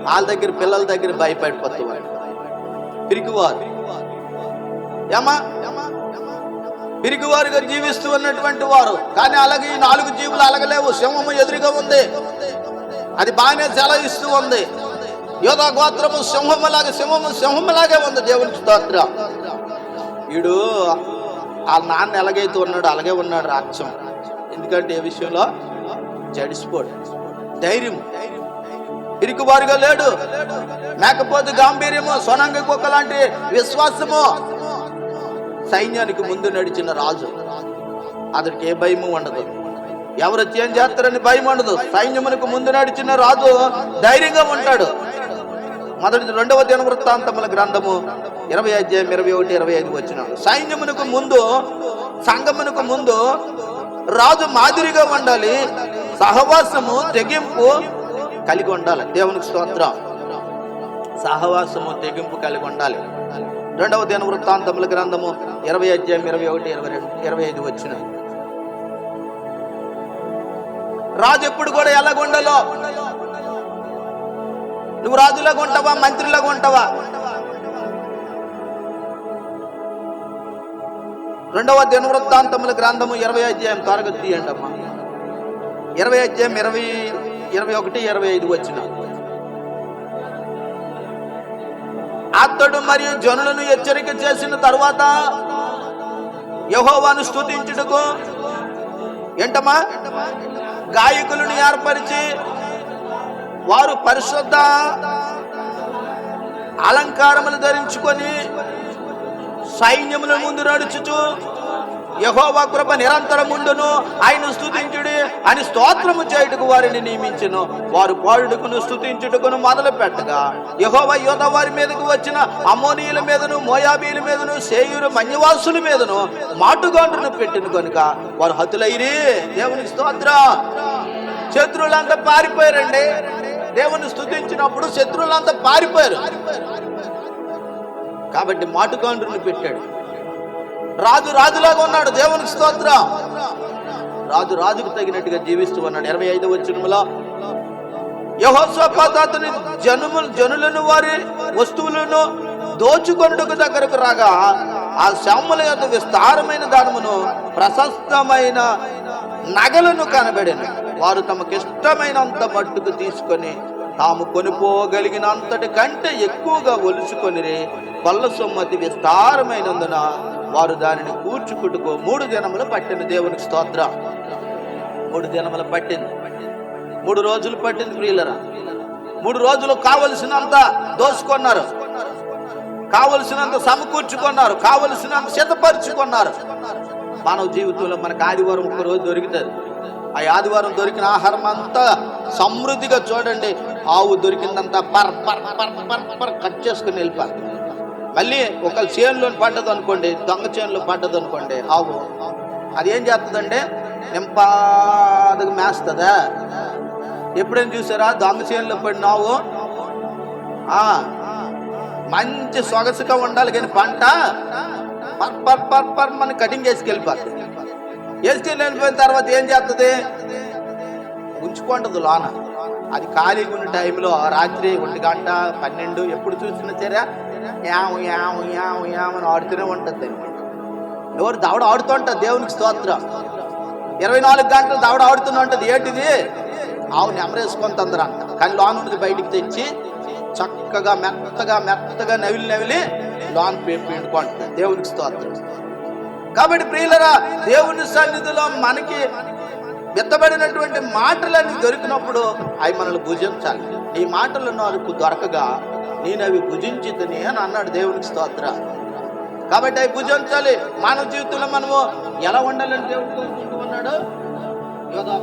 వాళ్ళ దగ్గర పిల్లల దగ్గర భయపడిపోతున్నారు పిరికివారు. పిరికివారుగా జీవిస్తూ ఉన్నటువంటి వారు. కానీ అలాగే ఈ 4 జీవులు అలగలేవు. సింహము ఎదురుగా ఉంది, అది బాగానే సెలవిస్తూ ఉంది. యోధా గోత్రము సింహములాగే ఉంది. దేవునికి స్తోత్రం. వీడు వాళ్ళ నాన్న ఎలాగైతే ఉన్నాడో అలాగే ఉన్నాడు రాజ్యం. ఎందుకంటే ఏ విషయంలో జడిసిపోడు. ధైర్యం. ఇరుకుబారుగా లేడు. మేకపోతు గాంభీర్యము, సొనంగి కుక్క లాంటి విశ్వాసము. సైన్యానికి ముందు నడిచిన రాజు, అతడికి ఏ భయము ఉండదు. ఎవరు ఏం చేస్తారని భయం ఉండదు. సైన్యమునకు ముందు నడిచిన రాజు ధైర్యంగా ఉంటాడు. మొదటి 2వ దినవృత్తాంతముల గ్రంథము 20 అధ్యాయం 21, 25 వచనాలు. సైన్యమునకు ముందు, సంఘమునకు ముందు రాజు మాదిరిగా ఉండాలి. సహవాసము, తెగింపు కలిగి ఉండాలి. దేవునికి స్తోత్రం. సహవాసము, తెగింపు కలిగి ఉండాలి. 2వ దినవృత్తాంతముల గ్రంథము 20 అధ్యాయం 21, 22, 25 వచనాలు. రాజు ఎప్పుడు కూడా ఎలాగ ఉండాలో, నువ్వు రాజులాగా ఉంటావా, మంత్రిలాగా ఉంటావా? 2వ దినవృత్తాంతముల గ్రంథము 20 అధ్యాయం త్వరగా తీయండి అమ్మా. 20 అధ్యాయం 21, 25 వచ్చిన. అతడు మరియు జనులను హెచ్చరిక చేసిన తరువాత యెహోవాను స్తుతించుటకు ఏంటమ్మా గాయకులను ఏర్పరిచి, వారు పరిశుద్ధ అలంకారములు ధరించుకొని సైన్యముల ముందు నడుచుచు యెహోవా కృప నిరంతరం ఉండును, ఆయన స్తుతించుడి అని స్తోత్రము చేయుటకు వారిని నియమించెను. వారు పాడుటకును స్తుతించుటకును మొదలు పెట్టగా యెహోవా యోధ వారి మీదకు వచ్చిన అమ్మోనీయుల మీదను, మోయాబీల మీదను, సేయూరు మన్యవాసుల మీదను మాటుగాండ్రును పెట్టిన కనుక వారు హతులైరి. దేవునికి స్తోత్రం. శత్రువులంతా పారిపోయారండి. దేవుని స్తుతించినప్పుడు శత్రువులంతా పారిపోయారు. కాబట్టి మాటుగాండ్రుని పెట్టాడు. రాజు రాజులాగా ఉన్నాడు. దేవునికి స్తోత్రం. రాజు రాజుకు తగినట్టుగా జీవిస్తూ ఉన్నాడు. 25వ వచనములో యెహోషాపాతు అతని జనులను వారి వస్తువులను దోచుకొనుటకు దగ్గరకు రాగా ఆ శాముల యొక్క విస్తారమైన దానమును, ప్రశస్తమైన నగలను కనబడెను. వారు తమకిష్టమైనంత మట్టుకు తీసుకొని తాము కొనుకోగలిగినంతటి కంటే ఎక్కువగా ఒలుచుకొని కొల్ల సొమ్మతి విస్తారమైనందున వారు దానిని కూర్చుకుట్టుకో 3 దినములు పట్టింది. దేవునికి స్తోత్రం. 3 దినములు పట్టింది. 3 రోజులు పట్టింది ప్రియులరా. 3 రోజులు కావలసినంత దోసుకున్నారు, కావలసినంత సమకూర్చుకున్నారు, కావలసినంత సిద్ధపరుచుకున్నారు. మానవ జీవితంలో మనకు ఆదివారం 1 రోజు దొరుకుతుంది. ఆ ఆదివారం దొరికిన ఆహారం అంతా సమృద్ధిగా చూడండి. ఆవు దొరికిందంతా పర్ పర్ పర్ పర్ పర్ కట్ చేసుకుని వెళ్ళిపోరు. మళ్ళీ ఒక చేనులో పడ్డది అనుకోండి, దొంగ చేనులో పడ్డది అనుకోండి, ఆవు అది ఏం చేస్తుందంటే నింపాదగా మేస్తుందా? ఎప్పుడైనా చూసారా దొంగ చేనులో పడిన ఆవు? మంచి సొగసుగా ఉండాలి, కానీ పంట పర్ పర్ పర్ పర్ మన కటింగ్ వేసుకెళ్ళిపోతుంది. వేసుకెళ్ళిపోయిన తర్వాత ఏం చేస్తుంది? ఉంచుకుంటుంది లోన. అది ఖాళీగా ఉన్న టైంలో రాత్రి 1 గంట 12 ఎప్పుడు చూసిన సరే యాము యాము యాము యామని ఆడుతూనే ఉంటుంది. ఎవరు దవడ ఆడుతుంటుంది. దేవునికి స్తోత్రం. 24 గంటలు దవడ ఆడుతూనే ఉంటుంది. ఏంటిది? ఆవు నెమరేసుకొని తొందరంట. కానీ లోన్ నుంచి బయటికి తెచ్చి చక్కగా మెత్తగా మెత్తగా నవిలి లోన్ పిండుకుంటుంది. దేవునికి స్తోత్రం. కాబట్టి ప్రియులరా, దేవుని సన్నిధిలో మనకి విత్తబడినటువంటి మాటలన్నీ దొరికినప్పుడు అవి మనల్ని భుజించాలి. ఈ మాటలు నాకు దొరకగా నేను అవి భుజించితిని అని అన్నాడు. దేవునికి స్తోత్రం. కాబట్టి అవి భుజించాలి. మానవ జీవితంలో మనము ఎలా ఉండాలని దేవుడు కోరుకుంటూ ఉన్నాడు. యోధా